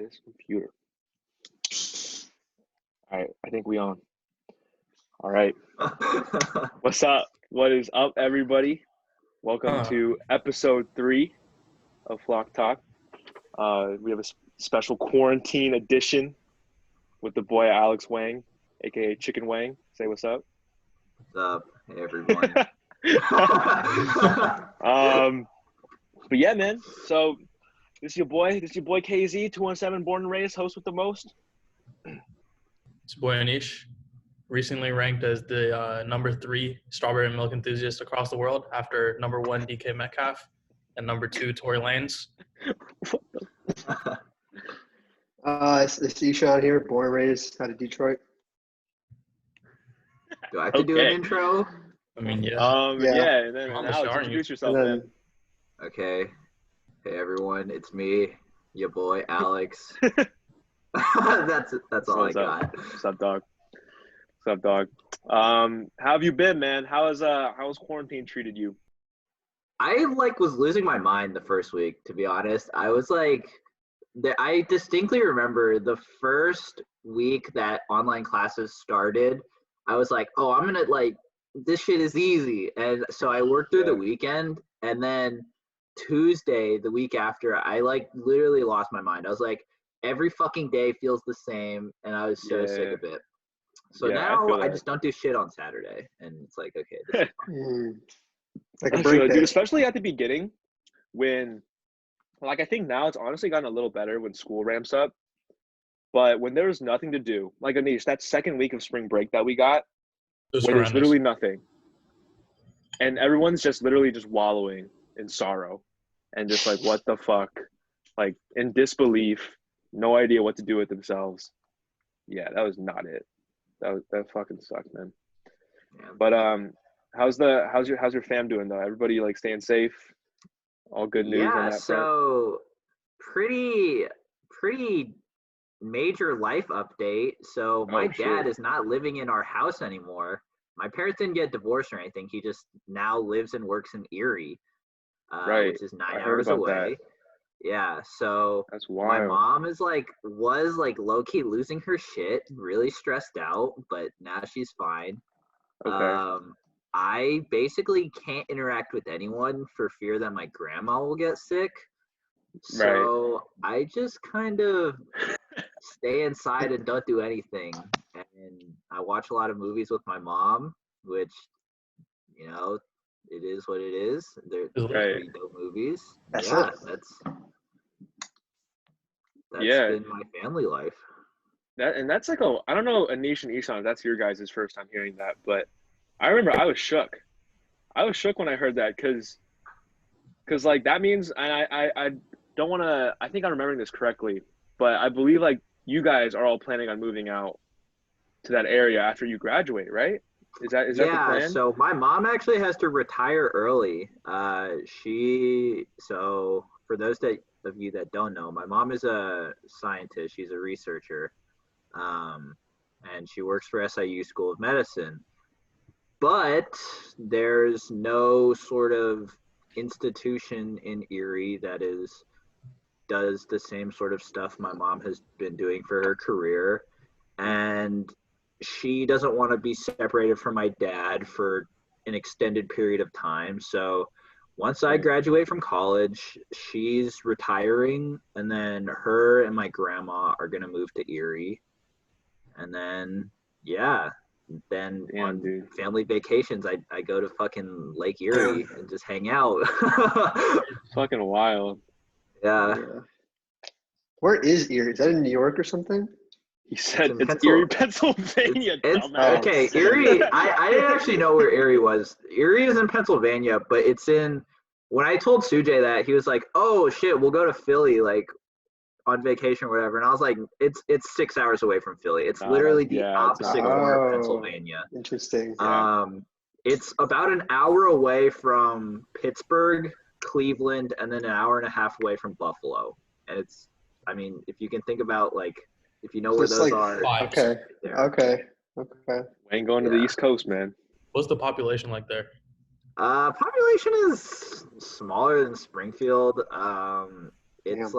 this computer. All right, I think we on. All right. What's up? What is up, everybody? Welcome to episode 3 of FlockTalk. We have a special quarantine edition with the boy Alex Wang, aka Chicken Wang. Say what's up. What's up, hey everyone? But yeah, man. So this is your boy KZ, 217, born and raised, host with the most. It's boy Anish, recently ranked as the number 3 strawberry milk enthusiast across the world after number 1 DK Metcalf and number 2 Tory Lanez. It's Eshan here, born and raised out of Detroit. Do I have to do an intro? I mean, yeah. Yeah, and then Alex, introduce yourself, man. Okay. Hey everyone, it's me, your boy Alex. That's all I got. What's up, dog? How have you been, man? How's quarantine treated you? I was losing my mind the first week, to be honest. I was I distinctly remember the first week that online classes started. I was like, oh, I'm gonna this shit is easy, and so I worked through the weekend, and then Tuesday, the week after, I literally lost my mind. I was like, every fucking day feels the same, and I was so sick of it. So now I just don't do shit on Saturday, and it's like, okay, this is fine. Like a break day. Dude, especially at the beginning, when I think now it's honestly gotten a little better when school ramps up. But when there was nothing to do, like Anish, that second week of spring break that we got, where there's literally nothing, and everyone's just literally just wallowing in sorrow, and just like, what the fuck, in disbelief. No idea what to do with themselves. Yeah, that was not it. That fucking sucked, man. Yeah. But how's your fam doing though? Everybody staying safe? All good news on that front? So pretty major life update. So my dad is not living in our house anymore. My parents didn't get divorced or anything. He just now lives and works in Erie, which is 9 hours away. That. Yeah, so that's wild. My mom was low-key losing her shit, really stressed out, but now she's fine. Okay. I basically can't interact with anyone for fear that my grandma will get sick. So I just kind of stay inside and don't do anything. And I watch a lot of movies with my mom, which, it is what it is. They're pretty dope movies. That's been my family life. That's I don't know, Anish and Ishan, that's your guys' first time hearing that, but I remember I was shook. I was shook when I heard that because that means, and I don't want to, I think I'm remembering this correctly, but I believe you guys are all planning on moving out to that area after you graduate, right? Is that the plan? Yeah, so my mom actually has to retire early. So for those of you that don't know, my mom is a scientist. She's a researcher, and she works for SIU School of Medicine. But there's no sort of institution in Erie that does the same sort of stuff my mom has been doing for her career, and she doesn't want to be separated from my dad for an extended period of time. So once I graduate from college, she's retiring, and then her and my grandma are going to move to Erie. And then, on family vacations, I go to fucking Lake Erie and just hang out. Fucking wild. Yeah. Where is Erie? Is that in New York or something? He said it's Erie, Pennsylvania. Okay, Erie. I didn't actually know where Erie was. Erie is in Pennsylvania, but it's in. When I told Sujay that, he was like, "Oh shit, we'll go to Philly on vacation or whatever." And I was like, "It's 6 hours away from Philly. It's literally the opposite corner of Pennsylvania." Interesting. It's about an hour away from Pittsburgh, Cleveland, and then an hour and a half away from Buffalo. And it's, if you can think about if you know where those are. Okay. Ain't going to the East Coast, man. What's the population like there? Population is smaller than Springfield. It's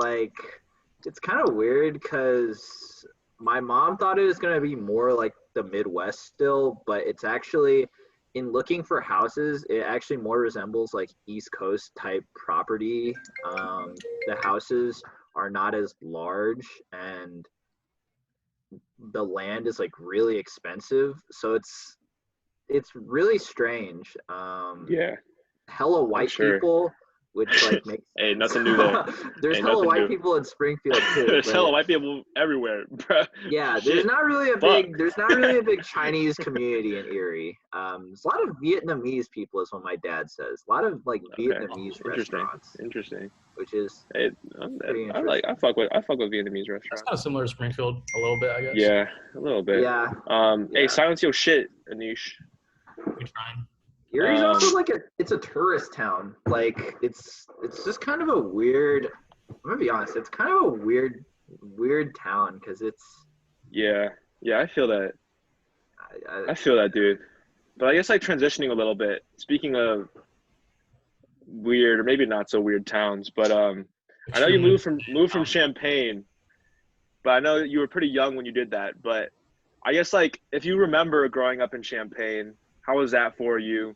It's kind of weird because my mom thought it was going to be more like the Midwest still, but it's actually, in looking for houses, it actually more resembles like East Coast type property. The houses are not as large, and the land is like really expensive, so it's really strange. Yeah, Hella white sure. people, which like makes Hey, nothing new there. there's Hey, hella nothing white new. people in Springfield too. There's but hella white people everywhere, bro. yeah, Shit. there's not really a Fuck. big Chinese community in Erie. There's a lot of Vietnamese people, is what my dad says. A lot of like Vietnamese restaurants, Interesting. which is Hey, pretty interesting. I fuck with Vietnamese That's restaurants. kind of similar to Springfield a little bit, I guess. Yeah, a little bit. Yeah. Hey, silence your shit, Anish. We trying. Erie's also like it's a tourist town. Like it's just kind of a weird. I'm gonna be honest. It's kind of a weird town because it's. Yeah, I feel that. I I feel that, dude. But I guess like transitioning a little bit. Speaking of weird or maybe not so weird towns, but I know you moved from Champaign, but I know you were pretty young when you did that. But I guess like if you remember growing up in Champaign, how was that for you?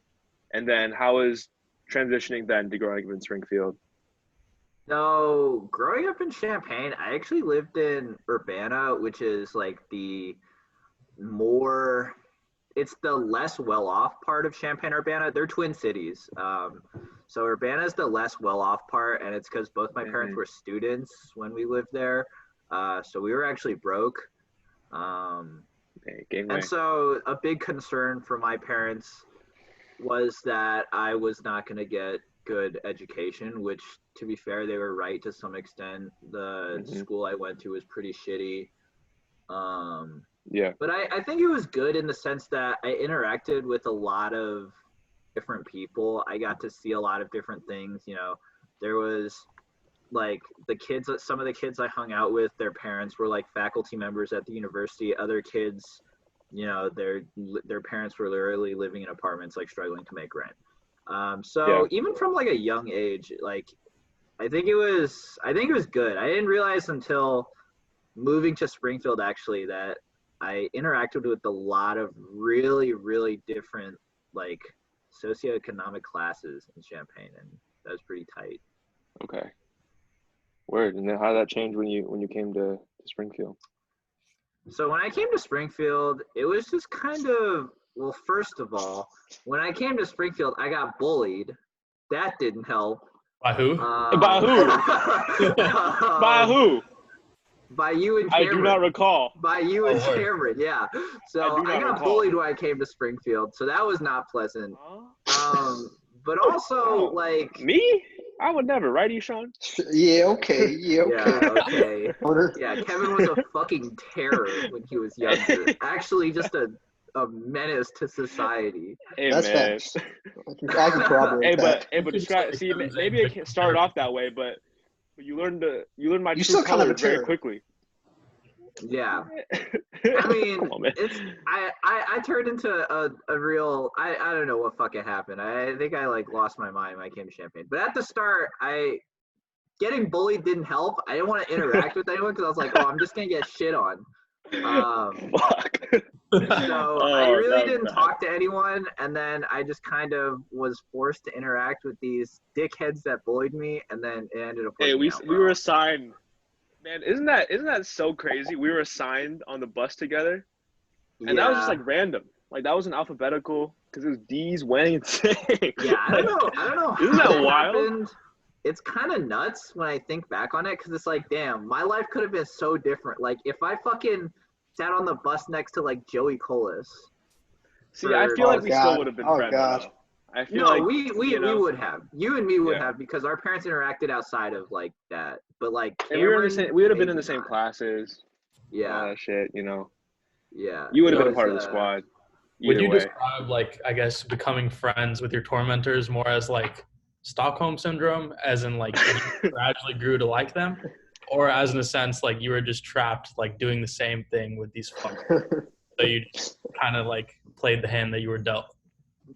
And then how was transitioning then to growing up in Springfield? So growing up in Champaign, I actually lived in Urbana, which is like it's the less well-off part of Champaign-Urbana. They're twin cities. So Urbana is the less well-off part, and it's because both my parents were students when we lived there. So we were actually broke. And so a big concern for my parents was that I was not going to get good education, which, to be fair, they were right to some extent. The school I went to was pretty shitty. But I think it was good in the sense that I interacted with a lot of different people. I got to see a lot of different things. You know, there was like some of the kids I hung out with, their parents were like faculty members at the university. Other kids, you know, their parents were literally living in apartments, like struggling to make rent. Even from like a young age, like I think it was good. I didn't realize until moving to Springfield actually that I interacted with a lot of really, really different like socioeconomic classes in Champaign, and that was pretty tight. Okay. Word. And then how did that change when you came to Springfield? So when I came to Springfield, it was just kind of, well, first of all, when I came to Springfield, I got bullied. That didn't help. By who? By who? By who? By you and Cameron. I do not recall. By you and Cameron, yeah. So I got bullied when I came to Springfield, so that was not pleasant. But also, like... Me? I would never, right, Eshawn? Yeah, okay. Yeah, okay. Yeah, Kevin was a fucking terror when he was younger. Actually, just a menace to society. Hey, That's man. facts. I can corroborate that. But describe. See, maybe it started off that way, but you learned my true colors very quickly. Yeah. I mean, come on, man. I turned into a real, I don't know what fucking happened. I think I like lost my mind when I came to Champaign. But at the start, getting bullied didn't help. I didn't want to interact with anyone because I was like, oh, I'm just gonna get shit on. Fuck. So I really didn't talk to anyone, and then I just kind of was forced to interact with these dickheads that bullied me, and then it ended up. Hey, we were assigned. Man, isn't that so crazy? We were assigned on the bus together, and that was just like random. Like that wasn't alphabetical because it was D's, Wang, and Tsing. Yeah, I don't know. Isn't that wild? Happened. It's kind of nuts when I think back on it because it's like, damn, my life could have been so different. Like if I fucking sat on the bus next to like Joey Colas. See, I feel like we still would have been friends. God. I feel like we would have. You and me would have because our parents interacted outside of like that. But like Cameron, we would have been in the same classes. Yeah. All that shit, you know. Yeah. You would have been a part of the squad. Would you describe like I guess becoming friends with your tormentors more as like Stockholm syndrome, as in like you gradually grew to like them, or as in a sense like you were just trapped like doing the same thing with these fuckers, so you just kind of like played the hand that you were dealt?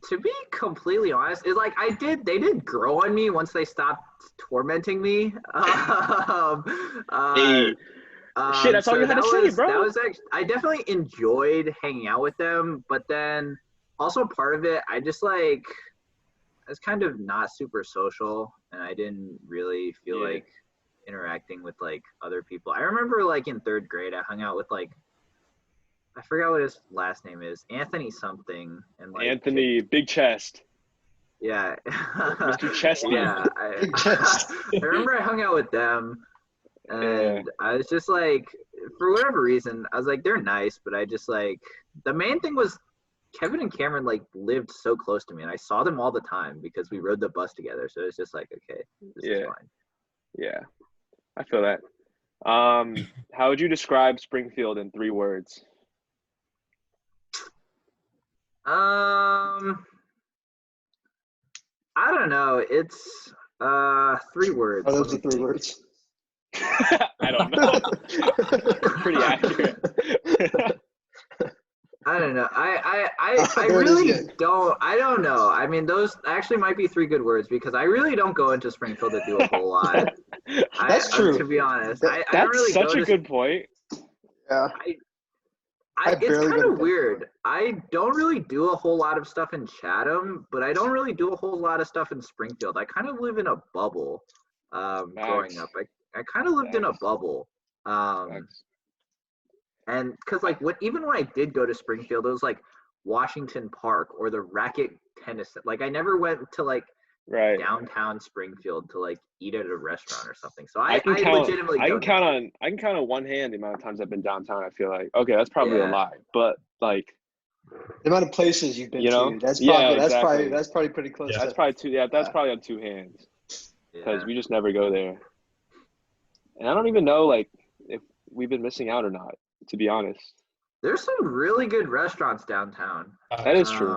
To be completely honest, it's like they did grow on me once they stopped tormenting me. Hey, shit, that's all So you had to say, that bro. was actually, I definitely enjoyed hanging out with them, but then also part of it, I was kind of not super social, and I didn't really feel Yeah. like interacting with like other people. I remember like in third grade, I hung out with like I forgot what his last name is, Anthony something, and like Anthony, big chest. yeah, Mr. Chesty. yeah. Big chest. I remember I hung out with them, Yeah. and I was just like, for whatever reason, I was like, they're nice, but I just like the main thing was Kevin and Cameron like lived so close to me, and I saw them all the time because we rode the bus together. So it's just like, okay, this is Yeah. fine. Yeah. I feel that. How would you describe Springfield in 3 words? I don't know. It's 3 words. Oh, Let those are me 3 think. words. I don't know. Pretty accurate. I don't know. I There it is really again. don't know. I mean, those actually might be 3 good words because I really don't go into Springfield to do a whole lot. That's true. To be honest, That- I don't That's really such go a to. good point. Yeah. I It's barely kind go of to weird. I don't really do a whole lot of stuff in Chatham, but I don't really do a whole lot of stuff in Springfield. I kind of live in a bubble. Growing Facts. up, I kind of lived in a Facts. bubble. Facts. And because like even when I did go to Springfield, it was like Washington Park or the racket tennis. Like I never went to like Right. downtown Springfield to like eat at a restaurant or something. So I I can count. legitimately I can don't count know. on one hand the amount of times I've been downtown. I feel like okay, that's probably a Yeah. lie, but like The amount of places you've been you know, to. That's yeah, probably exactly. that's probably pretty close. Yeah. That's to, probably two. Yeah, that's Yeah. probably on 2 hands because Yeah. we just never go there. And I don't even know like if we've been missing out or not. To be honest, There's some really good restaurants downtown. that is true.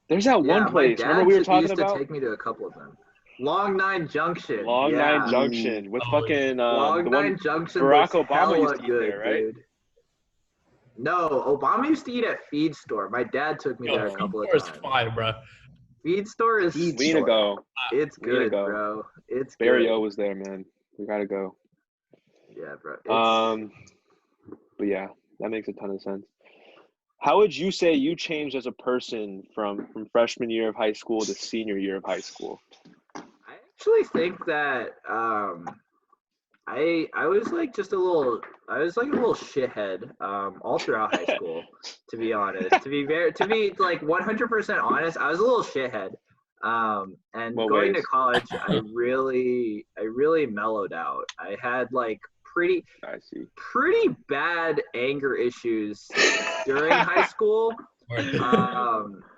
There's that Yeah, one my place. dad Remember we were talking used about to take me to a couple of them. Long Nine Junction. Long Yeah. Nine Junction with Oh, fucking Long the Nine one Junction Barack was Obama used hella to eat good, there, right? dude. No, Obama used to eat at Feed Store. My dad took me there a couple of Feed times. fire, bro. Feed Store is Feed We need to go. it's We need to good, go. bro. It's Barry good. O was there, man. We gotta go. Yeah, bro. But yeah, that makes a ton of sense. How would you say you changed as a person from freshman year of high school to senior year of high school? I actually think that I was like just a little shithead all throughout high school, to be honest. To be like 100% honest, I was a little shithead. And What going ways? to college, I really mellowed out. I had like pretty I see. bad anger issues during high school.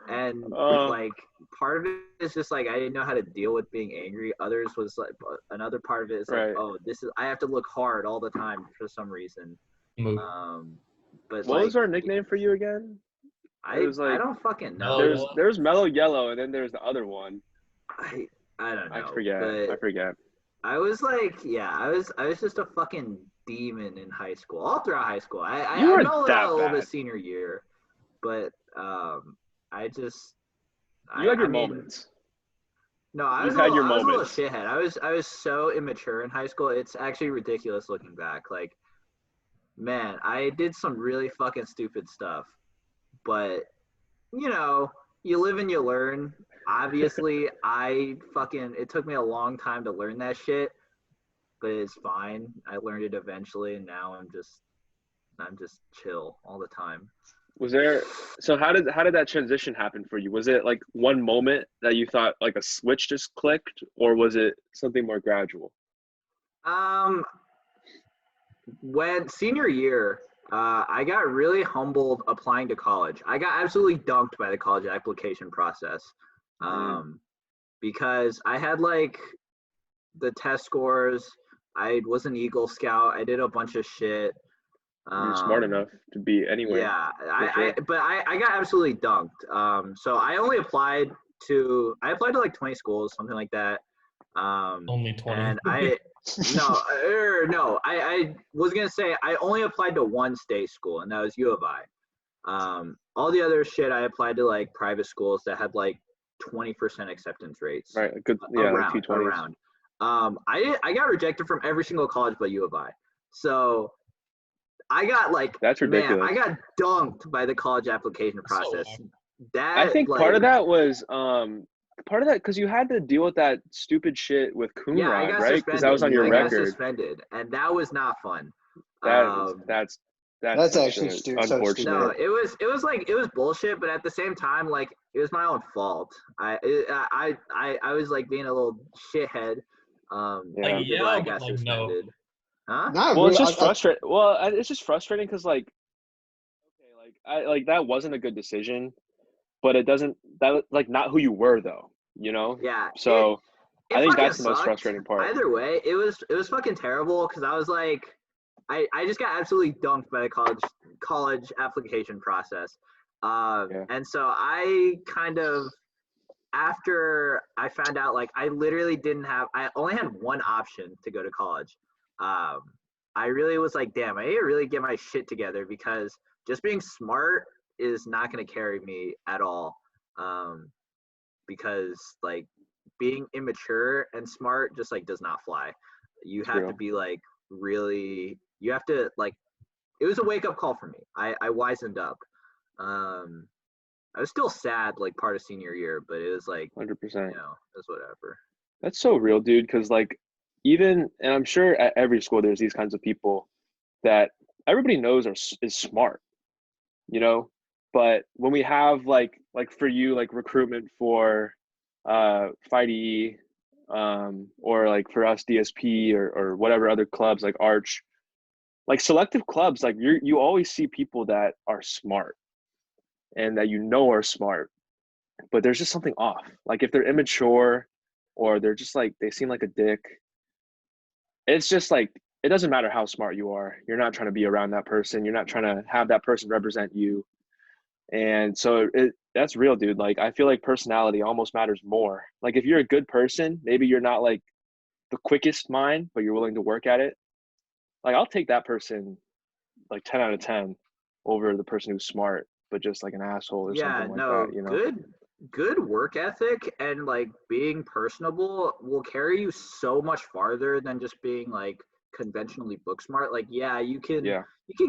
And like part of it is just like I didn't know how to deal with being angry. Others was like another part of it is like, Right. oh, I have to look hard all the time for some reason. Move. But What like, was our nickname for you again? I was like- don't fucking know. Mellow There's Mellow Yellow, and then there's the other one. I don't know. I forget. But I forget. I was like, yeah, I was just a fucking demon in high school, all throughout high school. I You weren't mellowed that out a little bad. bit senior year, but I just You had your I mean, moments. No, I You've was had your I was a little moments. shithead. I was so immature in high school. It's actually ridiculous looking back. Like, man, I did some really fucking stupid stuff. But you know, you live and you learn. Obviously, it took me a long time to learn that shit, but it's fine. I learned it eventually, and now I'm just chill all the time. Was there? So how did that transition happen for you? Was it like one moment that you thought like a switch just clicked, or was it something more gradual? When senior year, I got really humbled applying to college. I got absolutely dunked by the college application process, because I had like the test scores. I was an Eagle Scout. I did a bunch of shit. You're smart enough to be anywhere. Yeah, sure. but I got absolutely dunked. So I only applied to like 20 schools, something like that. Only 20. And I was gonna say I only applied to one state school, and that was U of I. All the other shit I applied to like private schools that had like 20% acceptance rates. Right. Good. Yeah. Like T20s. Around. I got rejected from every single college but U of I. So I got like, That's ridiculous. man, I got dunked by the college application process. I think part of that was because you had to deal with that stupid shit with Coonrod, right? Because that was on your record. I got suspended, and that was not fun. That's actually unfortunate. No, it was bullshit, but at the same time, like it was my own fault. I was like being a little shithead. I got suspended. Huh? Well, it's just frustrating. Well, it's just frustrating because like, okay, like that wasn't a good decision, but not who you were though, you know? Yeah. So it I think that's sucked. the most frustrating part. Either way, it was fucking terrible because I was like, I just got absolutely dunked by the college application process. And so I kind of, after I found out, like I only had one option to go to college. I really was like, damn, I need to really get my shit together because just being smart is not going to carry me at all. Because like being immature and smart just like does not fly. You have to be like really, you have to like, it was a wake up call for me. I wisened up. I was still sad like part of senior year, but it was like 100%. You know, it's whatever. That's so real, dude. Because like and I'm sure at every school there's these kinds of people that everybody knows is smart, you know. But when we have like for you like recruitment for FIDE, or like for us DSP or whatever other clubs like Arch, like selective clubs, like you always see people that are smart and that are smart, but there's just something off. Like if they're immature or they're just like they seem like a dick, it's just like it doesn't matter how smart you are. You're not trying to be around that person. You're not trying to have that person represent you. And so that's real, dude. Like I feel like personality almost matters more. Like if you're a good person, maybe you're not like the quickest mind, but you're willing to work at it. Like I'll take that person like 10 out of 10 over the person who's smart but just like an asshole or something like that, you know. Good work ethic and like being personable will carry you so much farther than just being like conventionally book smart. Like you can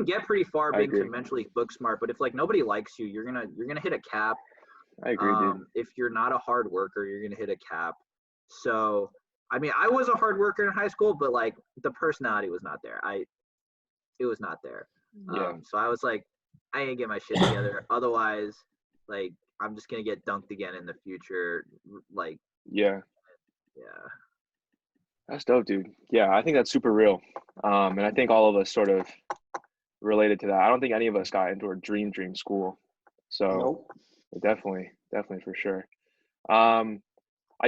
get pretty far being conventionally book smart, but if like nobody likes you, you're gonna hit a cap. I agree, dude. If you're not a hard worker, you're gonna hit a cap. So I mean, I was a hard worker in high school, but like the personality was not there. It was not there. So I was like, I ain't get my shit together. Otherwise, like I'm just gonna get dunked again in the future. Like yeah, that's dope, dude. Yeah, I think that's super real. And I think all of us sort of related to that. I don't think any of us got into a dream school. So definitely for sure. I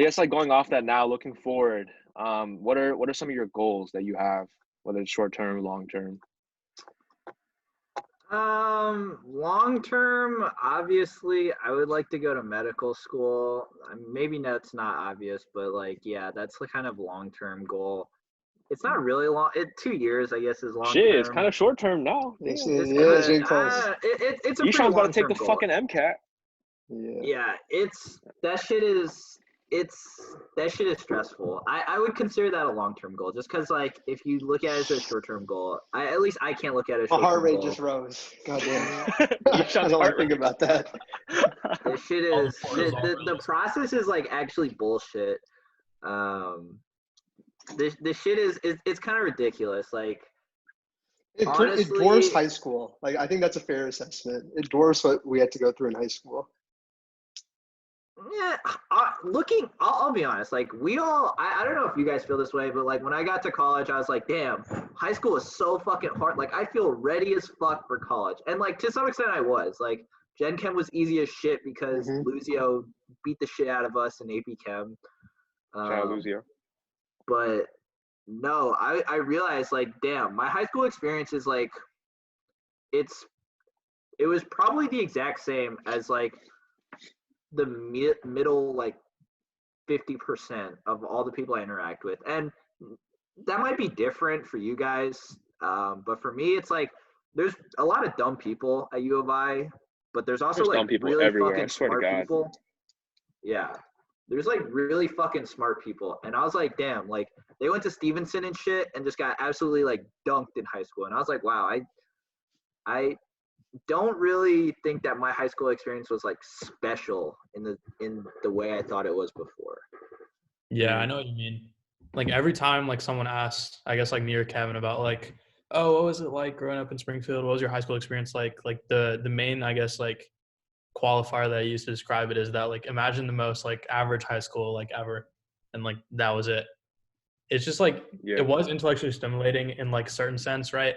guess like going off that now, looking forward, what are some of your goals that you have, whether it's short term or long term? Long term, obviously, I would like to go to medical school. Maybe that's not obvious, but like, yeah, that's the kind of long term goal. It's not really long. 2 years, I guess, is long term. Shit, it's kind of short term now. It's getting close. It's a Eshan's about to take the goal. Fucking MCAT. Yeah, that shit is stressful. I would consider that a long-term goal just because like if you look at it as a short-term goal, at least I can't look at it as a short-term goal. My heart rate just rose. God damn. I don't want to think about that. The shit is the process is like actually bullshit. The shit is it's kind of ridiculous. Like honestly, it dwarfs high school. Like I think that's a fair assessment. It dwarfs what we had to go through in high school. Yeah, I'll be honest. Like I don't know if you guys feel this way, but like when I got to college, I was like, damn, high school is so fucking hard. Like I feel ready as fuck for college, and like to some extent, I was. Like Gen Chem was easy as shit because Luzio beat the shit out of us in AP Chem. Shout out Luzio. But no, I realized like, damn, my high school experience is like, it was probably the exact same as like the middle like 50% of all the people I interact with, and that might be different for you guys, but for me it's like there's a lot of dumb people at U of I, but there's also There's like dumb people really everywhere. I fucking swear to smart God. people. Yeah. There's like really fucking smart people. And I was like, damn, like they went to Stevenson and shit and just got absolutely like dunked in high school. And I was like, wow, I don't really think that my high school experience was like special in the way I thought it was before. Yeah, I know what you mean. Like every time like someone asks, I guess like me or Kevin about like, oh, what was it like growing up in Springfield? What was your high school experience like? Like the main, I guess, like qualifier that I used to describe it is that like imagine the most like average high school like ever, and like that was it. It's just like it Yeah. was intellectually stimulating in like certain sense, right?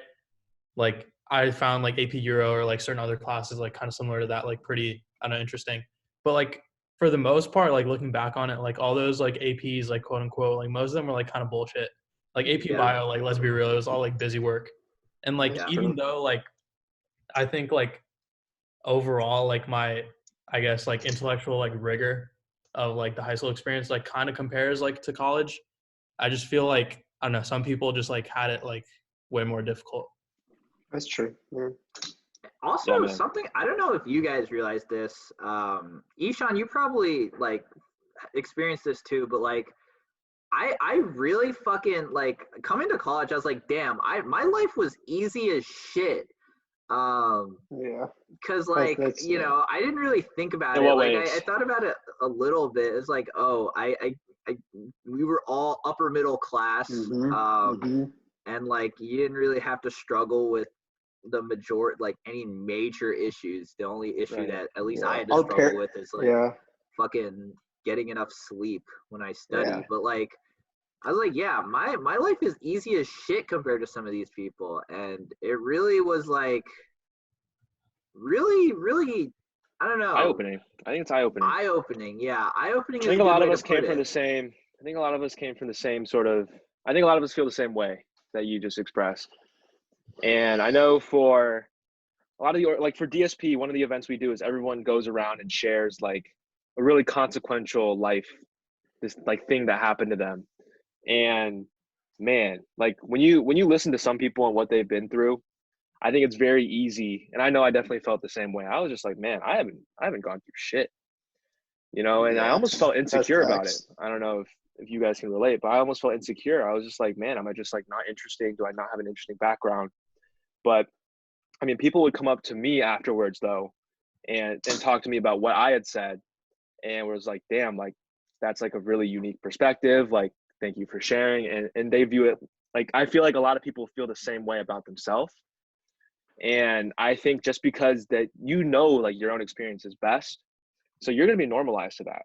Like I found like AP Euro or like certain other classes like kind of similar to that, like pretty, I don't know, interesting. But like for the most part, like looking back on it, like all those like APs, like quote unquote, like most of them were like kind of bullshit. Like AP Yeah. Bio, like let's be real, it was all like busy work. And like Yeah. even though like I think like overall like my I guess like intellectual like rigor of like the high school experience like kind of compares like to college. I just feel like I don't know, some people just like had it like way more difficult. That's true. Yeah. Also, Yeah, man. something I don't know if you guys realize this. Ishan, you probably like experienced this too, but like I really fucking like coming to college, I was like, damn, my life was easy as shit. Yeah. Cause like, That's you know, I didn't really think about In it. what Like ways? I thought about it a little bit. It's like, oh, we were all upper middle class. And like you didn't really have to struggle with the majority, like any major issues. The only issue Right. that at least Yeah. I had to struggle with is like Yeah. fucking getting enough sleep when I study. Yeah. But like I was like, yeah, my life is easy as shit compared to some of these people. And it really was like really I don't know. Eye-opening. I think it's eye-opening. Eye-opening, yeah. Eye-opening I is a think a good lot way of to us came put from it. the same. I think a lot of us came from the same sort of. I think a lot of us feel the same way that you just expressed. And I know for a lot of the like for DSP, one of the events we do is everyone goes around and shares like a really consequential life, this like thing that happened to them. And man, like when you listen to some people and what they've been through, I think it's very easy. And I know I definitely felt the same way. I was just like, man, I haven't gone through shit, you know, and I Yeah. almost felt That's insecure about it. facts. I don't know if you guys can relate, but I almost felt insecure. I was just like, man, am I just like not interesting? Do I not have an interesting background? But I mean, people would come up to me afterwards though and talk to me about what I had said and was like, damn, like that's like a really unique perspective. Like, thank you for sharing. And they view it like I feel like a lot of people feel the same way about themselves. And I think just because that you know like your own experience is best, so you're gonna be normalized to that.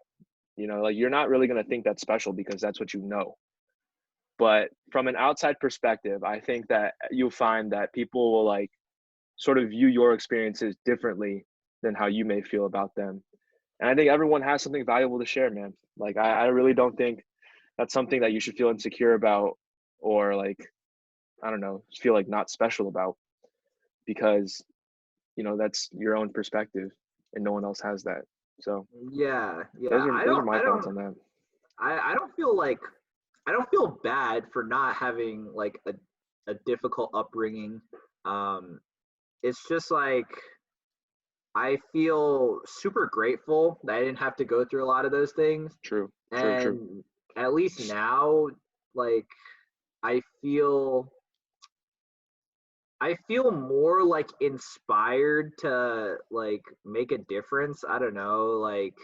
You know, like you're not really gonna think that's special because that's what you know. But from an outside perspective, I think that you'll find that people will like sort of view your experiences differently than how you may feel about them. And I think everyone has something valuable to share, man. Like I really don't think that's something that you should feel insecure about or like, I don't know, feel like not special about because, you know, that's your own perspective and no one else has that. So Yeah. those are my thoughts on that. I don't feel like I don't feel bad for not having like a difficult upbringing. It's just like I feel super grateful that I didn't have to go through a lot of those things. True. And at least now, like I feel I feel more like inspired to like make a difference. I don't know, like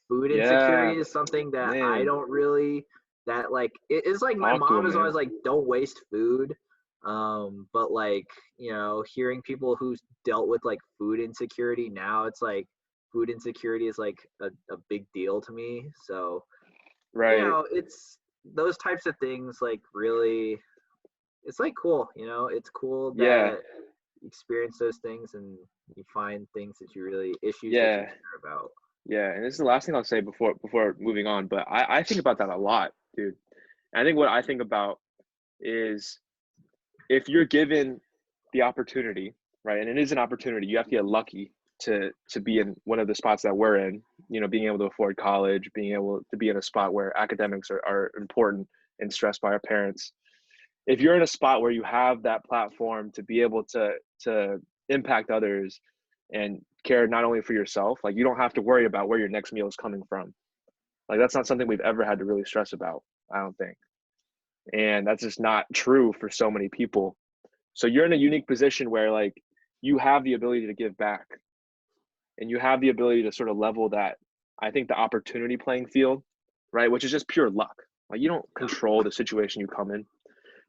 food Yeah, insecurity is something that I man. don't really that like it is like my Talk to mom him, is man. always like don't waste food. But like, you know, hearing people who's dealt with like food insecurity now, it's like food insecurity is like a big deal to me. So, you Right. know, it's those types of things like really it's like cool, you know, it's cool Yeah. that you experience those things and you find things that you really issues that you Yeah. care about. Yeah. And this is the last thing I'll say before moving on. But I think about that a lot, dude. And I think what I think about is if you're given the opportunity, right? And it is an opportunity, you have to get lucky to be in one of the spots that we're in, you know, being able to afford college, being able to be in a spot where academics are important and stressed by our parents. if you're in a spot where you have that platform to be able to impact others and care not only for yourself, like you don't have to worry about where your next meal is coming from. Like that's not something we've ever had to really stress about, I don't think. And that's just not true for so many people. So you're in a unique position where like you have the ability to give back and you have the ability to sort of level that, I think, the opportunity playing field, right? Which is just pure luck. Like you don't control the situation you come in.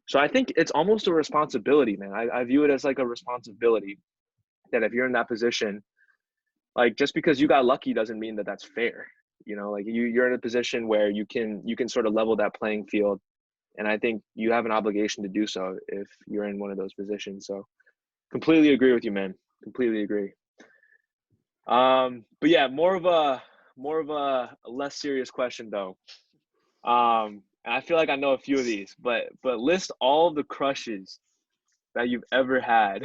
So I think it's almost a responsibility, man. I view it as like a responsibility that if you're in that position, like just because you got lucky doesn't mean that that's fair. You know, like you're in a position where you can sort of level that playing field. And I think you have an obligation to do so if you're in one of those positions. So completely agree with you, man. Completely agree. But yeah, more of a less serious question though. And I feel like I know a few of these, but list all the crushes that you've ever had.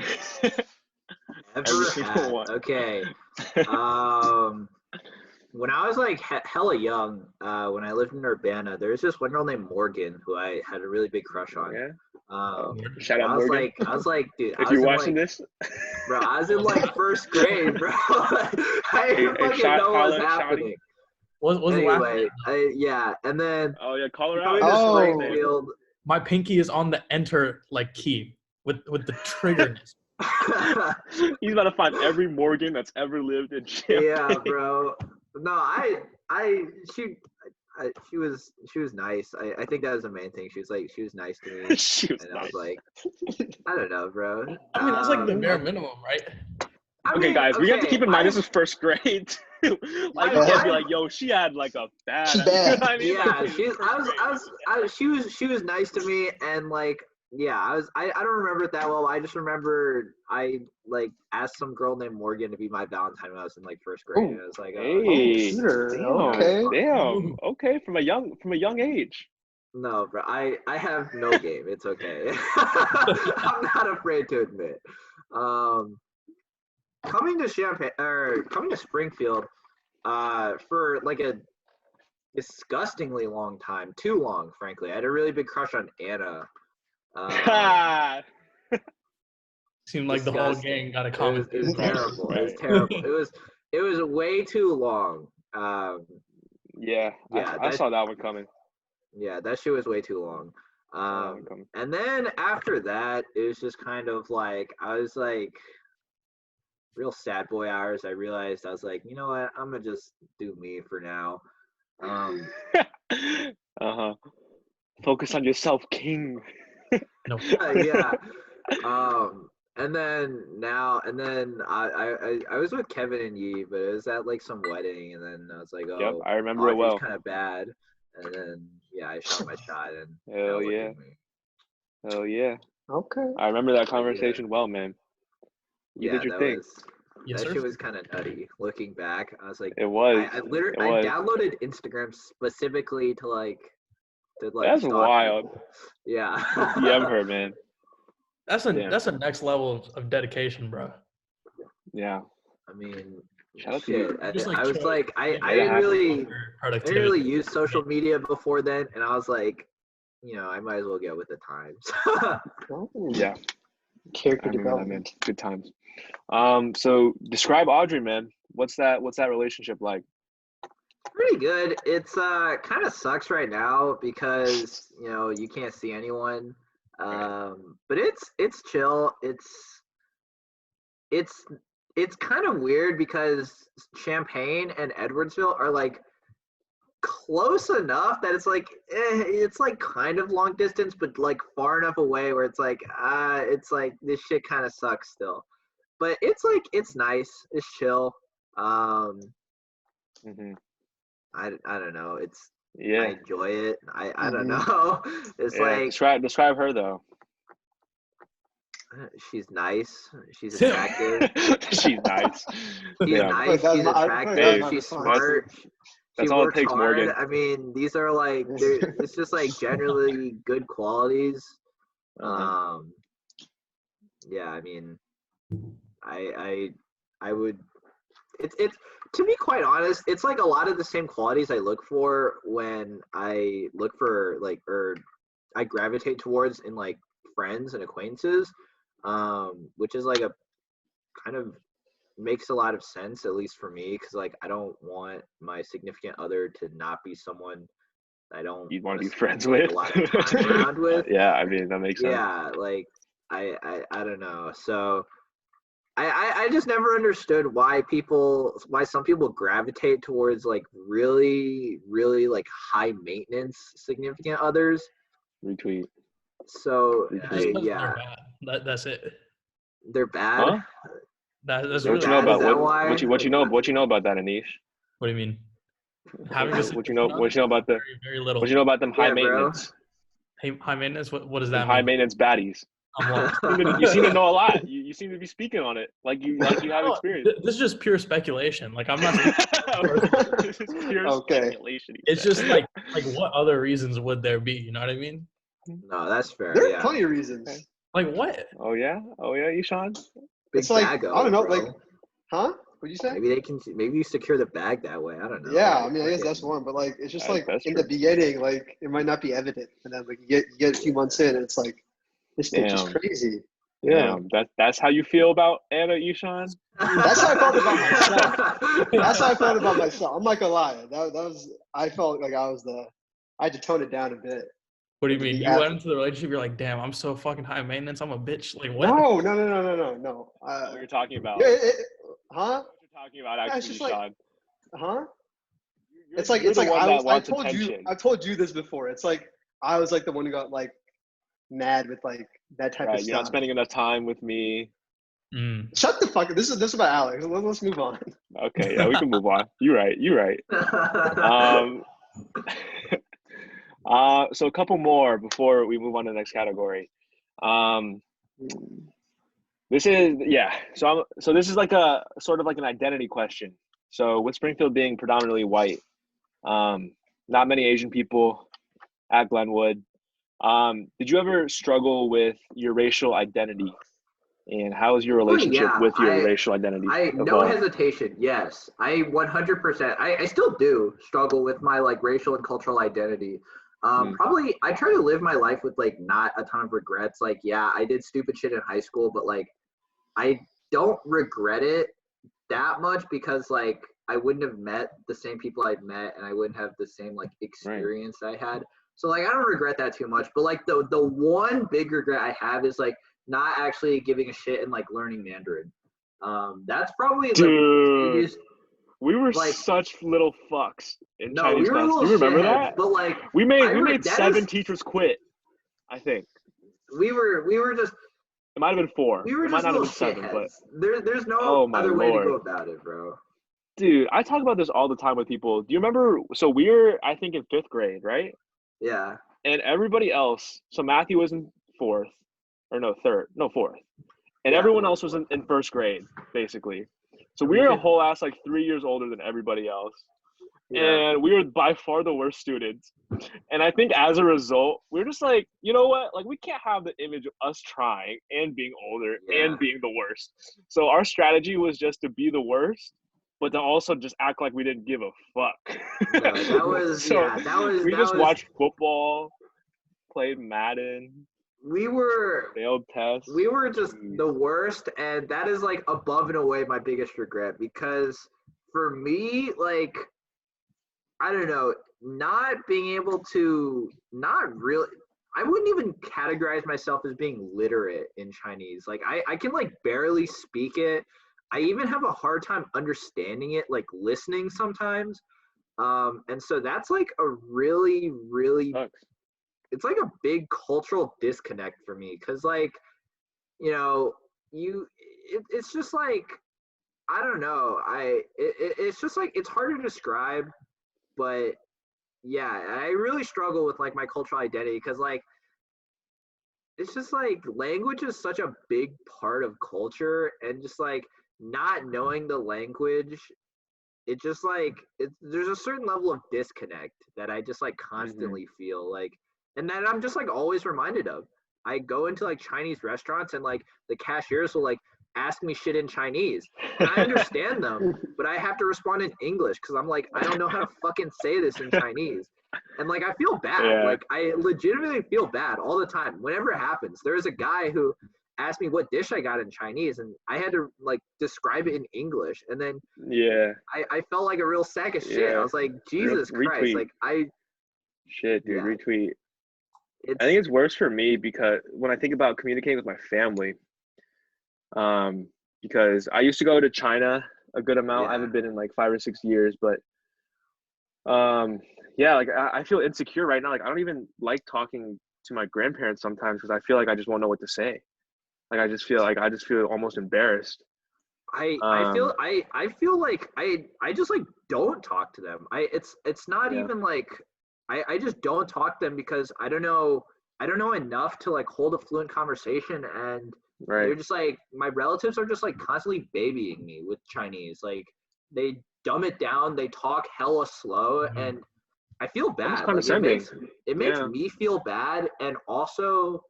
Ever had? One. Okay. When I was like hella young, when I lived in Urbana, there was this one girl named Morgan who I had a really big crush on. Yeah. Shout out I was Morgan. like, dude, If you're watching this, bro, I was in like first grade, bro. I didn't fucking know what was happening. Was Anyway, yeah, and then oh yeah, call her coming out. to Oh. Springfield. my pinky is on the enter like key with the triggers. He's about to find every Morgan that's ever lived in Champaign. Yeah, bro. No, she was nice. I think that was the main thing. She was nice to me. She was And nice. I was like, I don't know, bro. I mean, that's like the bare minimum, right? Okay, guys, we have to keep in mind this is first grade too. Like you can't be like, yo, she had like a bad. She's bad. You know what I mean? Yeah, she was nice to me, and like, yeah, I don't remember it that well. I just remember I like asked some girl named Morgan to be my Valentine when I was in like first grade. And I was like, hey, okay. damn, okay, from a young age. No, bro, I have no game. It's okay. I'm not afraid to admit. Coming to Springfield, for like a disgustingly long time, too long, frankly. I had a really big crush on Anna. Seemed like the whole gang got a comment. It was terrible. It was terrible. It was way too long. Yeah, I saw that one coming. Yeah, that shit was way too long. And then after that, it was just kind of like I was like real sad boy hours. I realized I was like, you know what, I'm gonna just do me for now. Focus on yourself, king. No. Yeah. And then I was with Kevin and Yi, but it was at like some wedding, and then I was like, oh, Yep, I remember it well. kind of bad, and then yeah, I shot my shot, and hell yeah. Okay. I remember that conversation well, man. You did your thing. Yes, that sir. shit was kind of nutty. Looking back, I was like, it was. I downloaded Instagram specifically to like. That's wild. People. Yeah. Yeah, I've heard, man. That's a next level of dedication, bro. Yeah. I mean, shout out to shit. you. I was like, I didn't really use social media before then, and I was like, you know, I might as well get with the times. Yeah. Character development. Good times. So describe Audrey, man. What's that relationship like? Pretty good. It's kind of sucks right now because you know you can't see anyone. But it's chill. It's kind of weird because Champaign and Edwardsville are like close enough that it's like kind of long distance, but like far enough away where it's like this shit kind of sucks still. But it's nice. It's chill. I don't know. I enjoy it. I don't know. It's like describe her though. She's nice. She's attractive. She's nice. She's nice. She's attractive. She's smart. That's all it takes, hard. Morgan. I mean, these are like it's just like generally good qualities. Yeah, I mean, I would. It's to be quite honest, it's like a lot of the same qualities I look for when I look for like, or I gravitate towards in like friends and acquaintances, which is like a kind of makes a lot of sense, at least for me, because like I don't want my significant other to not be someone I don't You'd want to be spend, friends like, with. a lot of time around with. Yeah, I mean that makes sense. Yeah, like I don't know. So I just never understood why some people gravitate towards like really, really like high maintenance significant others. Retweet. So Just because yeah, they're bad. That's it. they're bad. Huh? That's They're What you really know bad. Is about that what why? what you know about that, Anish? what do you mean? Having a What you significant other? know about the Very, very little. what you know about them high Yeah, bro. maintenance, High maintenance. What does them that high mean? maintenance baddies? I'm lost. You seem to know a lot. You seem to be speaking on it like you have No, experience. this is just pure speculation. Like I'm not. This is pure Okay. speculation. he It's said. just like what other reasons would there be? You know what I mean? No, that's fair. There are Yeah, plenty of reasons. Like what? Oh yeah, Ishan. big It's like, bago, I don't know, bro. like, huh? What'd you say? Maybe you secure the bag that way. I don't know. Yeah, Like, I mean, I guess that's fucking- one, but like, it's just like That's in true. the beginning, like it might not be evident, and then like you get a few months in, and it's like this thing's just Damn. crazy. Yeah, That's how you feel about Anna, Ishan. that's how I felt about myself. That's how I felt about myself. I'm not gonna lie. That was I felt like I had to tone it down a bit. What do you To mean? be You after- went into the relationship. You're like, damn, I'm so fucking high maintenance. I'm a bitch. Like what? No. What you're talking about. Yeah, huh? What you're talking about, Yeah, it's actually, just like, Ishan. huh? You're, It's like you're it's the like one I that was. I wants told attention. you. I told you this before. It's like I was like the one who got like mad with like that type Right, of you're not stuff. spending enough time with me. Shut the fuck up. This is about Alex. Let's move on. Okay, yeah, we can move on. You're right. So a couple more before we move on to the next category. This is So this is like a sort of like an identity question. So with Springfield being predominantly white, not many Asian people at Glenwood. Did you ever struggle with your racial identity? And how is your relationship with your racial identity? No hesitation. Yes, I 100%. I still do struggle with my like racial and cultural identity. Probably I try to live my life with like not a ton of regrets. Like, yeah, I did stupid shit in high school, but like I don't regret it that much because like I wouldn't have met the same people I'd met and I wouldn't have the same like experience I had. So like I don't regret that too much. But like the one big regret I have is like not actually giving a shit and like learning Mandarin. That's probably the biggest. We were like, such little fucks in no, Chinese we were class. little Do you remember shitheads, that? But like we made 7 teachers quit. I think we were just. It might have been 4. We were it might just not have little been 7, shitheads. but There's no other way to Lord. go about it, bro. Dude, I talk about this all the time with people. Do you remember? So we were, I think, in 5th grade, right? Yeah. And everybody else. So Matthew was in 4th, or no 3rd, no 4th, and everyone else was in 1st grade, basically. So we were a whole ass like 3 years older than everybody else. Yeah. And we were by far the worst students. And I think as a result, we're just like, you know what? Like, we can't have the image of us trying and being older and being the worst. So our strategy was just to be the worst, but to also just act like we didn't give a fuck. No, that was we just watched football, played Madden. We were failed tests. We were just the worst, and that is like above and away my biggest regret because for me, like, I don't know, not being able to I wouldn't even categorize myself as being literate in Chinese. Like I can like barely speak it. I even have a hard time understanding it, like listening sometimes. And so that's like a really, really it's like a big cultural disconnect for me because like, you know, it's just like, I don't know. It's just like, it's hard to describe, but yeah, I really struggle with like my cultural identity because like, it's just like language is such a big part of culture and just like not knowing the language, it just like, there's a certain level of disconnect that I just like constantly feel like, and that I'm just like always reminded of. I go into like Chinese restaurants and like the cashiers will like ask me shit in Chinese. And I understand them, but I have to respond in English because I'm like, I don't know how to fucking say this in Chinese. And like I feel bad. Yeah. Like I legitimately feel bad all the time. Whenever it happens, there was a guy who asked me what dish I got in Chinese, and I had to like describe it in English. And then Yeah. I felt like a real sack of shit. Yeah. I was like, Jesus Christ! Retweet. Like Shit, dude, yeah. retweet. It's I think it's worse for me because when I think about communicating with my family, because I used to go to China a good amount. I Yeah. haven't been in like 5 or 6 years, but yeah, like I feel insecure right now. Like I don't even like talking to my grandparents sometimes because I feel like I just won't know what to say. Like I just feel almost embarrassed. I feel like I just like don't talk to them. It's not Yeah. even like I just don't talk to them because I don't know enough to like hold a fluent conversation, and they're Right. just like my relatives are just like constantly babying me with Chinese. Like they dumb it down, they talk hella slow, Mhm. and I feel Almost bad. Like condescending. it makes Yeah. me feel bad, and also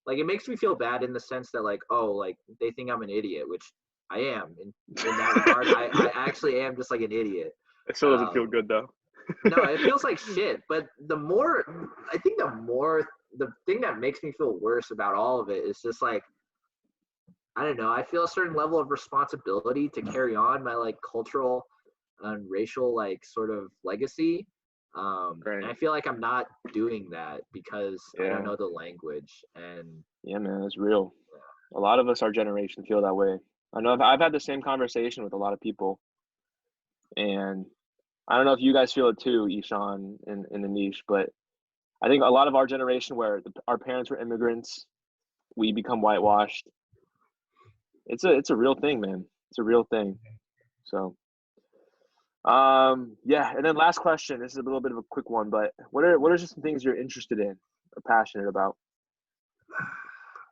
like it makes me feel bad in the sense that like, oh, like they think I'm an idiot, which I am in that regard. I actually am just like an idiot. It still doesn't feel good though. No, it feels like shit. But I think the thing that makes me feel worse about all of it is just like, I don't know. I feel a certain level of responsibility to carry on my like cultural and racial like sort of legacy. Right. And I feel like I'm not doing that because I don't Yeah. know the language. And Yeah, man, it's real. A lot of us, our generation, feel that way. I know I've had the same conversation with a lot of people, and I don't know if you guys feel it too, Ishan, in the niche, but I think a lot of our generation, where our parents were immigrants, we become whitewashed. It's a real thing, man. It's a real thing. So, yeah. And then last question. This is a little bit of a quick one, but what are just some things you're interested in or passionate about?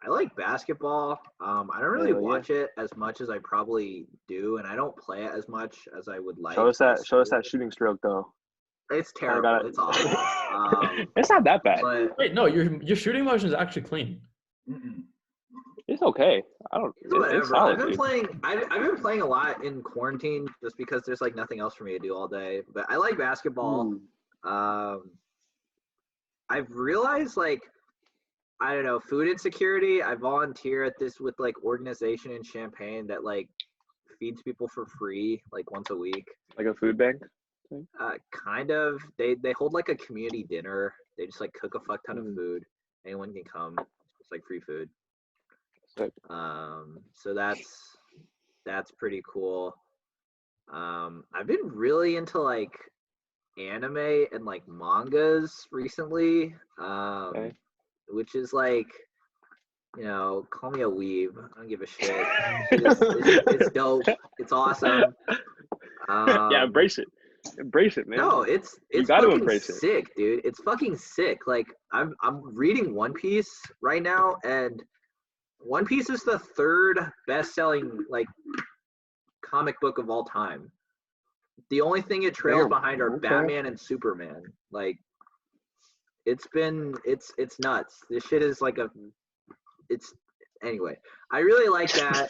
I like basketball. I don't really Hell yeah. watch it as much as I probably do, and I don't play it as much as I would like. Show us that shooting stroke though. It's Kinda terrible. It's awful. It's not that bad. But Wait, no, your shooting motion is actually clean. It's okay. It's whatever. solid, dude. I've been playing a lot in quarantine just because there's like nothing else for me to do all day. But I like basketball. I've realized like I don't know, food insecurity. I volunteer at this with like organization in Champaign that like feeds people for free like once a week. Like a food bank? Kind of. They hold like a community dinner. They just like cook a fuck ton of Mm. food. Anyone can come. It's like free food. Sick. So that's pretty cool. I've been really into like anime and like mangas recently. Okay. Which is like, you know, call me a weeb. I don't give a shit. It's dope. It's awesome. Yeah, embrace it. Embrace it, man. No, it's You got to fucking embrace it. sick, dude. It's fucking sick. Like I'm reading One Piece right now, and One Piece is the third best-selling like comic book of all time. The only thing it trails Damn, behind are okay. Batman and Superman. Like it's nuts. This shit is like anyway. I really like that.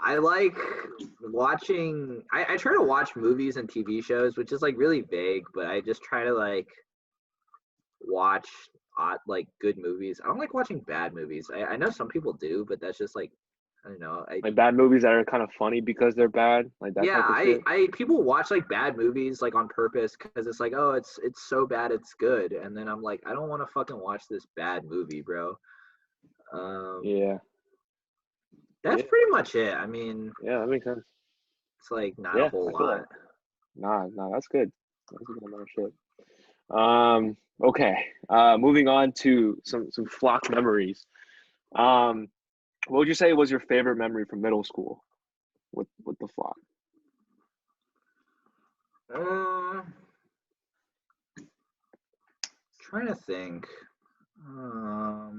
I like watching. I try to watch movies and TV shows, which is like really vague, but I just try to like watch like good movies. I don't like watching bad movies. I know some people do, but that's just like I don't know. Like bad movies that are kind of funny because they're bad, like that Yeah, type of shit. I people watch like bad movies like on purpose because it's like, oh, it's so bad it's good, and then I'm like, I don't want to fucking watch this bad movie, bro. Yeah. That's Yeah. pretty much it. I mean, Yeah, that makes sense. it's like not Yeah, a whole I feel lot. that. Nah, that's good. That's a good amount of shit. Okay. Moving on to some flock memories. What would you say was your favorite memory from middle school with the flock? Trying to think. I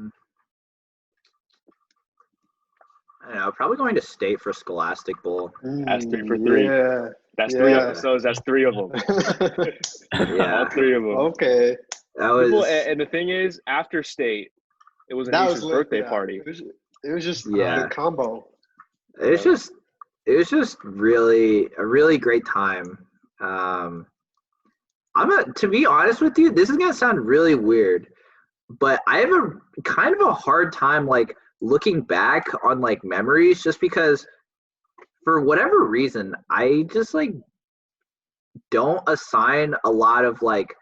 don't know. Probably going to state for Scholastic Bowl. That's 3 for 3. Yeah. That's yeah. 3 episodes. That's 3 of them. Yeah. All 3 of them. Okay. That was. People, and the thing is, after state, it was That Anisha's was birthday yeah. party. It was just Yeah. the combo. It was just really a really great time. To be honest with you, this is gonna sound really weird, but I have a kind of a hard time like looking back on like memories just because for whatever reason I just like don't assign a lot of like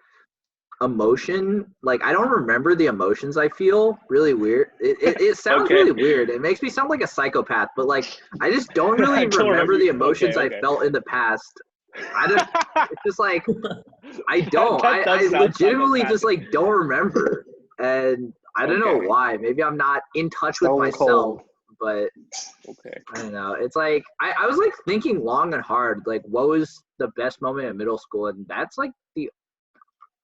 emotion. Like I don't remember the emotions I feel. Really weird. It sounds Okay. really weird. It makes me sound like a psychopath, but like I just don't I really don't remember the emotions okay. I felt in the past. I don't. It's just like I don't. That I does sound legitimately just psychopathic. like don't remember, and I don't know Okay. why. Maybe I'm not in touch with Stone myself, cold. but Okay. I don't know. It's like I was like thinking long and hard, like what was the best moment in middle school, and that's like the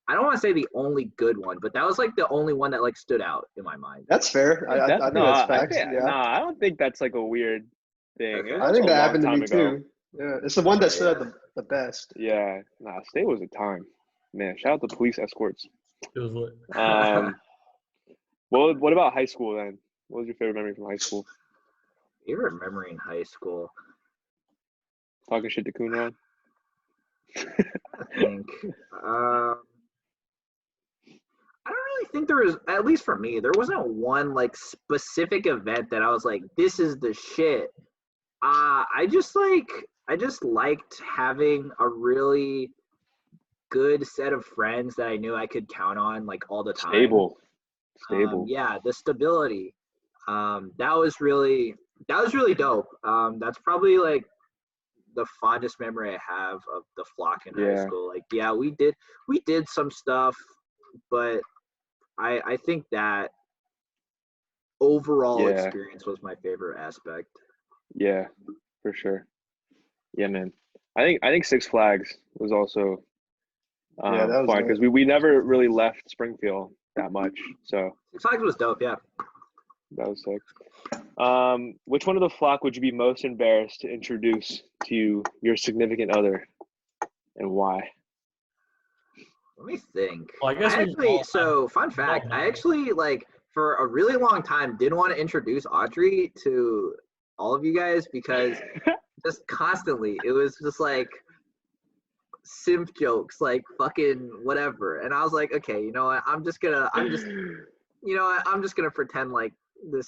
I don't want to say the only good one, but that was like the only one that like stood out in my mind. That's fair. I think No, that's I facts. think Yeah. I don't think that's like a weird thing. Okay. It was I also think a that long happened to time me ago. too. Yeah, it's the one that stood out the best. Yeah, state was a time. Man, shout out to police escorts. It was lit. What about high school then? What was your favorite memory from high school? Favorite memory in high school, Talking shit to Kunran? I think. I don't really think there was, at least for me, there wasn't one like specific event that I was like, this is the shit. I just liked having a really good set of friends that I knew I could count on like all the time. Stable. Yeah, the stability. That was really dope. That's probably like the fondest memory I have of the flock in high school. Like, yeah, we did some stuff, but I think that overall experience was my favorite aspect. Yeah, for sure. Yeah, man. I think Six Flags was also Yeah, that was fun because we never really left Springfield that much. So Six Flags was dope, yeah. that was sick. Which one of the flock would you be most embarrassed to introduce to your significant other, and why? Let me think. Well, I guess Fun fact, I actually like for a really long time didn't want to introduce Audrey to all of you guys because just constantly it was just like simp jokes, like fucking whatever. And I was like, okay, you know what? I'm just gonna pretend like this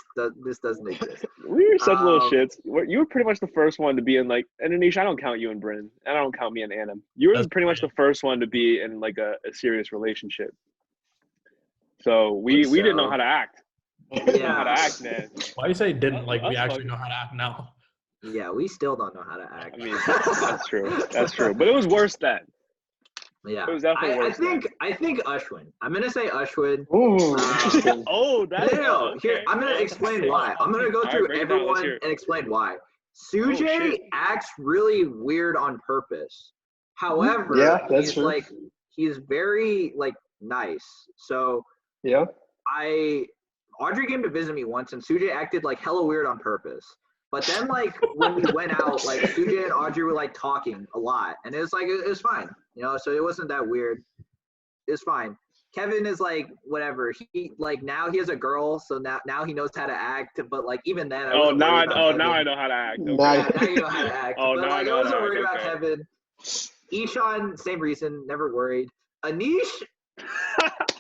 doesn't exist. We were such little shits. You were pretty much the first one to be in like, and Anish, I don't count you and Bryn, and I don't count me and Annam. You were pretty much the first one to be in like a serious relationship. So we didn't know how to act. We didn't know how to act, man. Why do you say didn't? Like we actually know how to act now. Yeah, we still don't know how to act. I mean, that's true. That's true. But it was worse then. Yeah, it was definitely worse. I think Ashwin. I'm gonna say Ashwin. Ooh, interesting. Oh, that's no. okay. Here, I'm gonna explain why. I'm gonna go through everyone and explain why. Sujay acts really weird on purpose. However, yeah, that's true. He's very like nice. So yeah, Audrey came to visit me once, and Sujay acted like hella weird on purpose. But then, like, when we went out, like, Sujay and Audrey were, like, talking a lot. And it was, like, it was fine. You know, so it wasn't that weird. It was fine. Kevin is, like, whatever. He, like, now he has a girl, so now he knows how to act. But, like, even then, now I know how to act. Okay. Yeah, now you know how to act. But, like, I wasn't worried about Kevin. Ishan, same reason, never worried. Anish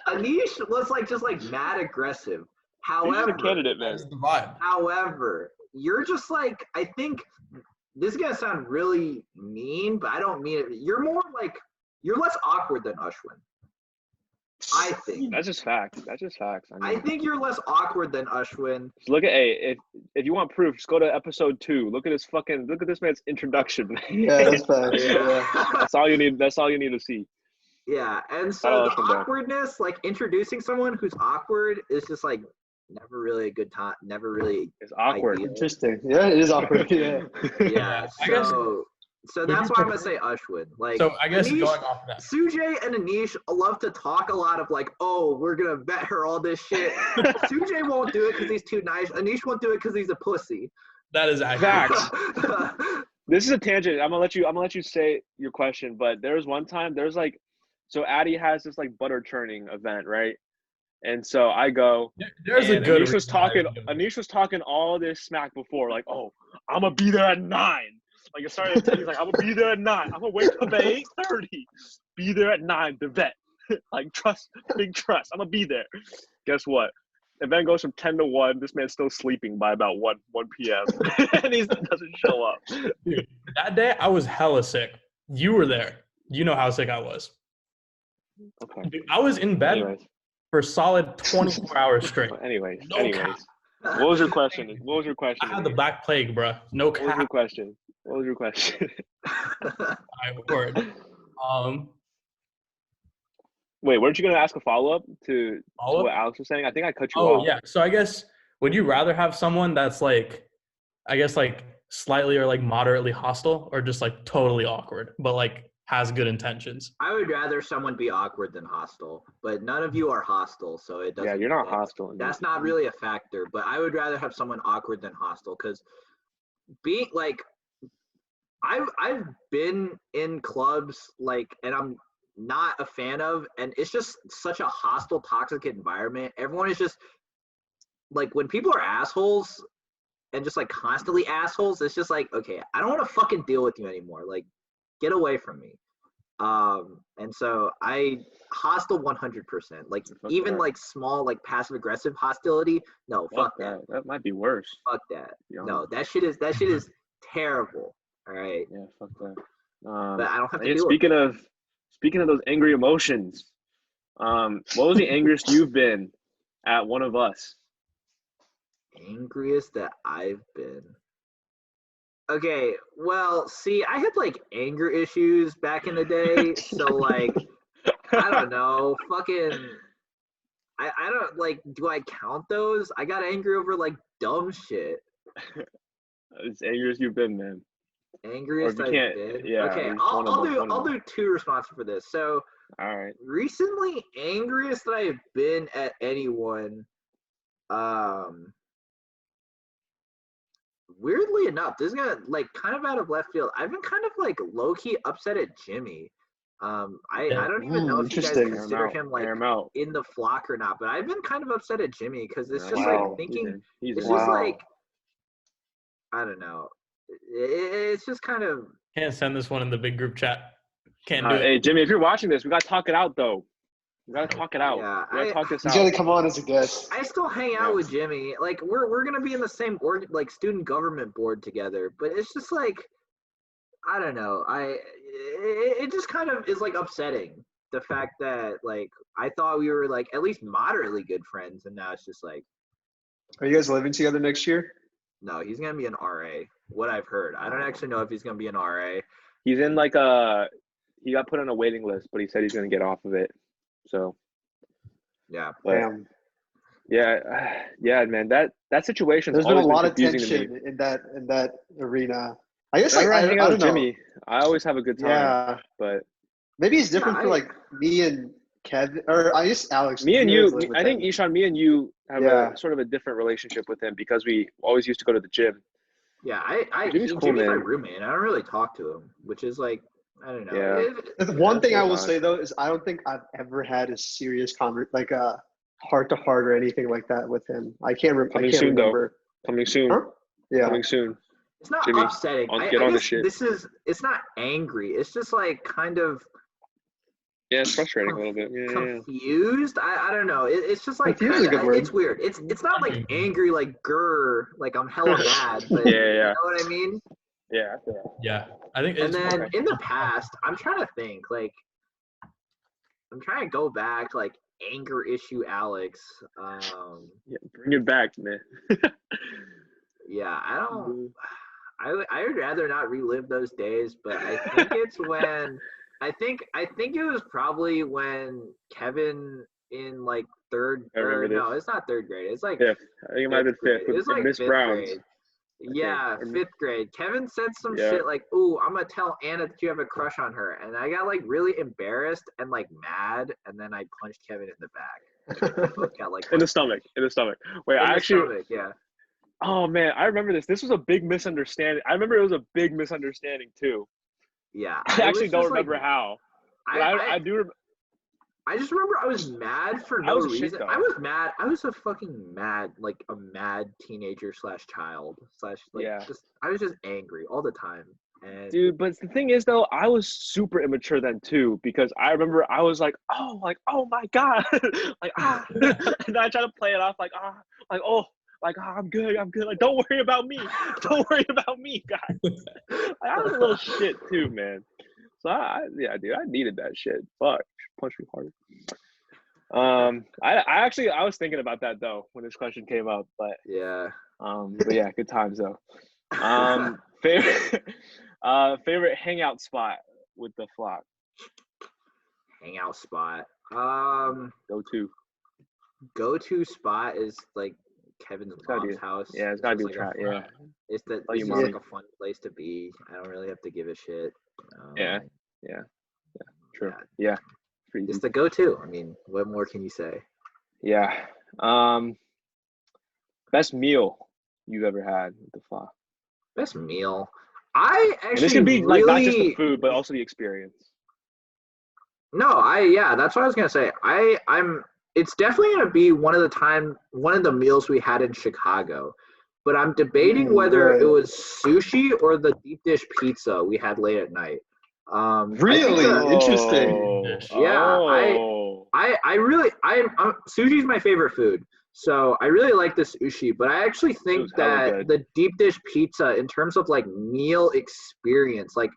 was, like, just, like, mad aggressive. However, he's a candidate, man. That's the vibe. However, you're just like, I think this is gonna sound really mean, but I don't mean it. You're you're less awkward than Ashwin. I think. That's just facts. I think you're less awkward than Ashwin. Look at if you want proof, just go to episode 2. Look at this man's introduction. Yeah, that's facts. Yeah. That's all you need. That's all you need to see. Yeah, and so the awkwardness, like introducing someone who's awkward, is just like never really a good time. Never really. It's awkward. Ideal. Interesting. Yeah, it is awkward. Yeah. Yeah. So that's why I'm gonna say Ashwin. Like, so I guess Anish, going off of that, Sujay and Anish love to talk a lot of like, oh, we're gonna vet her all this shit. Sujay won't do it because he's too nice. Anish won't do it because he's a pussy. that is accurate. Facts. This is a tangent. I'm gonna let you say your question, but there was one time so Addie has this like butter churning event, right? And so I go. There's a good. Anish was talking all this smack before, like, oh, I'm gonna be there at 9. Like it started. He's like, I'm gonna be there at 9. I'm gonna wake up at 8:30. be there at 9, the vet. Like, big trust. I'm gonna be there. Guess what? Event goes from 10 to 1. This man's still sleeping by about 1 p.m. and he doesn't show up. Dude, that day I was hella sick. You were there. You know how sick I was. Okay. Dude, I was in bed Anyways. for a solid 24 hours straight. Anyways. No cap. What was your question? I had the Black Plague, bro. No What was your cap. question? I word. Wait, weren't you gonna ask a follow-up to Follow-up? what Alex was saying? I think I cut you Oh off. yeah. So I guess would you rather have someone that's like, I guess like slightly or like moderately hostile, or just like totally awkward, but like has good intentions? I would rather someone be awkward than hostile, but none of you are hostile, so it doesn't. Yeah, you're not hostile. That's not really a factor, but I would rather have someone awkward than hostile, because being like, I've been in clubs like, and I'm not a fan of, and it's just such a hostile, toxic environment. Everyone is just like, when people are assholes and just like constantly assholes, it's just like, okay, I don't want to fucking deal with you anymore. Like, get away from me. And so hostile 100%. Like, even like small, like passive aggressive hostility. No, fuck that. That might be worse. Fuck that. No, that shit is terrible. All right. Yeah, fuck that. But I don't have to deal Speaking of those angry emotions, what was the angriest you've been at one of us? Angriest that I've been. Okay, well, see, I had like anger issues back in the day, so like, I don't know, fucking, I don't like, do I count those? I got angry over like dumb shit. It's angriest you've been, man. Angriest I've been. Yeah. Okay, I'll do two responses for this. So, all right. Recently, angriest that I've been at anyone. Weirdly enough, this is gonna like kind of out of left field. I've been kind of like low key upset at Jimmy. I don't even know if you guys consider him like in the flock or not, but I've been kind of upset at Jimmy because it's just like thinking it's just like, I don't know. It's just kind of. Can't send this one in the big group chat. Can't do it. Hey Jimmy, if you're watching this, we gotta talk it out though. We gotta talk it out. Yeah, we gotta talk this out. He's gonna come on as a guest. I still hang out with Jimmy. Like we're gonna be in the same like student government board together, but it's just like, I don't know. It just kind of is like upsetting, the fact that like I thought we were like at least moderately good friends, and now it's just like. Are you guys living together next year? No, he's gonna be an RA. What I've heard, I don't actually know if he's gonna be an RA. He's in like he got put on a waiting list, but he said he's gonna get off of it. So. Yeah. Yeah, man. That situation. There's been a lot of tension in that arena. I guess like, I don't know. Jimmy, I always have a good time. Yeah, but maybe it's different for like me and Kevin, or I guess Alex. Me and you. I think Ishan, me and you have a sort of a different relationship with him because we always used to go to the gym. Yeah, Jimmy's cool, my roommate, and I don't really talk to him, which is like, I don't know. Yeah. The one thing I will say though is I don't think I've ever had a serious like a heart-to-heart or anything like that with him. I can't remember. Coming soon. Huh? Yeah. Coming soon. It's not Jimmy, upsetting. Get on the shit. It's not angry. It's just like kind of. Yeah, it's frustrating a little bit. Yeah, confused. I don't know. It's just like it's weird. It's not like angry, like grr, like I'm hella mad. But yeah. You know what I mean? Yeah. Yeah, I think. And then in the past, I'm trying to think. Like, I'm trying to go back, like anger issue, Alex. Yeah, bring it back, man. Yeah, I don't. I would rather not relive those days, but I think it's when. I think it was probably when Kevin in like third. Or, no, it's not third grade. It's like fifth. I think it might have been fifth. It was like Miss Brown's. Grade. Yeah, fifth grade. Kevin said some shit like, "Ooh, I'm gonna tell Anna that you have a crush on her," and I got like really embarrassed and like mad, and then I punched Kevin in the back. Got, like, in the stomach. Wait, stomach, yeah. Oh man, I remember this. This was a big misunderstanding. I remember it was a big misunderstanding too. Yeah, I actually don't remember how. I do remember. I just remember I was mad for no reason. I was mad. I was a fucking mad, like a mad teenager / child / like I was just angry all the time. And Dude, but the thing is though, I was super immature then too because I remember I was like, oh, my god, and then I try to play it off I'm good, like don't worry about me, guys. I was a little shit too, man. So yeah, dude, I needed that shit. Fuck, punch me harder. I was thinking about that though when this question came up, but yeah. good times though. Favorite favorite hangout spot with the flock. Hangout spot. Go-to spot is like Kevin's mom's house. Yeah, it's gotta be like yeah. It's just like a fun place to be. I don't really have to give a shit. Yeah. True. Yeah. It's the go-to. I mean, what more can you say? Yeah. Best meal you've ever had with the flock. Best meal. I actually. And this could be like not just the food, but also the experience. No, that's what I was gonna say. It's definitely gonna be one of the meals we had in Chicago, but I'm debating whether it was sushi or the deep dish pizza we had late at night. Really interesting. Yeah, sushi's my favorite food. So I really like the sushi, but I actually think that the deep dish pizza, in terms of like meal experience, like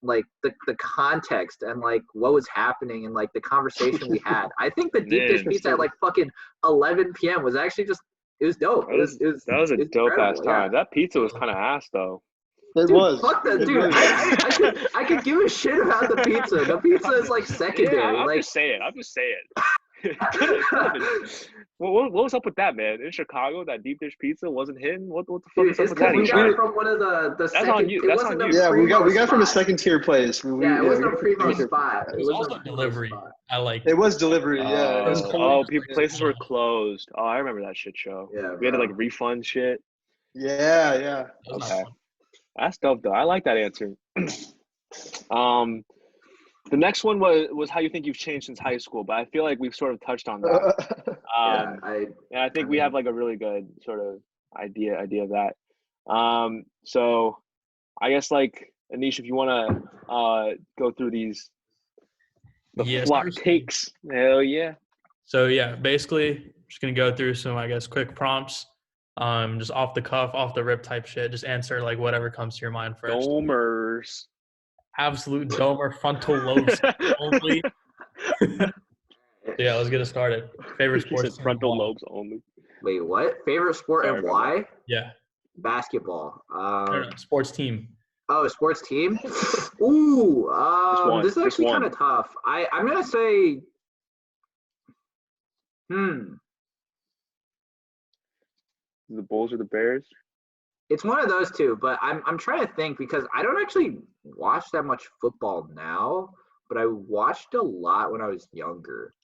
the context and like what was happening and like the conversation we had, I think the deep dish pizza at like fucking 11 p.m. was actually it was dope. That was a dope ass time. That pizza was kind of ass though. It was. Fuck that, dude. I could give a shit about the pizza. The pizza is like secondary. Yeah, I'm just saying. What was up with that, man? In Chicago, that deep dish pizza wasn't hitting. What the fuck is up with that? We got it from one of the That's second. on you. That's on you. Yeah, we got from a second tier place. It wasn't a primo spot. It was also delivery. It was delivery. Yeah. It was places were closed. Oh, I remember that shit show. Yeah, we had to like refund shit. Yeah. Okay. That's dope though. I like that answer. The next one was how you think you've changed since high school, but I feel like we've sort of touched on that. I think we have like a really good sort of idea of that. So I guess like Anish, if you want to go through these flock takes, hell yeah. So yeah, basically just gonna go through some quick prompts. Just off the cuff, off the rip type shit. Just answer like whatever comes to your mind first. Domers. Absolute domer frontal lobes only. Yeah, let's get it started. Favorite sports team. Frontal lobes only. Wait, what? Favorite sport and why? Yeah. Basketball. No, sports team. Oh, sports team? Ooh, this is actually kind of tough. I'm gonna say the Bulls or the Bears? It's one of those two, but I'm trying to think because I don't actually watch that much football now, but I watched a lot when I was younger.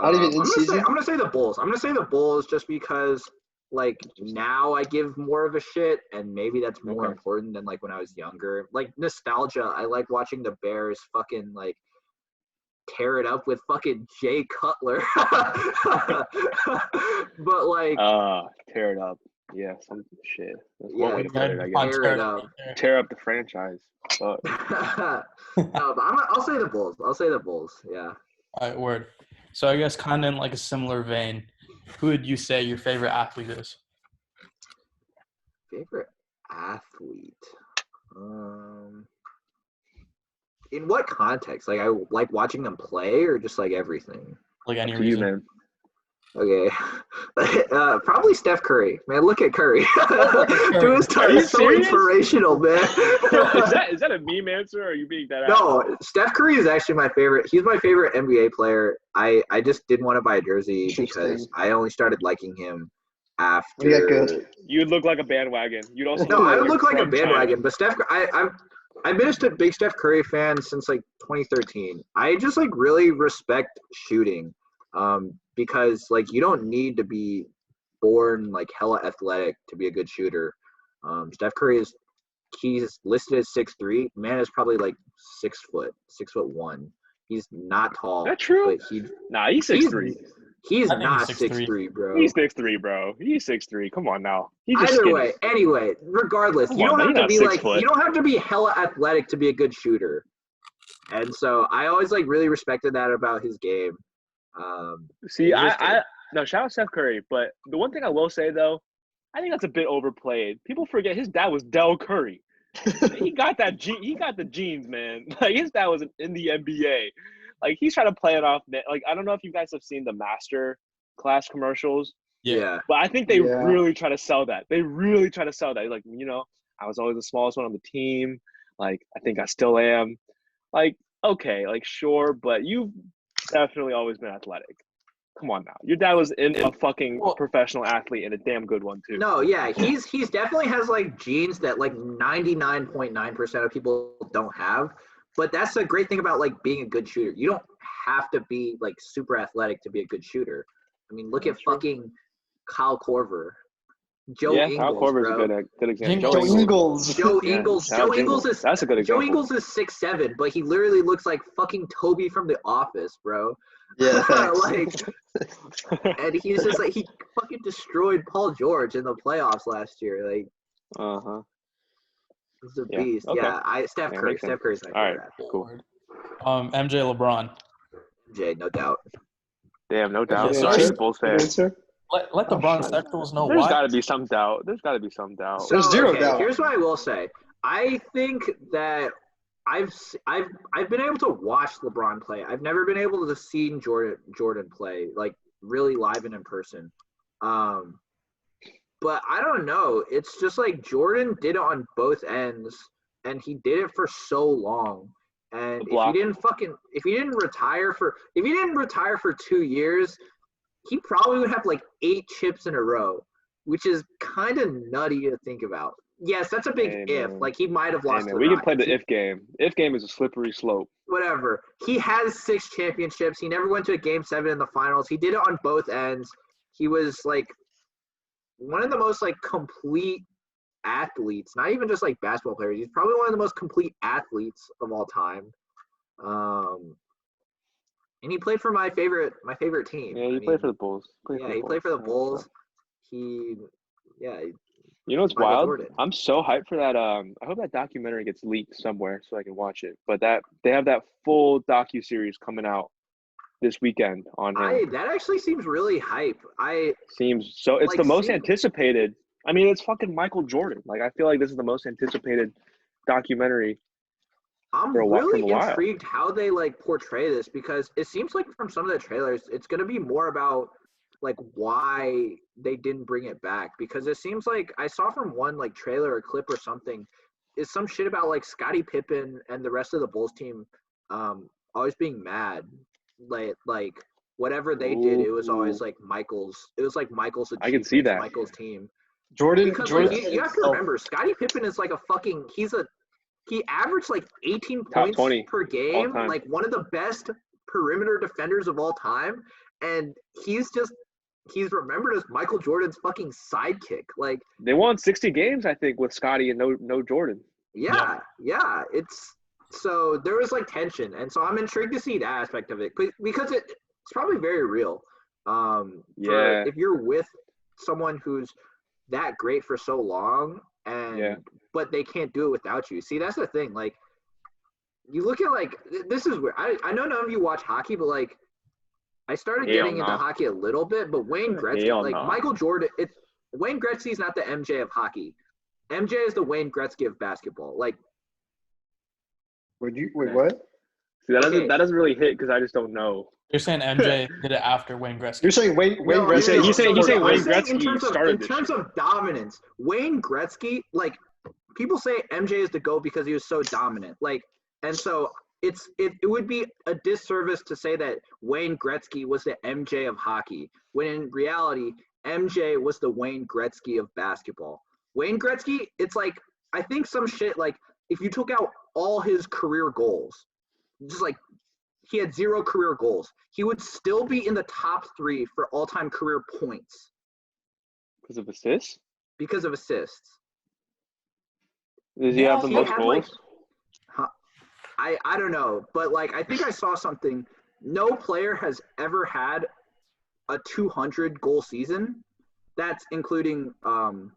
Not even in season? I'm gonna say the Bulls. I'm gonna say the Bulls just because like now I give more of a shit, and maybe that's more important than like when I was younger. Like nostalgia, I like watching the Bears fucking like tear it up with fucking Jay Cutler. But like tear it up. Yeah, some shit. That's one way to put it, I guess. Tear up the franchise. No, but I'll say the Bulls. Yeah. All right, word. So I guess kind of in like a similar vein, who would you say your favorite athlete is? Favorite athlete? In what context? Like I like watching them play, or just like everything? Like any reason. You, man. Okay. Probably Steph Curry. Man, look at Curry. Dude, it's so inspirational, man. Is that a meme answer, or are you being that? No, Steph Curry is actually my favorite. He's my favorite NBA player. I just didn't want to buy a jersey because I only started liking him after. Yeah, good. You'd look like a bandwagon. You'd also. No, I would look like a bandwagon, but Steph. I've been a big Steph Curry fan since like 2013. I just like really respect shooting. Because like you don't need to be born like hella athletic to be a good shooter. Steph Curry he's listed as 6'3". Man is probably like 6'1". He's not tall. Is that true? But he's 6'3". He's I think not he's 6'3", 6'3". bro. He's 6'3", bro. He's 6'3". Come on now. He's just Either skinny. way, anyway, regardless, Come you on, don't man, have you're to not be 6 like foot. you don't have to be hella athletic to be a good shooter. And so I always like really respected that about his game. See, he's just no, shout out Steph Curry, but the one thing I will say though, I think that's a bit overplayed. People forget his dad was Del Curry. He got the genes, man. Like his dad was in the NBA. Like he's trying to play it off. Like I don't know if you guys have seen the Master Class commercials, yeah. but I think they Yeah. really try to sell that. They really try to sell that. Like I was always the smallest one on the team. Like I think I still am. Like okay, like sure, but you've definitely always been athletic. Come on now. Your dad was a fucking professional athlete and a damn good one too. No, yeah, he's definitely has like genes that like 99.9% of people don't have. But that's the great thing about like being a good shooter. You don't have to be like super athletic to be a good shooter. I mean, look at fucking Kyle Korver, Joe yeah, Ingles, Kyle Korver's bro. a good example. Joe Ingles. Joe Yeah, Ingles. shout out Joe Ingles is That's a good Joe example. Ingles is 6'7", but he literally looks like fucking Toby from The Office, bro. Yeah, thanks. And he's just like he fucking destroyed Paul George in the playoffs last year. Like he's a Yeah, beast. okay. Yeah, Steph Curry. makes sense. Steph Curry's my All right, favorite. cool. MJ, LeBron. Jay, no doubt. Damn, no doubt. Yes, Sorry, sir. Bulls Good fans. answer. Let the Oh, Bron shit. Spectacles know There's why. got to be some doubt. There's got to be some doubt. So, There's zero okay, doubt. here's what I will say. I think that I've been able to watch LeBron play. I've never been able to see Jordan play like really live and in person. But I don't know. It's just like Jordan did it on both ends, and he did it for so long. And if he didn't retire for 2 years, he probably would have like 8 chips in a row, which is kind of nutty to think about. Yes, that's a big if. Like he might have lost. Hey, man, we can play the if game. If game is a slippery slope. Whatever. He has 6 championships. He never went to a game 7 in the finals. He did it on both ends. He was like one of the most like complete athletes, not even just like basketball players. He's probably one of the most complete athletes of all time. And he played for my favorite team. Yeah, he played for the Bulls. He played for the Bulls. You know what's Michael wild? Jordan. I'm so hyped for that. I hope that documentary gets leaked somewhere so I can watch it. But they have that full docu-series coming out this weekend on him. That actually seems really hype. Seems so. It's the most anticipated. I mean, it's fucking Michael Jordan. Like, I feel like this is the most anticipated documentary. I'm really intrigued how they like portray this, because it seems like from some of the trailers, it's gonna be more about like why they didn't bring it back, because it seems like I saw from one like trailer or clip or something is some shit about like Scottie Pippen and the rest of the Bulls team always being mad, like whatever they did, it was always like Michael's I can see that. Michael's team. Jordan You have to remember, Scottie Pippen is like a fucking he averaged like 18 points per game, like one of the best perimeter defenders of all time, and he's remembered as Michael Jordan's fucking sidekick. Like they won 60 games, I think, with Scottie and no Jordan. Yeah. It's so there was like tension, and so I'm intrigued to see that aspect of it, because it's probably very real. If you're with someone who's that great for so long, but they can't do it without you. See, that's the thing. Like, you look at like this is where I know none of you watch hockey, but like I started getting into hockey a little bit. But Wayne Gretzky, Michael Jordan, Wayne Gretzky's not the MJ of hockey. MJ is the Wayne Gretzky of basketball. Like, wait, what? See, that doesn't really hit because I just don't know. You're saying MJ did it after Wayne Gretzky. You're saying Wayne Gretzky. He's saying Wayne Gretzky in terms of dominance. Wayne Gretzky, like, people say MJ is the GOAT because he was so dominant. Like, and so it would be a disservice to say that Wayne Gretzky was the MJ of hockey, when in reality MJ was the Wayne Gretzky of basketball. Wayne Gretzky, it's like, I think some shit like if you took out all his career goals, just like he had 0 career goals, he would still be in the top 3 for all-time career points. Because of assists? Because of assists. Does he have the most goals? I don't know, but like I think I saw something. No player has ever had a 200 goal season. That's including goals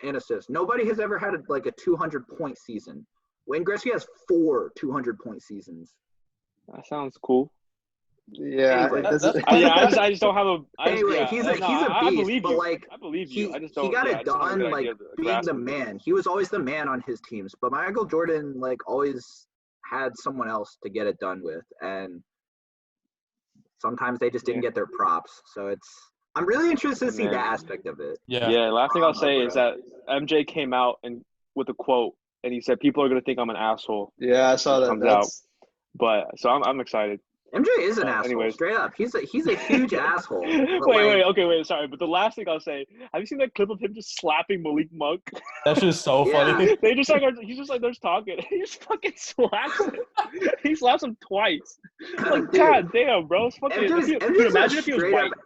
and assists. Nobody has ever had like a 200 point season. Wayne Gretzky has 4 200 point seasons. That sounds cool. Yeah, Anyway, it doesn't. I just don't have a. Anyway, he's a I beast, believe but you. like I believe he you. I just don't. he got yeah, it I just don't have a done good like idea of the being grasp the of it. man. He was always the man on his teams, but Michael Jordan like always had someone else to get it done with, and sometimes they just didn't get their props. So I'm really interested to see that aspect of it. Yeah. Last thing I'll say is that MJ came out and with a quote, and he said, "People are gonna think I'm an asshole." Yeah, I saw that. Comes out, but so I'm excited. MJ is an asshole, anyways. straight up. He's a huge asshole. Wait. Sorry, but the last thing I'll say: have you seen that clip of him just slapping Malik Monk? That's just so funny. They just he's just like, there's talking. He just fucking slaps him. He slaps him twice. Like, Dude, God damn, bro. It's fucking. MJ's imagine if he was white. up.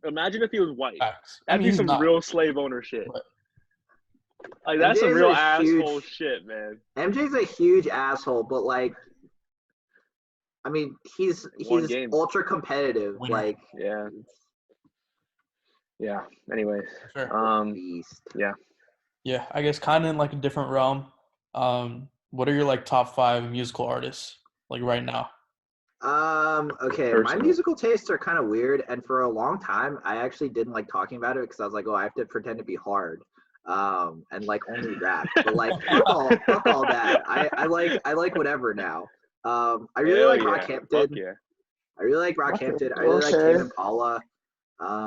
Imagine if he was white. Facts. That'd be some real slave owner shit. Like, that's some real asshole shit, man. MJ's a huge asshole, but like, I mean, he's ultra competitive. Like, yeah. Anyways, sure. Yeah. I guess kind of in like a different realm. What are your like top 5 musical artists like right now? Okay, my musical tastes are kind of weird, and for a long time, I actually didn't like talking about it because I was like, oh, I have to pretend to be hard, and like only rap. But like, fuck all that. I like whatever now. I really like Rockhampton. Yeah. I really like Rockhampton. I really like Tame Impala.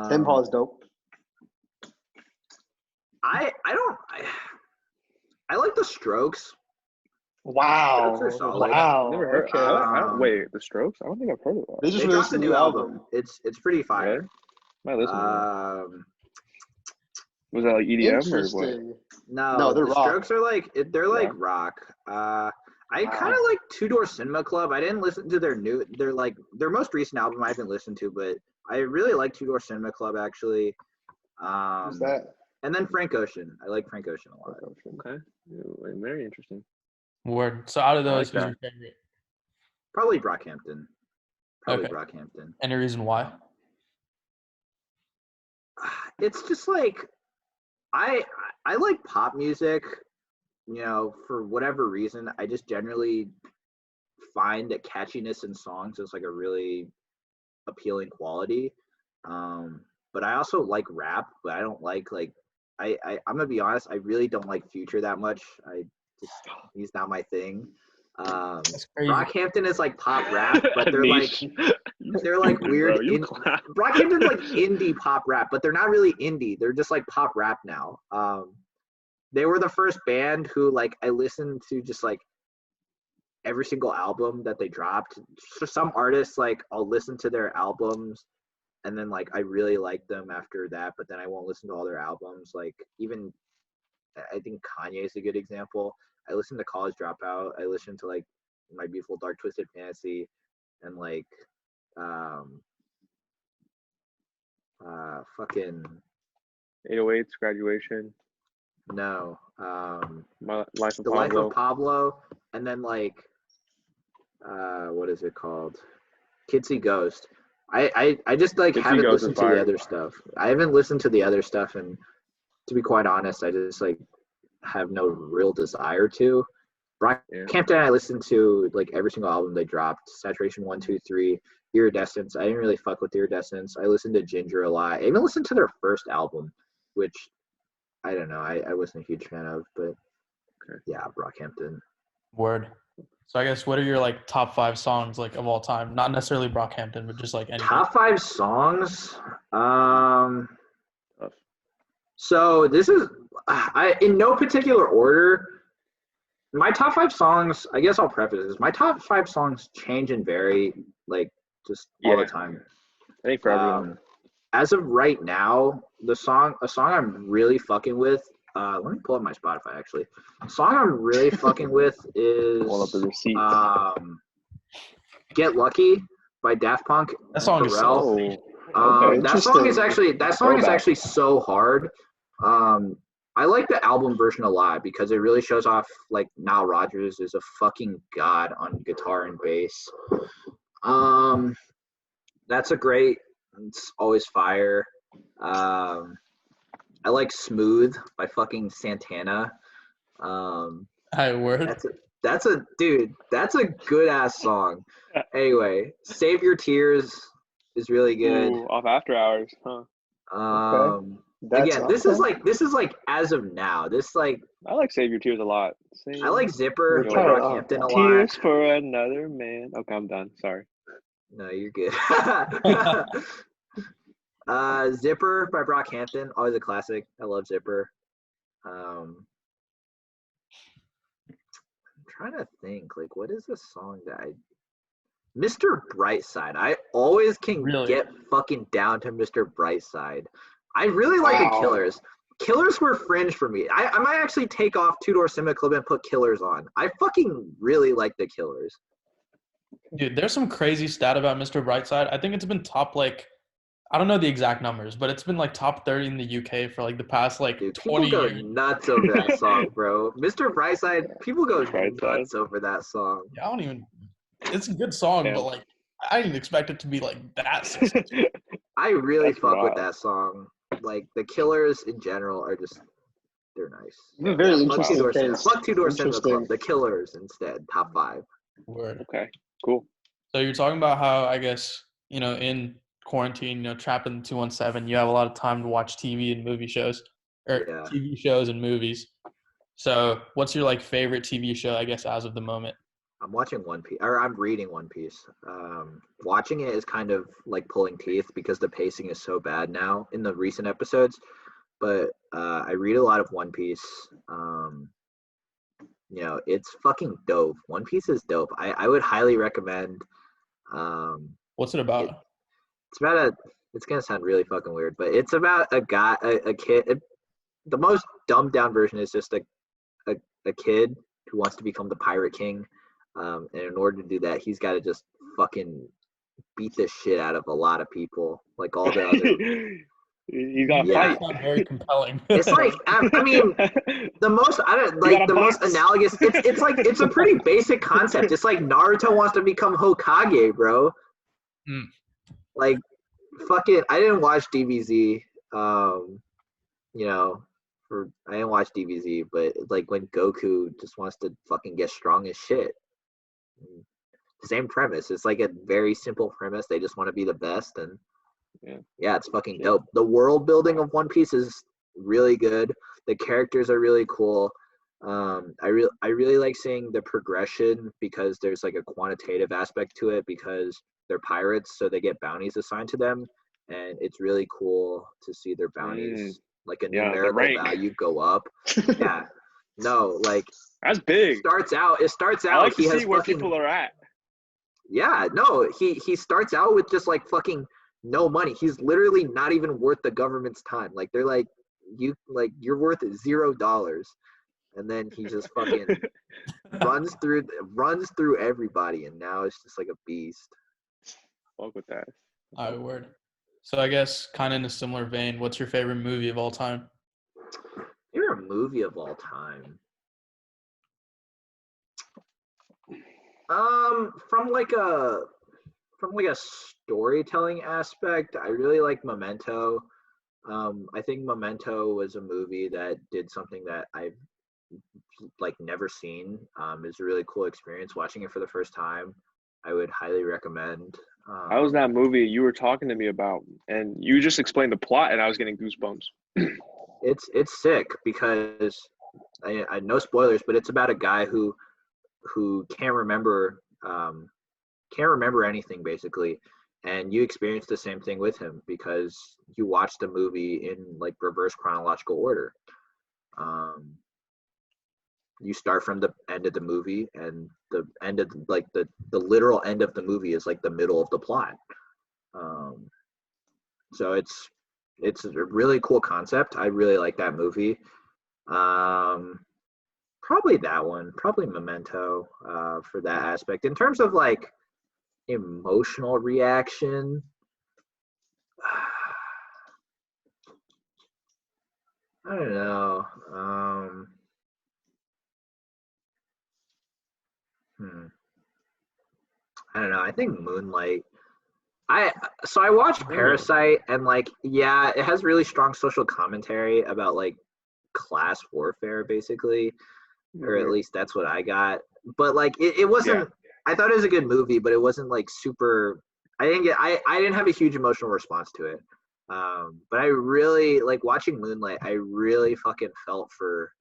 Tame Impala's dope. I like the Strokes. Wow. Wow. Never heard. Okay. Wait, the Strokes? I don't think I've heard of that. They just released a new album. It's pretty fire. Might listen to that. Was that like EDM or what? No, they're the rock. Strokes are like rock. I kind of like Two Door Cinema Club. I didn't listen to their most recent album. I haven't listened to, but I really like Two Door Cinema Club actually. Who's that? And then Frank Ocean. I like Frank Ocean a lot. Okay, very interesting. Word. So out of those, like who's your favorite? Probably Brockhampton. Okay. Brockhampton. Any reason why? It's just like I like pop music. You know, for whatever reason, I just generally find that catchiness in songs is like a really appealing quality. But I also like rap, but I don't like I'm gonna be honest, I really don't like Future that much. He's not my thing. Brockhampton is like pop rap, but they're like weird. Brockhampton's like indie pop rap, but they're not really indie. They're just like pop rap now. They were the first band who like I listened to just like every single album that they dropped. For some artists, like I'll listen to their albums and then like I really like them after that, but then I won't listen to all their albums. Like even I think Kanye is a good example. I listened to College Dropout. I listened to like My Beautiful Dark Twisted Fantasy and like fucking 808s, Graduation. No. My Life of The Pablo. Life of Pablo, and then like what is it called? Kids See Ghost. I just like haven't listened to the other stuff. I haven't listened to the other stuff, and to be quite honest, I just like have no real desire to. Brockhampton, I listened to like every single album they dropped. Saturation 1, 2, 3, Iridescence. I didn't really fuck with Iridescence. I listened to Ginger a lot. I even listened to their first album, which I don't know. I wasn't a huge fan of, but yeah, Brockhampton. Word. So I guess what are your like top 5 songs like of all time? Not necessarily Brockhampton, but just like any top 5 songs. So this is in no particular order. My top 5 songs. I guess I'll preface this. My top 5 songs change and vary like just all the time. I think for everyone. As of right now, a song I'm really fucking with. Let me pull up my Spotify actually. A song I'm really fucking with is Pull up the receipt. Get Lucky by Daft Punk. That song is so that song is actually so hard. I like the album version a lot because it really shows off like Nile Rodgers is a fucking god on guitar and bass. That's a great. It's always fire. Um, I like "Smooth" by fucking Santana. Um, I word. that's a dude. That's a good ass song. Anyway, "Save Your Tears" is really good. Ooh, off After Hours, huh? That's Again, this is okay. like as of now. This like I like Save Your Tears a lot. I like "Zipper" We're by tired. Brockhampton a lot. Tears for another man. Okay, I'm done. Sorry. No, you're good. "Zipper" by Brockhampton, always a classic. I love "Zipper." Um, I'm trying to think, like, what is the song that Mr. Brightside. I always can Really? get fucking down to Mr. Brightside. I really like the Wow. Killers. Killers were fringe for me. I might actually take off Two Door Cinema Club and put Killers on. I fucking really like the Killers. Dude, there's some crazy stat about Mr. Brightside. I think it's been top like I don't know the exact numbers, but it's been like top 30 in the UK for like the past like Dude, people 20 go years. nuts over that song, bro. Mr. Brightside, people go Brightside. nuts over that song. Yeah, I don't even. It's a good song, Damn. but like I didn't expect it to be like that successful. I really That's fuck with wild. that song. Like, the Killers in general are just, they're nice. It's a very Fuck interesting Two-Door Cinema. case. Fuck Two-Door Cinema Club. Interesting. The Killers instead. Top 5. Word. Okay, cool. So you're talking about how I guess in quarantine, trapped in the 217, you have a lot of time to watch TV and movie shows, or Yeah. TV shows and movies. So what's your like favorite TV show? I guess as of the moment. I'm watching One Piece, or I'm reading One Piece. Watching it is kind of like pulling teeth because the pacing is so bad now in the recent episodes. But I read a lot of One Piece. It's fucking dope. One Piece is dope. I would highly recommend. What's it It, about? it's about a. It's gonna sound really fucking weird, but it's about a guy, a kid. The most dumbed down version is just a kid who wants to become the Pirate King. And in order to do that, he's got to just fucking beat the shit out of a lot of people, like all the other. You got to Yeah. fight. Sound very compelling. It's like I mean, the most I don't like gotta the most box. analogous. It's like it's a pretty basic concept. It's like Naruto wants to become Hokage, bro. Mm. Like fucking, I didn't watch DBZ. You know, I didn't watch DBZ, but like when Goku just wants to fucking get strong as shit. Same premise. It's like a very simple premise. They just want to be the best, and yeah, it's fucking dope. The world building of One Piece is really good. The characters are really cool. I really like seeing the progression because there's like a quantitative aspect to it because they're pirates, so they get bounties assigned to them, and it's really cool to see their bounties like a Yeah, the numerical rank. value go up. Yeah, no, like That's big. it starts out I like he to has see where fucking people are at. yeah, no, he starts out with just like fucking no money. He's literally not even worth the government's time. Like they're like you're worth $0, and then he just fucking runs through everybody, and now it's just like a beast. Fuck with that. All right, word. So I guess kind of in a similar vein, what's your favorite movie of all time? Favorite movie of all time. From like a storytelling aspect, I really like Memento. I think Memento was a movie that did something that I've like never seen. It's a really cool experience watching it for the first time. I would highly recommend. How was that movie you were talking to me about? And you just explained the plot, and I was getting goosebumps. It's sick because I no spoilers, but it's about a guy who can't remember anything basically, and you experience the same thing with him because you watch the movie in like reverse chronological order. You start from the end of the movie, and the end of like the literal end of the movie is like the middle of the plot. So it's a really cool concept. I really like that movie. Probably that one, probably Memento, for that aspect. In terms of like emotional reaction, I don't know. I don't know. I think Moonlight. I watched Parasite, and like, yeah, it has really strong social commentary about like class warfare, basically, or at least that's what I got. But like, it wasn't. I thought it was a good movie, but it wasn't like super. I didn't have a huge emotional response to it. But I really like watching Moonlight. I really fucking felt for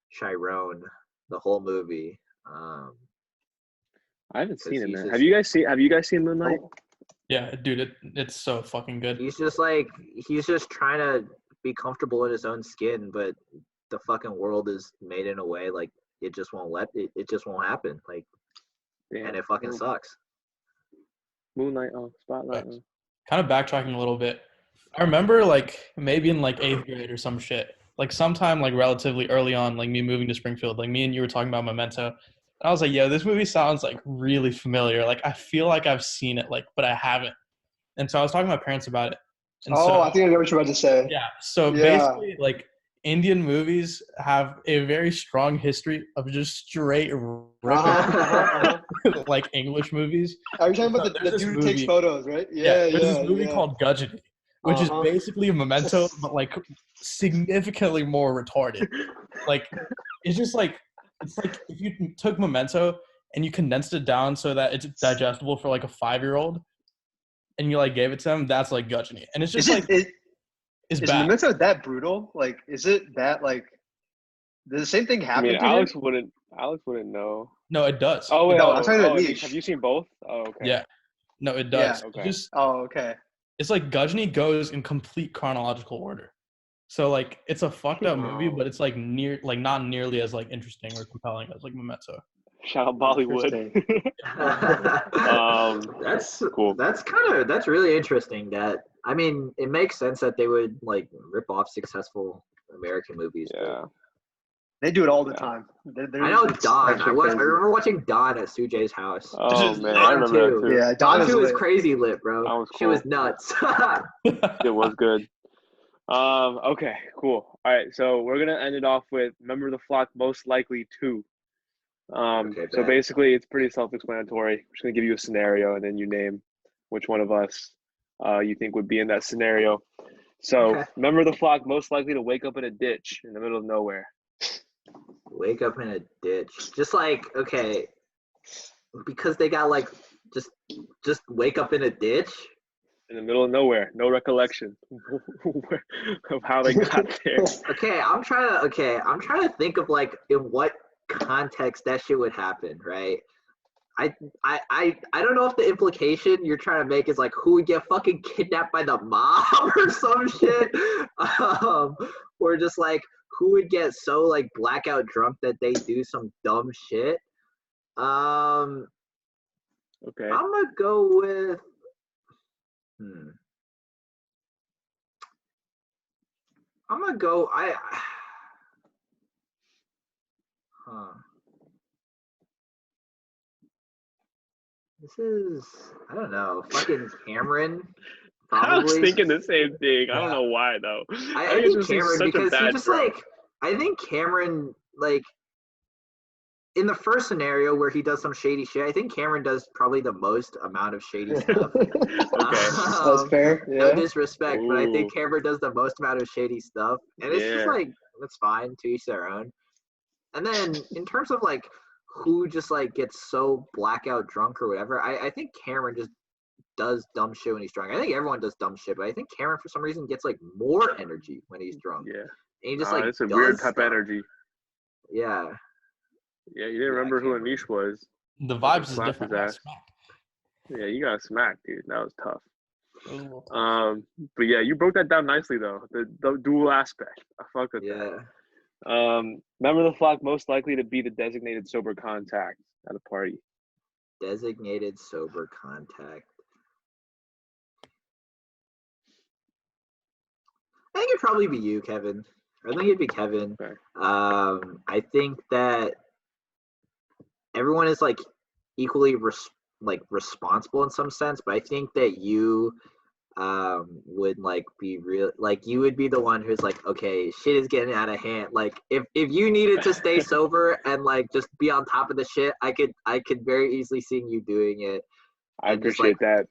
Chiron the whole movie. I haven't seen it, man. just- Have you guys seen Moonlight? Yeah, dude, it's so fucking good. He's just trying to be comfortable in his own skin, but the fucking world is made in a way like it just won't it just won't happen. Like, Damn. and it fucking sucks. Moonlight, Spotlight. Kind of backtracking a little bit. I remember like maybe in like 8th grade or some shit, like sometime like relatively early on, like me moving to Springfield, like me and you were talking about Memento. I was like, yo, this movie sounds like really familiar. Like I feel like I've seen it, like, but I haven't. And so I was talking to my parents about it. And I think I know what you're about to say. Yeah. So basically, like Indian movies have a very strong history of just straight ripping like English movies. Are you talking about the dude who takes photos, right? There's this movie called Gudgeony, which is basically a Memento, but like significantly more retarded. Like it's like if you took Memento and you condensed it down so that it's digestible for like a 5-year-old, and you like gave it to them, that's like Gudgeony, and it's just it's bad. Is Memento that brutal? Like, is it that like? Does the same thing happen? I mean, Alex wouldn't know. No, it does. Oh wait, I'm talking about niche. Have you seen both? Oh, okay. Yeah. No, it does. Yeah, okay. Okay. It's like Gudgeony goes in complete chronological order. So like it's a fucked up movie, but it's like not nearly as like interesting or compelling as like Memento. Shout out Bollywood. That's cool. That's really interesting. That, I mean, it makes sense that they would like rip off successful American movies. Yeah. They do it all the time. I know Dawn. I remember watching Dawn at Sujay's house. Oh man, I remember that too. Yeah, Dawn 2 was crazy lit, bro. That was cool. She was nuts. It was good. Okay, cool. All right, so we're gonna end it off with Member of the Flock most likely to. So basically it's pretty self-explanatory. I'm just gonna give you a scenario and then you name which one of us you think would be in that scenario. So Member of the Flock most likely to wake up in a ditch in the middle of nowhere. Wake up in a ditch. Just like, okay, because they got like just wake up in a ditch in the middle of nowhere, no recollection of how they got there. Okay, I'm trying to think of like in what context that shit would happen, right? I don't know if the implication you're trying to make is like who would get fucking kidnapped by the mob or some shit, or just like who would get so like blackout drunk that they do some dumb shit. Okay, I'm gonna go with I'm gonna go This is, I don't know, fucking Cameron. Probably. I was thinking the same thing. I don't know why though. I think Cameron, because he just like, I think Cameron, like, in the first scenario where he does some shady shit, I think Cameron does probably the most amount of shady stuff. That's fair. Yeah. No disrespect, but I think Cameron does the most amount of shady stuff, and it's just like, that's fine, to each their own. And then in terms of like who just like gets so blackout drunk or whatever, I think Cameron just does dumb shit when he's drunk. I think everyone does dumb shit, but I think Cameron for some reason gets like more energy when he's drunk. Yeah. And he just like it's a weird type of energy. Yeah. Yeah, you didn't remember who Anish was. The vibes is different. Yeah, you got smacked, dude. That was tough. But yeah, you broke that down nicely though. The dual aspect. I fucked with that. Member of the Flock most likely to be the designated sober contact at a party. Designated sober contact. I think it'd probably be you, Kevin. I think it'd be Kevin. Okay. I think that everyone is like equally responsible in some sense, but I think that you would like be real, like you would be the one who's like, okay, shit is getting out of hand. Like if you needed to stay sober and like just be on top of the shit, I could very easily see you doing it. I and just appreciate that.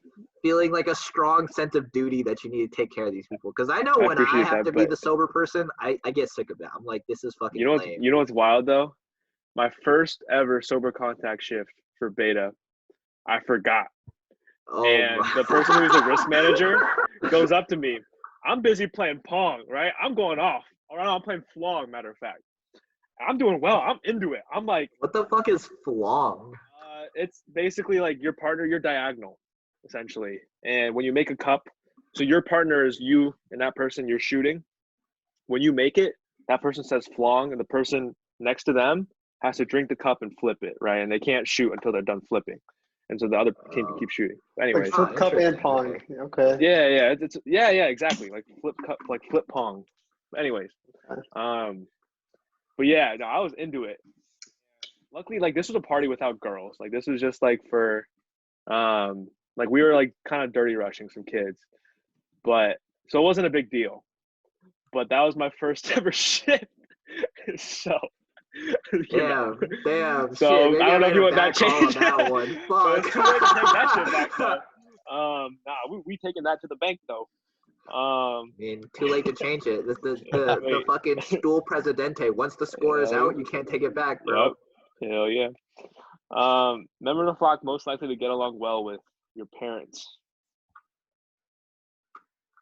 feeling like a strong sense of duty that you need to take care of these people. Because I know I when I appreciate have that, to be but the sober person, I get sick of that. I'm like, this is fucking lame. You know what's wild though? My first ever sober contact shift for beta, I forgot. Oh And my. the person who's the risk manager goes up to me. I'm busy playing Pong, right? I'm going off. All right, I'm playing Flong, matter of fact. I'm doing well. I'm into it. I'm like, What the fuck is flong? it's basically like your partner, you're diagonal, essentially. And when you make a cup, so your partner is you and that person you're shooting. When you make it, that person says flong, and the person next to them has to drink the cup and flip it, right? And they can't shoot until they're done flipping. And so the other team can keep shooting. Anyways. Like flip cup and pong. Okay. Yeah, yeah, exactly. Like flip cup, like flip pong. Anyways. But yeah, no, I was into it. Luckily, like this was a party without girls. Like this was just like for like we were like kind of dirty rushing some kids. But so it wasn't a big deal. But that was my first ever shit. So Damn. So shit, maybe I don't know if you want that call on change. that one. But Fuck. it's too late to take that shit back though. We taking that to the bank though. I mean, too late to change it. The fucking stool presidente. Once the score is out, you can't take it back, bro. Yep. Hell yeah. Member of the flock most likely to get along well with your parents.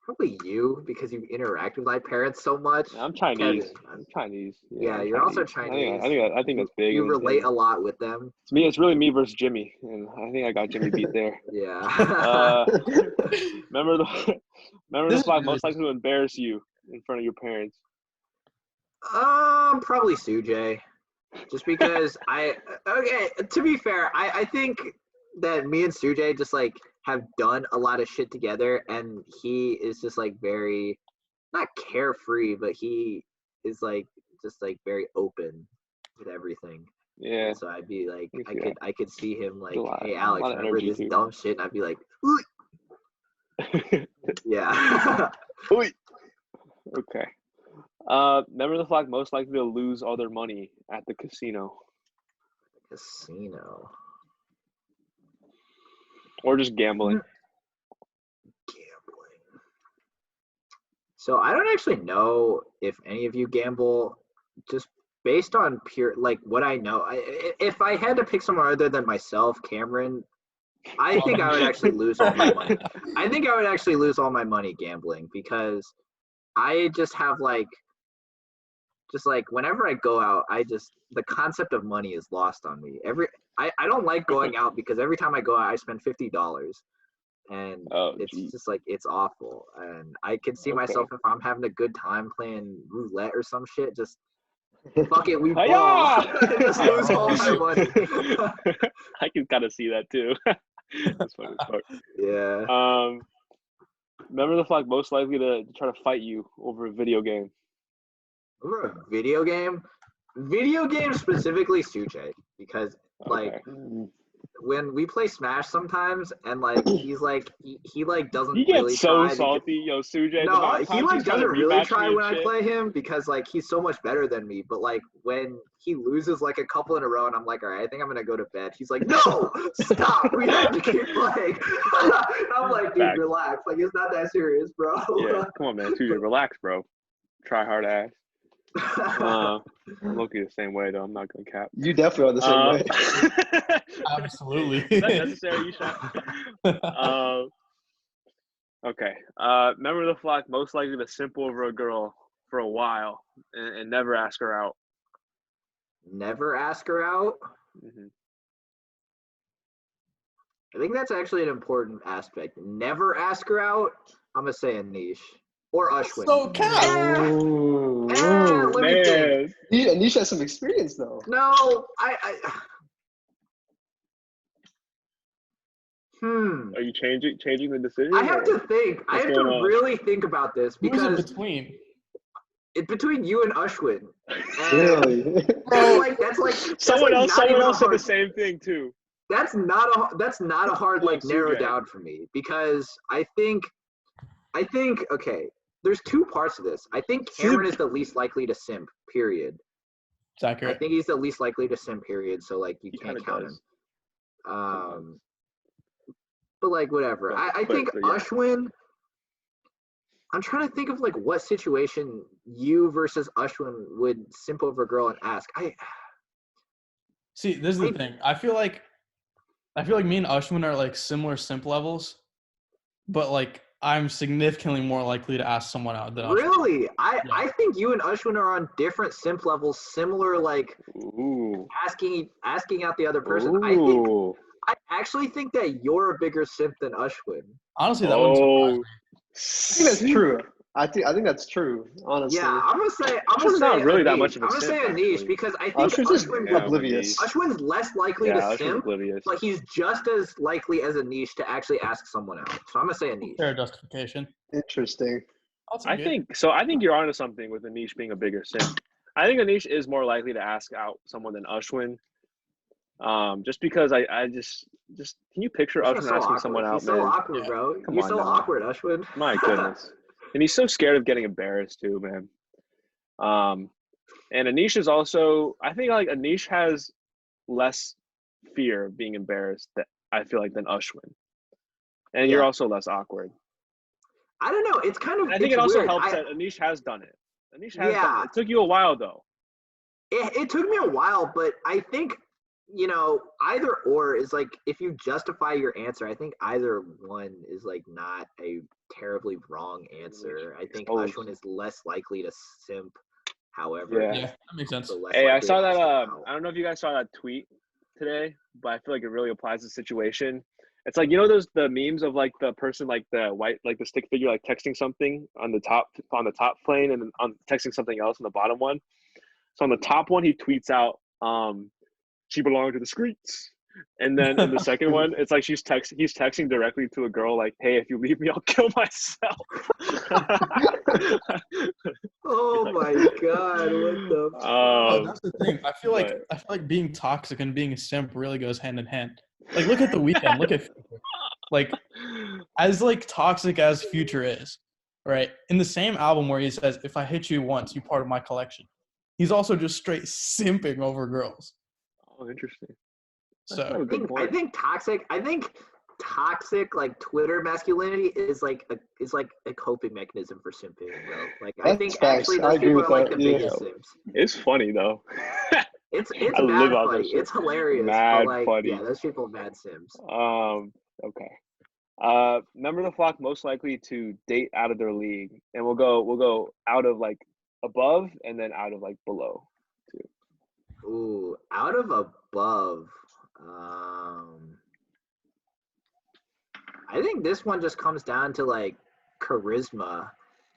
Probably you, because you interact with my parents so much. I'm Chinese. Kevin. I'm Chinese. Yeah, I'm you're Chinese. also Chinese. I think that's big. You relate a lot with them. It's me. It's really me versus Jimmy, and I think I got Jimmy beat there. Yeah. Remember the flock most likely to embarrass you in front of your parents. Probably Sujay. Just because to be fair, I think that me and Sujay just like have done a lot of shit together, and he is just like very not carefree, but he is like just like very open with everything. Yeah. And so I'd be like, I could see him like, hey Alex, remember this too. dumb shit? And I'd be like, yeah. Okay. Member of the flock most likely to lose all their money at the casino. Casino. Or just gambling. So I don't actually know if any of you gamble, just based on pure, like what I know. If I had to pick someone other than myself, Cameron, I think I would actually lose all my money. I think I would actually lose all my money gambling, because I just have like whenever I go out, the concept of money is lost on me. I don't like going out, because every time I go out, I spend $50. And it's just like, it's awful. And I can see myself, if I'm having a good time playing roulette or some shit, just fuck it, we ball. Just lose all my money. I can kind of see that too. That's funny as fuck. Yeah. Member of the flock most likely to try to fight you over a video game. Over a video game? Video game specifically Sujay, because like when we play Smash sometimes, and like he's like he like doesn't he gets really so try salty, yo, Sujay. No, he like doesn't really try when I play him, because like he's so much better than me. But like when he loses like a couple in a row, and I'm like, all right, I think I'm gonna go to bed. He's like, no, stop, we have to keep playing. I'm like, dude, relax. Like, it's not that serious, bro. Yeah, come on, man, Sujay, relax, bro. Try hard ass. I'm looking the same way though. I'm not gonna cap. You definitely are the same way. Absolutely. Is that necessary, Isha? Okay. Member of the flock most likely to simp over a girl for a while and never ask her out. Never ask her out? Mm-hmm. I think that's actually an important aspect. Never ask her out. I'm gonna say Anish or Ashwin. So cap. Let me think. Anish has some experience though. No, Are you changing the decision? I have to think. I have to really think about this, because who's it between? It's between you and Ashwin. Really? That's like someone else said the same thing too. That's not a hard like narrow down for me, because I think okay, there's two parts of this. I think Cameron is the least likely to simp, period. It's accurate. I think he's the least likely to simp, period. So like you can't count him. but like whatever. I think Ashwin. I'm trying to think of like what situation you versus Ashwin would simp over a girl and ask. See, this is the thing. I feel like me and Ashwin are like similar simp levels, but like I'm significantly more likely to ask someone out than Ashwin. Really? I think you and Ashwin are on different simp levels, similar like asking out the other person. I actually think that you're a bigger simp than Ashwin. Honestly, that wouldn't surprise me. I think that's true. I think that's true. Honestly. Yeah, I'm gonna say not really Anish. that much of a I'm gonna simp, say Anish actually. because I think Ashwin's just Ashwin's less likely to simp, oblivious. but he's just as likely as Anish to actually ask someone out. So I'm gonna say Anish. Fair justification. Interesting. I think you're onto something with Anish being a bigger simp. I think Anish is more likely to ask out someone than Ashwin. Just because I just can you picture Ashwin asking someone out, he's man? so awkward, bro. Come You're on so now. awkward, Ashwin. My goodness. And he's so scared of getting embarrassed too, man. And Anish is also, I think like Anish has less fear of being embarrassed that I feel like than Ashwin. And you're also less awkward. I don't know. It's kind of. And I think it also helps that Anish has done it. Anish has done it. It took you a while though. It took me a while, but I think, either or is like, if you justify your answer, I think either one is like not a terribly wrong answer. I think Ashwin is less likely to simp, however. Yeah, that makes sense. Hey, I saw that, I don't know if you guys saw that tweet today, but I feel like it really applies to the situation. It's like, the memes of like the person, like the white, like the stick figure, like texting something on the top plane and then texting something else on the bottom one. So on the top one, he tweets out, she belonged to the streets. And then in the second one, it's like he's texting directly to a girl like, hey, if you leave me, I'll kill myself. Oh my God, what the that's the thing. I feel like being toxic and being a simp really goes hand in hand. Like, look at The Weeknd. Look at Future. Like, as like toxic as Future is, right? In the same album where he says, if I hit you once, you're part of my collection. He's also just straight simping over girls. Oh, interesting. So I think toxic like Twitter masculinity is like a coping mechanism for simping, bro. Like I think actually those people are like the biggest simps. It's funny though. It's mad funny. It's hilarious. Mad but like, funny. Yeah, those people are mad sims. Okay. Member of the flock most likely to date out of their league, and we'll go out of like above and then out of like below too. Ooh, out of above. I think this one just comes down to like charisma.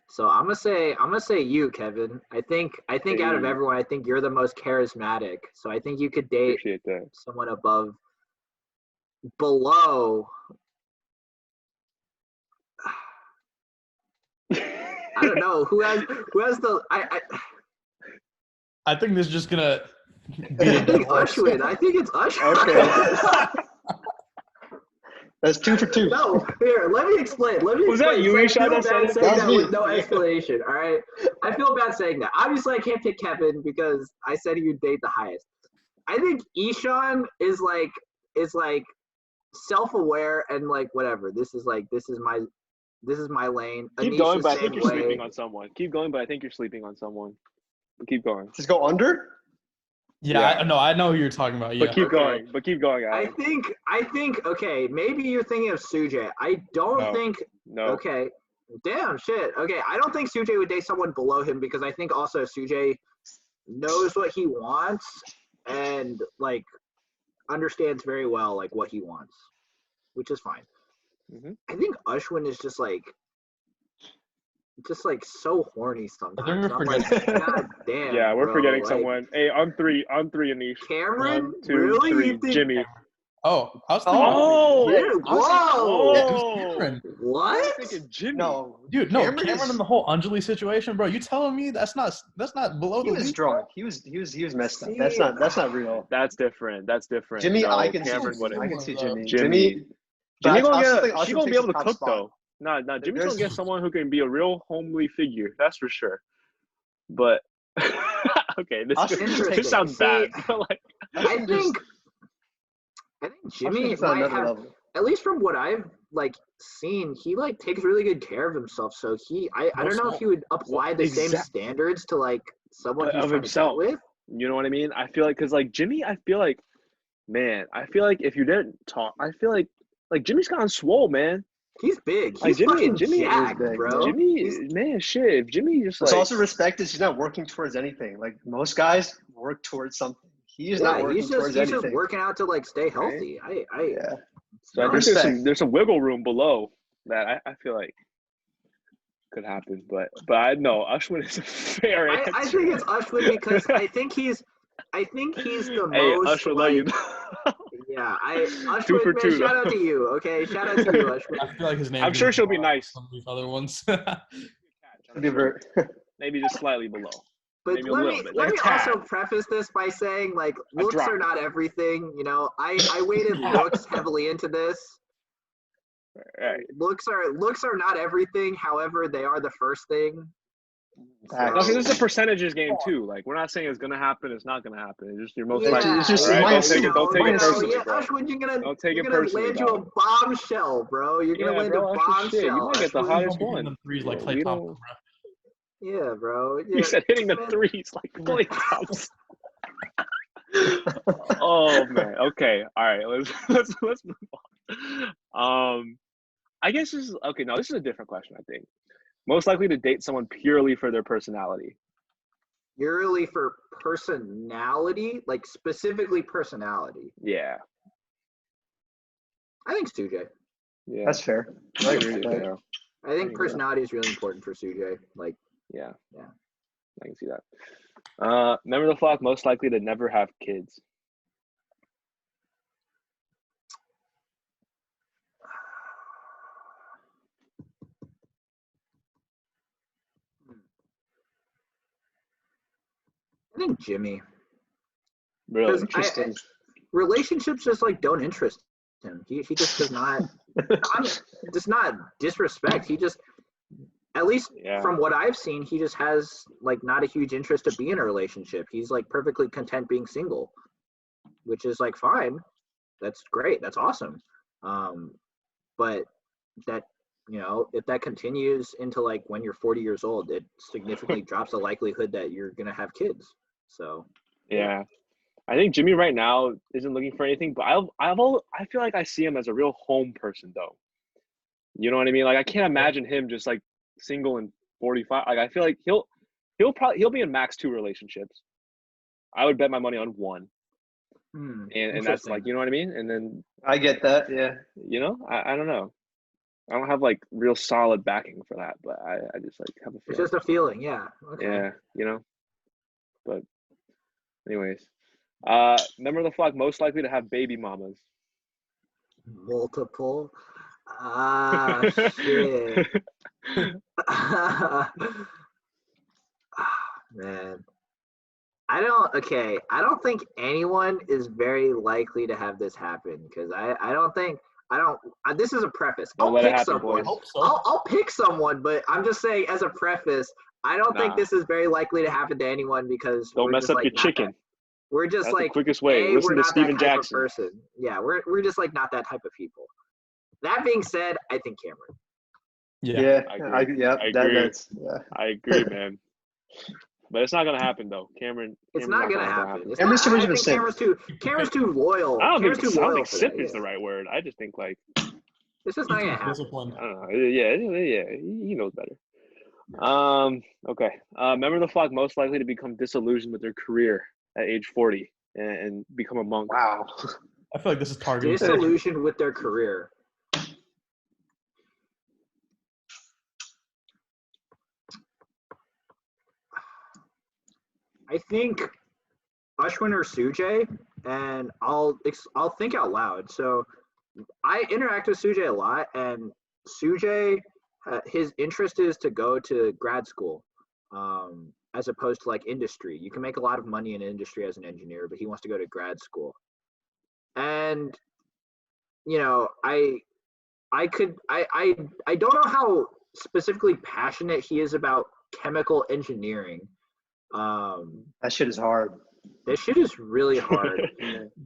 So I'm gonna say you, Kevin. I think out of everyone, I think you're the most charismatic. So I think you could date someone above. Below, I don't know who has the I think this is just gonna be I think Ashwin. I think it's Ashwin. Okay. That's 2 for 2. No, here, let me explain. Was that you, Isha, that said it? That with no explanation, all right? I feel bad saying that. Obviously, I can't pick Kevin because I said he would date the highest. I think Ishan is like self-aware and like whatever. This is my lane. Keep going, but I think you're sleeping on someone. Keep going, but I think you're sleeping on someone. But keep going. Just go under? Yeah. I know who you're talking about. Yeah. But keep going. But keep going, Adam. I think okay, maybe you're thinking of Sujay. I don't think okay. Damn shit. Okay, I don't think Sujay would date someone below him because I think also Sujay knows what he wants and like understands very well like what he wants, which is fine. Mm-hmm. I think Ashwin is just like so horny sometimes. I'm like, God damn. Yeah, we're forgetting like, someone. Hey, on three, Anish. Cameron? 1, 2, really? 3. You think... Jimmy. Oh, I was thinking. Whoa! Cameron. What? I was thinking Jimmy. No, dude, no. Cameron and the whole Anjali situation, bro. You telling me that's not below the league? He was drunk. He was messed up. That's not real. That's different. Jimmy, no, I can see Jimmy. Jimmy She gonna be able to cook though. Nah, Jimmy's gonna get someone who can be a real homely figure. That's for sure. But okay, this sounds bad. But like, I think Jimmy might have, at least from what I've like seen, he like takes really good care of himself. So I don't know if he would apply the same standards to like someone he's of trying himself. to get with. You know what I mean? I feel like, because like Jimmy, I feel like, man, I feel like if you didn't talk, I feel like Jimmy's gotten swole, man. He's big. Like He's fucking Jimmy is jacked, big, bro. Jimmy, man, shit. If Jimmy just Let's like, also respect is he's not working towards anything. Like most guys work towards something. He's not working towards he's anything. just working out to like stay healthy. Yeah. so I think there's some wiggle room below that I feel like could happen, but I know Ashwin is a fair answer. I think it's Ashwin because I think he's the Hey, most Ashwin, like, love you. yeah. Ashwin, 2 for man, 2. shout out to you. Okay, shout out to you, Ashwin. I feel like his name. I'm sure she'll be nice. Some of these other ones. Maybe just slightly below. But Maybe let a me little bit, like a also tad. preface this by saying like looks drop. are not everything. You know, I weighted looks heavily into this. Right. Looks are not everything. However, they are the first thing. No, this is a percentages game too. Like we're not saying it's gonna happen. It's not gonna happen. It's just your most Yeah, likely. it's just Right? minus Don't take it personally, yeah, bro. Ashwin, you're Don't take it gonna personally, land you a dog. bombshell, bro. You're gonna land bro, a Ashwin, shit. You bombshell. might get the Ashwin. hottest Hitting one. them threes like We Klay don't- Thompson, bro. Yeah, bro. Yeah, You said hitting the man. threes like Klay Thompson. Oh man. Okay. All right. Let's move on. I guess this is okay. No, this is a different question. I think most likely to date someone purely for their personality. Purely for personality, like specifically personality. Yeah. I think it's 2J. Yeah. That's fair. I agree with that. Yeah. I think personality is really important for Sujay. Like, Yeah. Yeah. I can see that. Member of the flock most likely to never have kids. I think Jimmy. Really? Interesting. Relationships just like don't interest him. He just does not. Just not disrespect. He just, at least from what I've seen, he just has like not a huge interest to be in a relationship. He's like perfectly content being single, which is like fine. That's great. That's awesome. But that, you know, if that continues into like when you're 40 years old, it significantly drops the likelihood that you're gonna have kids. So yeah. I think Jimmy right now isn't looking for anything, but I feel like I see him as a real home person though. You know what I mean? Like I can't imagine him just like single and 45. Like I feel like he'll be in max 2 relationships. I would bet my money on 1. And that's like, you know what I mean? And then I get that. Yeah. you know, I don't know. I don't have like real solid backing for that, but I just like have a feeling. it's just a feeling, yeah. Okay. Yeah, you know. But anyways. Member of the flock most likely to have baby mamas. Multiple. Shit. Man. I don't think anyone is very likely to have this happen because this is a preface. Don't let it happen, someone. boys. I hope so. I'll pick someone, but I'm just saying as a preface, I don't think this is very likely to happen to anyone because don't mess up your chicken. We're just That's like the quickest way. Listen we're to not Steven that type Jackson. of person. Yeah, we're just like not that type of people. That being said, I think Cameron. Yeah. I agree. I agree, man. But it's not gonna happen though. Cameron. It's not gonna happen. Cameron's too much of a Cameron's too loyal. I don't think for simp that, is the right word. I just think like it's just not gonna happen. Disciplined. I don't know. Yeah. He knows better. Okay. Member of the flock most likely to become disillusioned with their career at age 40 and become a monk. Wow. I feel like this is targeted. Disillusioned with their career. I think Ashwin or Sujay, and I'll think out loud. So I interact with Sujay a lot, and Sujay, his interest is to go to grad school, as opposed to like industry. You can make a lot of money in industry as an engineer, but he wants to go to grad school. And you know, I don't know how specifically passionate he is about chemical engineering. That shit is hard. This shit is really hard.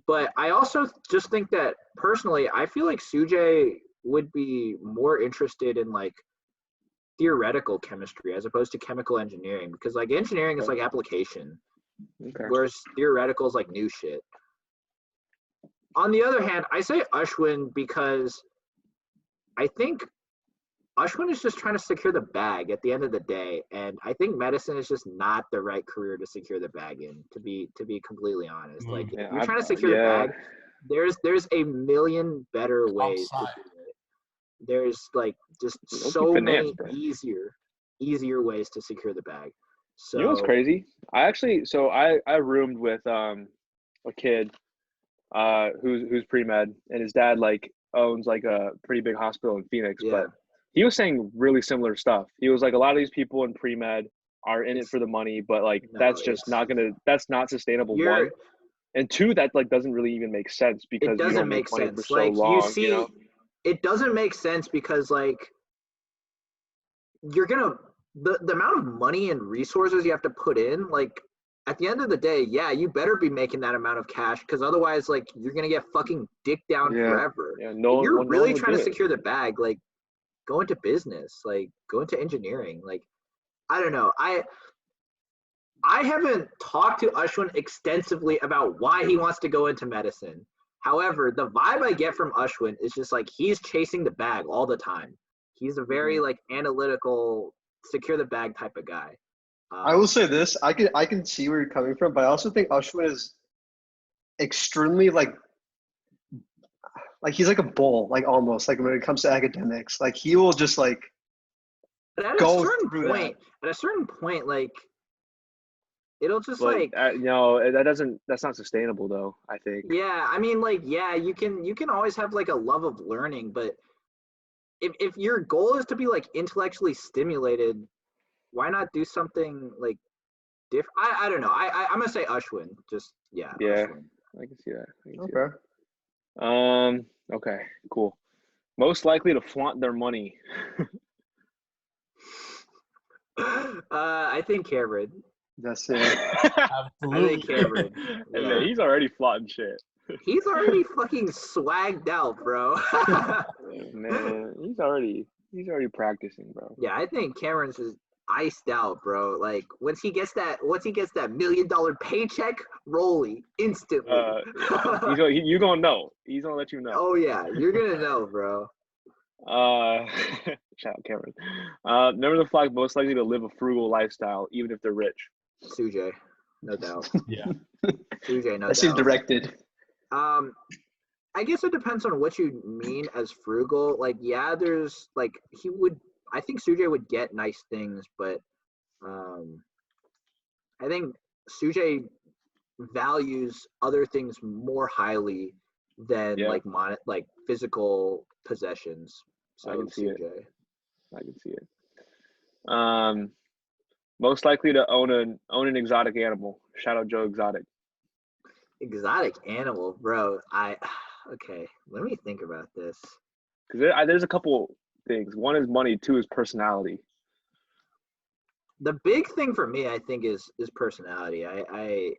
But I also just think that personally, I feel like Sujay would be more interested in like theoretical chemistry as opposed to chemical engineering, because like engineering is like application, whereas theoretical is like new shit. On the other hand, I say Ashwin because I think Ashwin is just trying to secure the bag at the end of the day, and I think medicine is just not the right career to secure the bag in. To be completely honest, like if you're trying to secure the bag, there's a million better ways to do it. There's like just so many easier ways to secure the bag. So you know what's crazy? I roomed with a kid who's pre-med, and his dad like owns like a pretty big hospital in Phoenix, but he was saying really similar stuff. He was like, a lot of these people in pre-med are in it for the money, but like that's not sustainable. One, and two, that like doesn't really even make sense because it doesn't you don't make money sense. For so like long, you see, it doesn't make sense because like you're gonna the amount of money and resources you have to put in, like at the end of the day, you better be making that amount of cash, because otherwise like you're gonna get fucking dicked down forever. If you're really trying to secure the bag, like go into business, like go into engineering. Like I don't know, I haven't talked to Ashwin extensively about why he wants to go into medicine. However, the vibe I get from Ashwin is just like he's chasing the bag all the time. He's a very like analytical, secure the bag type of guy. I will say this: I can see where you're coming from, but I also think Ashwin is extremely like he's like a bull, like almost like when it comes to academics. Like he will just like but at go a certain through point. that. At a certain point, like it'll just but, no, that's not sustainable though, I think. Yeah, I mean like you can always have like a love of learning, but if your goal is to be like intellectually stimulated, why not do something like different? I don't know. I'm gonna say Ashwin. Just Ashwin. I can see that. Okay. Okay, cool. Most likely to flaunt their money. I think Cameron. That's it. Absolutely. I think Cameron. And man, he's already flaunting shit. He's already fucking swagged out, bro. Man, he's already practicing, bro. Yeah, I think Cameron's just iced out, bro. Like once he gets that $1 million paycheck, Rolly instantly. You gonna know. He's gonna let you know. Oh yeah, you're gonna know, bro. Shout out Cameron. Member of the flock most likely to live a frugal lifestyle, even if they're rich. Sujay, no doubt. Yeah. Sujay, no doubt. That seemed directed. I guess it depends on what you mean as frugal. Like, there's like I think Sujay would get nice things, but I think Sujay values other things more highly than like physical possessions. So I can see Sujay. I can see it. Most likely to own an exotic animal. Shout out Joe Exotic. Exotic animal, bro. Okay, let me think about this. Because there's a couple things. One is money. Two is personality. The big thing for me, I think, is personality. I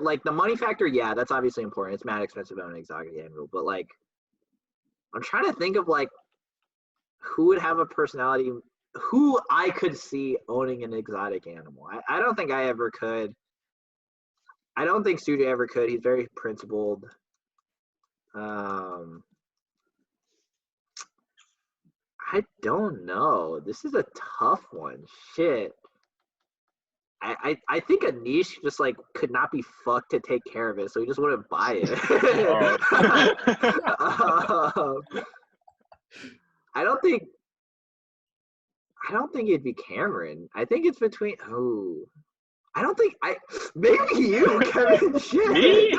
like the money factor. Yeah, that's obviously important. It's mad expensive to own an exotic animal, but like, I'm trying to think of like who would have a personality, who I could see owning an exotic animal. I don't think I ever could. I don't think Sujay ever could. He's very principled. I don't know. This is a tough one. Shit. I think Anish just like could not be fucked to take care of it, so he just wouldn't buy it. I don't think it'd be Cameron. I think it's between maybe you, Kevin. Shit. Me?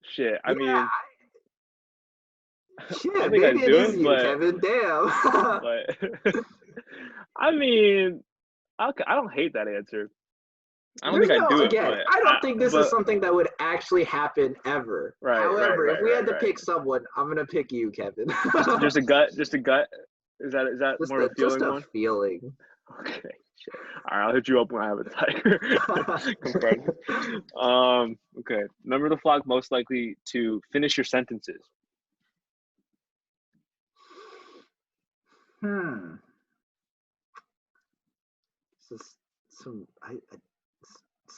Shit. I mean, shit. I think Maybe I do it is you, but, Kevin. Damn. But I mean, I don't hate that answer. I don't think I do again, it. I don't think this is something that would actually happen ever. Right. However, right, if we had to right. pick someone, I'm gonna pick you, Kevin. Just a gut. Just a gut. Is that more of a feeling just a one? feeling. Okay. Shit. All right, I'll hit you up when I have a tiger. Confirmed. Okay. Member of the flock most likely to finish your sentences. This is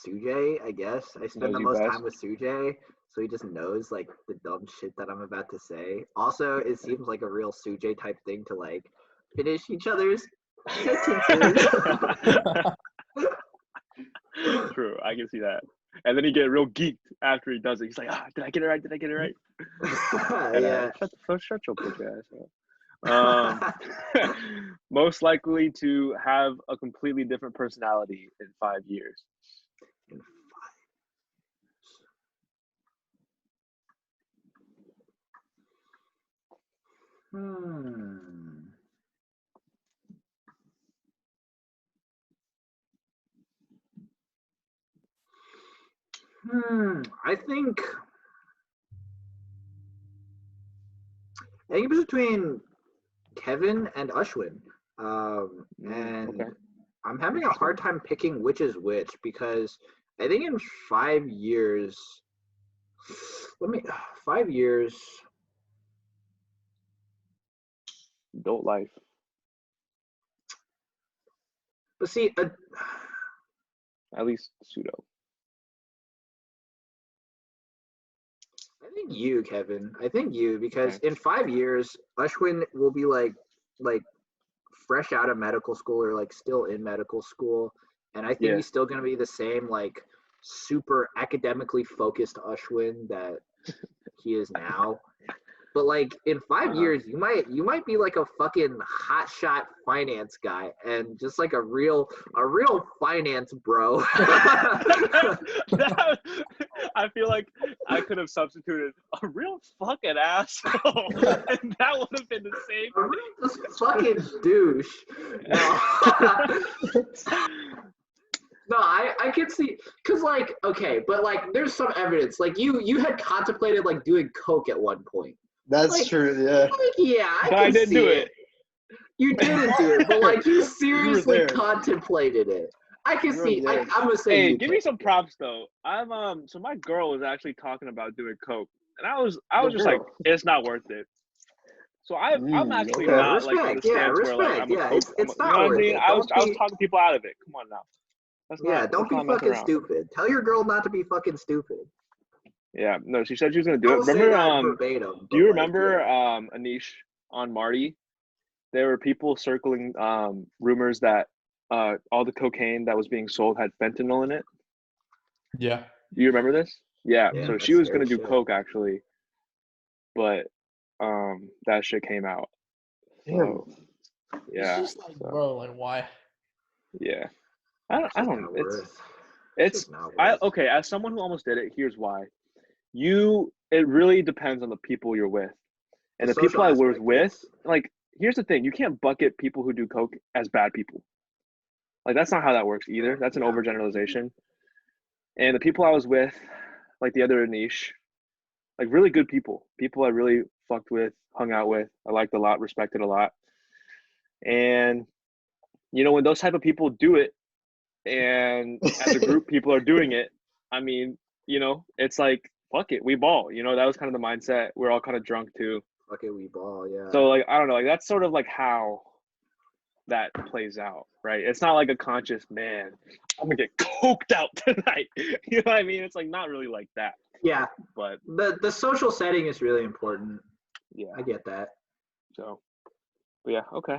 Sujay, I guess. I spend Knows the you most best. time with Sujay, so he just knows like the dumb shit that I'm about to say. Also, it seems like a real Sujay type thing to like finish each other's sentences. True, I can see that. And then he get real geeked after he does it. He's like, did I get it right? Did I get it right? Yeah. Shut your bitch ass up. Most likely to have a completely different personality in 5 years. I think it's between Kevin and Ashwin. And Okay. I'm having a hard time picking which is which because I think in 5 years, 5 years. Adult life. But see, At least pseudo. I think you, Kevin. I think you because Okay. in 5 years, Ashwin will be like fresh out of medical school or like still in medical school, and I think Yeah. he's still gonna be the same like super academically focused Ashwin that he is now. But like in 5 years, you might be like a fucking hotshot finance guy and just like a real finance bro. I feel like I could have substituted a real fucking asshole, and that would have been the same. A real just fucking douche. No. No, I can see, cause like okay, but like there's some evidence. Like you had contemplated like doing coke at one point. That's Like, true. Yeah. like, yeah, But I didn't do it. You didn't do it, but like you seriously there. contemplated it. I can You were see. there. I'm gonna say. Hey, you give me some props though. So my girl was actually talking about doing coke, and I was Good just like, girl. it's not worth it. So I'm actually okay. not like in the stance where like I'm a coke. It's you not know what I worth mean? it. I was talking people out of it. Come on now. Don't be let's not mess fucking around. stupid. Tell your girl not to be fucking stupid. Yeah, no, she said she was gonna do it. Don't say Remember, that verbatim. do you remember Anish on Marty? There were people circling rumors that all the cocaine that was being sold had fentanyl in it. Yeah. Do you remember this? Yeah. Yeah, So she that's was gonna scary do shit. coke actually, but that shit came out. So yeah. It's just like, bro, like why? Yeah. I don't. Not It's worth. it's not worth. okay. As someone who almost did it, here's why. It really depends on the people you're with. And the people I was with, like, here's the thing: you can't bucket people who do coke as bad people. Like, that's not how that works either. That's an overgeneralization. And the people I was with, like the other niche, like really good people I really fucked with, hung out with, I liked a lot, respected a lot. And when those type of people do it, and as a group people are doing it, I mean, it's like, fuck it, we ball. That was kind of the mindset. We're all kind of drunk too. Fuck it, we ball, yeah. So like, I don't know, like that's sort of like how that plays out, right? It's not like a conscious, man, I'm gonna get coked out tonight. You know what I mean? It's like not really like that. Yeah. But the social setting is really important. yeah. I get that. So, but yeah, okay.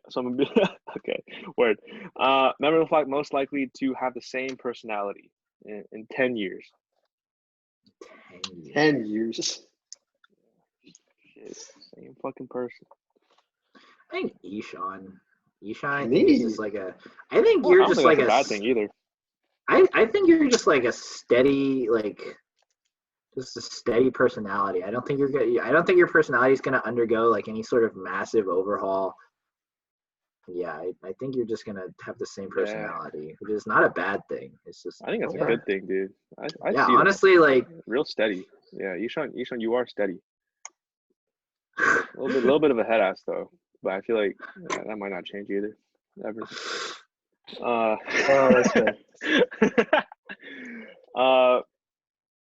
So I'm gonna be okay. Word. Member of the flock most likely to have the same personality in 10 years. 10 years. Shit, same fucking person. I think Ishan. I Me? think is just like a. I think Well, you're I don't just think like that's a a. bad thing either. I think you're just like a steady just a steady personality. I don't think your personality is gonna undergo like any sort of massive overhaul. Yeah, I think you're just gonna have the same personality, which is not a bad thing. It's just. I think that's a good thing, dude. I Yeah, see honestly, that. like Real steady. Yeah, Ishan, you are steady. A little bit of a head ass though, but I feel like that might not change either. ever. that's fair.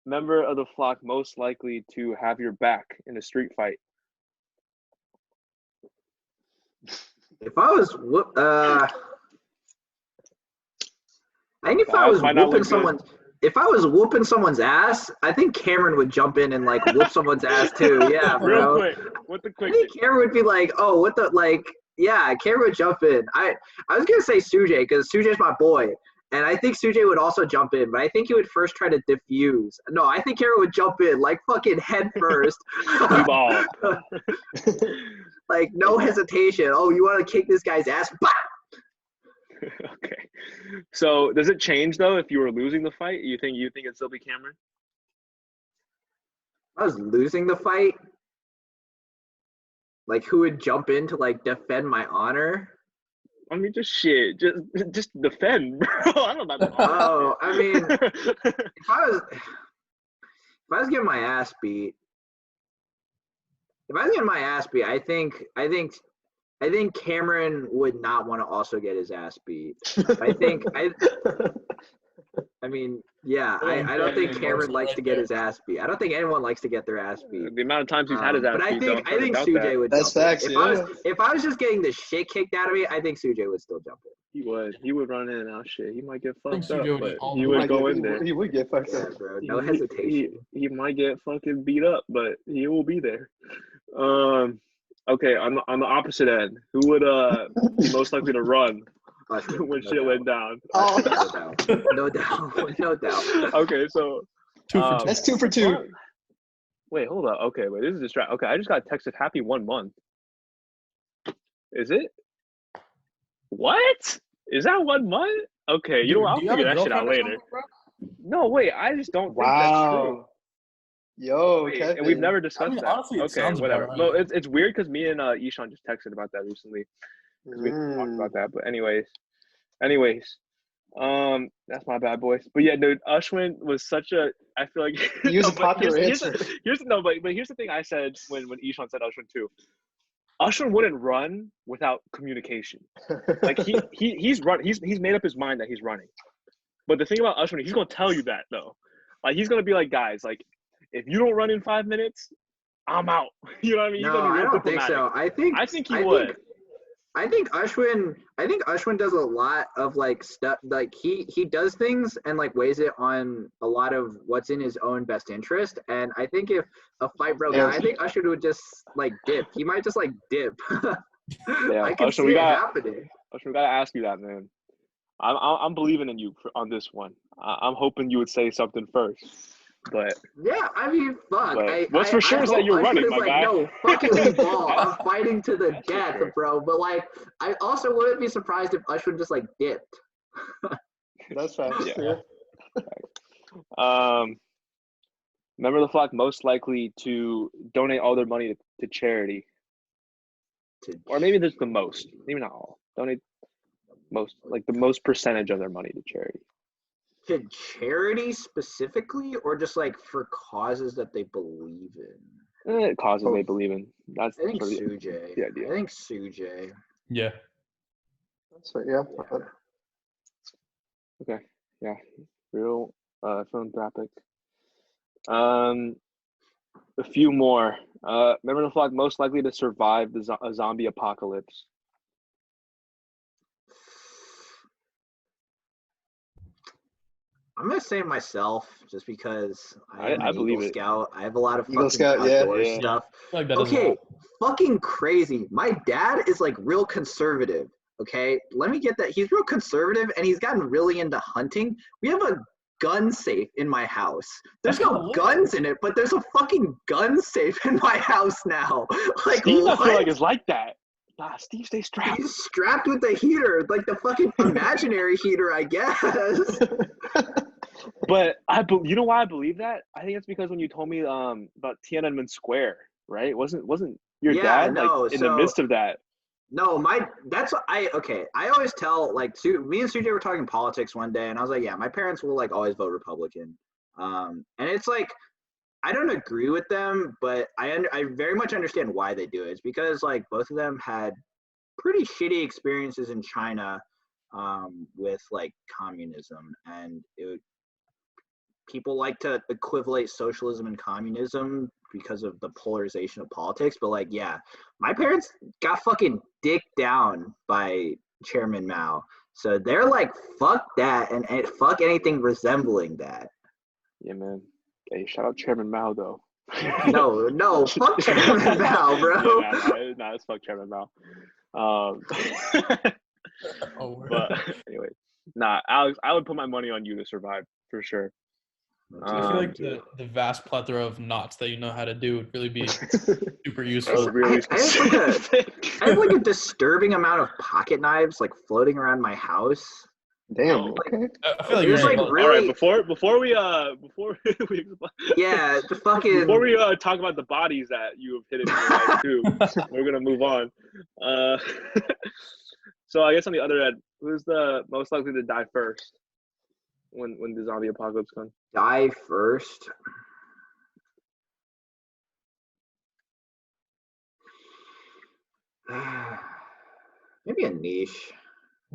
Member of the flock most likely to have your back in a street fight. If I was I think if I was whooping someone's ass, I think Cameron would jump in and like whoop someone's ass too. Yeah, Real bro. quick, what the I quick think thing? Cameron would be like, oh, what the like, yeah, Cameron would jump in. I was gonna say Sujay because Sujay's my boy, and I think Sujay would also jump in, but I think he would first try to diffuse. No, I think Cameron would jump in like fucking head first. Blue ball. Like no hesitation. Oh, you want to kick this guy's ass? Bah! Okay. So does it change though if you were losing the fight? You think it'd still be Cameron? I was losing the fight. Like who would jump in to like defend my honor? I mean, just shit. Just defend, bro. I don't know. Oh, I mean, if I was getting my ass beat, I think Cameron would not want to also get his ass beat. I mean, yeah, I don't think Cameron likes to get his ass beat. I don't think anyone likes to get their ass beat. The amount of times he's had his ass But beat, though, I think doubt Sujay that. would That's jump facts, in. yeah. If I was just getting the shit kicked out of me, I think Sujay would still jump in. He would run in and out shit. He might get fucked Sujay up, would but just all he the would way. go in there. He would get fucked Yeah, up. bro, no hesitation. He might get fucking beat up, but he will be there. Okay, on the opposite end, who would be most likely to run when shit went down? Oh. No doubt. Okay, so 2 for 2. That's 2 for 2. Wait, hold up. Okay, wait, this is distract. Okay, I just got texted happy 1 month. Is it? What? Is that 1 month? Okay, you know what? I'll figure that shit out later. No, wait, I just don't think that's true. Yo, Wait, Kevin. and we've never discussed that. Honestly, it Okay, sounds whatever. about No, right. it's weird because me and Ishan just texted about that recently. Because we talked about that. But anyways, that's my bad, boys. But yeah, dude, Ashwin was such a. I feel like He was a popular answer. Here's the thing I said when Ishan said Ashwin too. Ashwin wouldn't run without communication. Like he's made up his mind that he's running. But the thing about Ashwin, he's gonna tell you that though. Like he's gonna be like, guys, like if you don't run in 5 minutes, I'm out. You know what I mean? No, I don't think so. I think he would. I think Ashwin does a lot of like stuff. Like he does things and like weighs it on a lot of what's in his own best interest. And I think if a fight broke out, I think Ashwin would just like dip. He might just like dip. Yeah, I can see it happening. Ashwin, we gotta ask you that, man. I'm believing in you on this one. I'm hoping you would say something first. But yeah, I mean, fuck. What's for sure is that you're running, my guy. No, fucking ball. I'm fighting to the death, bro. But like, I also wouldn't be surprised if Ashwin just like dipped. That's fine. Yeah. Member of the flock most likely to donate all their money to charity, or maybe there's the most. Maybe not all. Donate most, like the most percentage of their money to charity. To charity specifically, or just like for causes that they believe in? Causes they believe in. That's I think sort of Sujay. the idea. I think Sujay. Yeah. That's right. Yeah. Okay. Yeah. Real philanthropic. A few more. Member of the flock most likely to survive a zombie apocalypse. I'm gonna say myself just because I'm I an believe Eagle it. Scout. I have a lot of Eagle fucking Scout, outdoor yeah. stuff. Like that Okay, fucking crazy. My dad is like real conservative. Okay, let me get that. He's real conservative and he's gotten really into hunting. We have a gun safe in my house. There's no guns in it, but there's a fucking gun safe in my house now. Like, Steve, what? I feel like it's like that. Nah, Steve, stay strapped. He's strapped with the heater, like the fucking imaginary heater, I guess. But you know why I believe that? I think it's because when you told me about Tiananmen Square, right? Wasn't your dad like in the midst of that? No, I always tell like me and Sujay were talking politics one day, and I was like, yeah, my parents will like always vote Republican, and it's like I don't agree with them, but I very much understand why they do it. It's because like both of them had pretty shitty experiences in China with like communism, and people like to equivalate socialism and communism because of the polarization of politics. But like, yeah, my parents got fucking dicked down by Chairman Mao, so they're like, fuck that, and fuck anything resembling that. Yeah, man. Hey, shout out Chairman Mao though. No, fuck Chairman Mao, bro. Yeah, nah, it's fuck Chairman Mao. But anyway, nah, Alex, I would put my money on you to survive for sure. I feel like the vast plethora of knots that you know how to do would really be super useful. Really I have like a disturbing amount of pocket knives like floating around my house. Damn. Okay. I feel like There's you're like really. All right, before we Yeah, the fucking. Before we talk about the bodies that you have hidden in your life too, we're gonna move on. So I guess on the other end, who's the most likely to die first when the zombie apocalypse comes? Die first. Maybe a niche.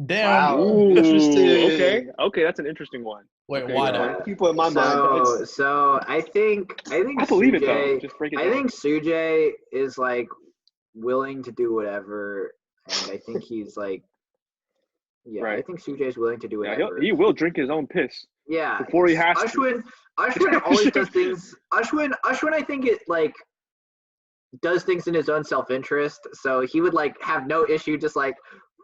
Damn. Wow. Ooh, Interesting. Okay, that's an interesting one. Wait, Okay, why yeah. not? People in my mind. So I think I believe it though. Sujay, Just break it I down. think Sujay is like willing to do whatever, and I think he's like, yeah, Right. I think Sujay is willing to do Yeah, whatever. he will drink his own piss. Yeah, before he has Ashwin always does things. Ashwin, I think it like does things in his own self-interest. So he would like have no issue just like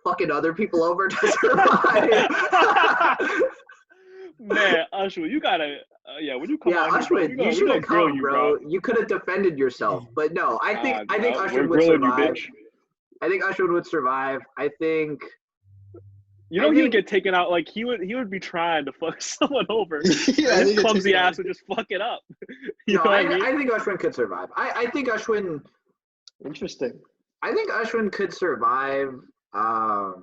fucking other people over to survive. Man, Ashwin, you gotta, when you come Yeah, on Ashwin, here, you should have grill come, you, bro. You could have defended yourself, but no, I think Ashwin would survive. I think Ashwin would survive. I think. You know, he would get taken out. Like he would be trying to fuck someone over. Yeah, and his clumsy ass would just fuck it up. I think Ashwin could survive. I think Ashwin. Interesting. I think Ashwin could survive. I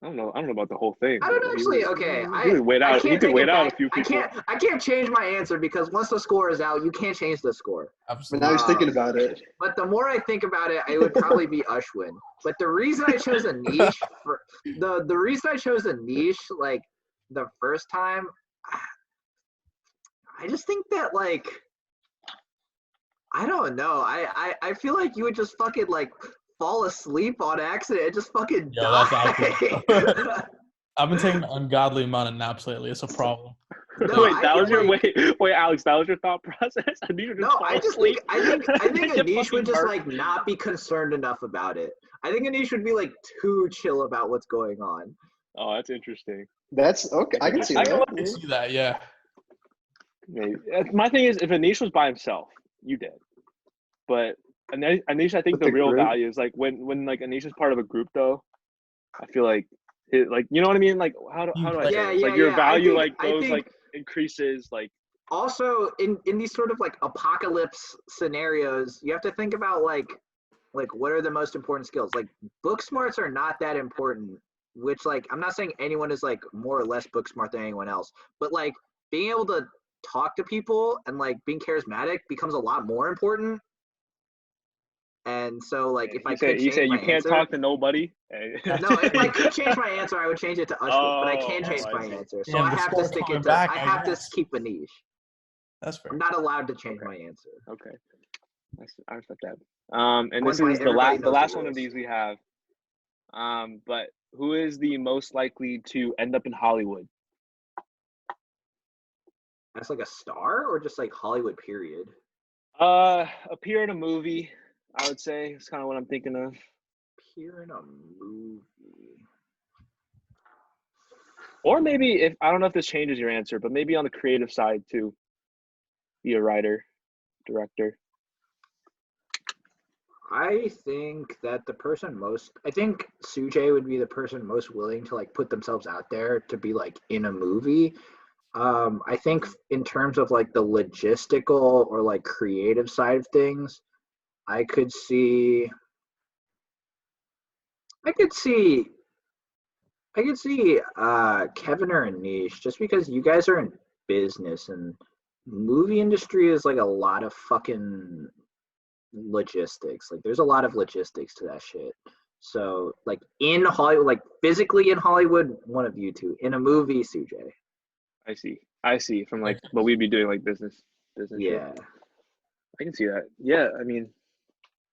don't know about the whole thing. I don't actually. Okay, he could wait out. He could wait out a few people. I can't change my answer because once the score is out, you can't change the score. Absolutely. But now he's thinking about it. But the more I think about it, it would probably be Ashwin. But the reason I chose a niche for the reason I chose a niche like the first time, I just think that like I don't know. I feel like you would just fucking like fall asleep on accident and just fucking die. I've been taking an ungodly amount of naps lately. It's a problem. No, wait, Alex, that was your thought process? I think Anish would just like not be concerned enough about it. I think Anish would be like too chill about what's going on. Oh, that's interesting. That's okay. I can see that. I can see that, yeah. Maybe. My thing is, if Anish was by himself, you did. But Anish, I think the real value is like when like Anish is part of a group, though. I feel like like you know what I mean. Like how do I say it? Like your value think increases like. Also, in these sort of like apocalypse scenarios, you have to think about like what are the most important skills. Like book smarts are not that important. Which like I'm not saying anyone is like more or less book smart than anyone else, but like being able to talk to people and like being charismatic becomes a lot more important. And so, like, if I could change my you can't answer, talk to nobody. No, if I could change my answer, I would change it to Ashwin, but I can't change my answer, so I have to stick it to. I have to keep Anish. That's fair. I'm not allowed to change my answer. Okay, I respect that. And this is the last one of these we have. But who is the most likely to end up in Hollywood? That's like a star, or just like Hollywood period. Appear in a movie. I would say it's kind of what I'm thinking of. Appear in a movie. Or maybe I don't know if this changes your answer, but maybe on the creative side too. Be a writer, director. I think that I think Sujay would be the person most willing to like put themselves out there to be like in a movie. I think in terms of like the logistical or like creative side of things, I could see Kevin or Anish, just because you guys are in business and movie industry is like a lot of fucking logistics. Like there's a lot of logistics to that shit. So like in Hollywood, like physically in Hollywood, one of you two. In a movie, Sujay. I see. From like, but we'd be doing like business shit. Yeah. I can see that. Yeah, I mean,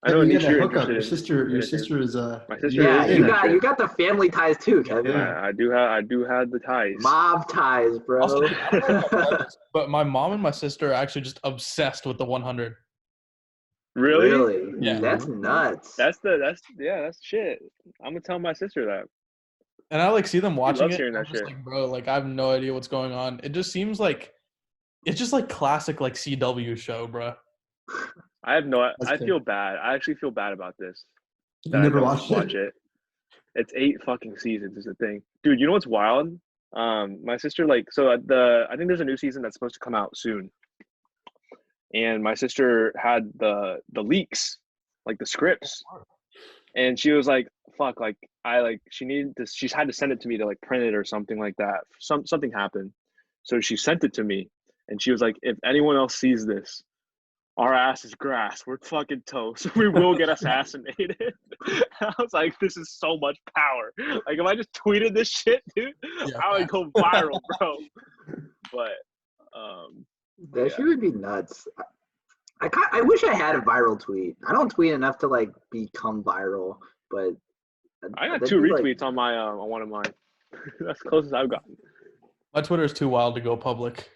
I Hey, know you Anish, got a you're hookup. interested Your in sister is my sister Yeah, is you in that shit. got the family ties too, Kevin. Yeah. I do have the ties. Mob ties, bro. Also, I don't know if I've said this, but my mom and my sister are actually just obsessed with the 100. Really? Yeah. That's nuts. That's shit. I'm gonna tell my sister that. And I like see them watching loves it. hearing I'm that just shit. like, bro, like I have no idea what's going on. It just seems like it's just like classic like CW show, bro. I have no. That's I fair. feel bad. I actually feel bad about this. You That I never don't watched watch it? it. It's 8 fucking seasons is the thing, dude. You know what's wild? My sister like so I think there's a new season that's supposed to come out soon, and my sister had the leaks, like the scripts, and she was like, "Fuck!" Like she's had to send it to me to like print it or something like that. Something happened, so she sent it to me, and she was like, "If anyone else sees this, our ass is grass. We're fucking toast. We will get assassinated." I was like, this is so much power. Like, if I just tweeted this shit, dude, Yeah, I would go viral, bro. But, That shit would be nuts. I wish I had a viral tweet. I don't tweet enough to like become viral, but I got that'd 2 be, retweets on my on one of mine. That's the closest I've gotten. My Twitter is too wild to go public.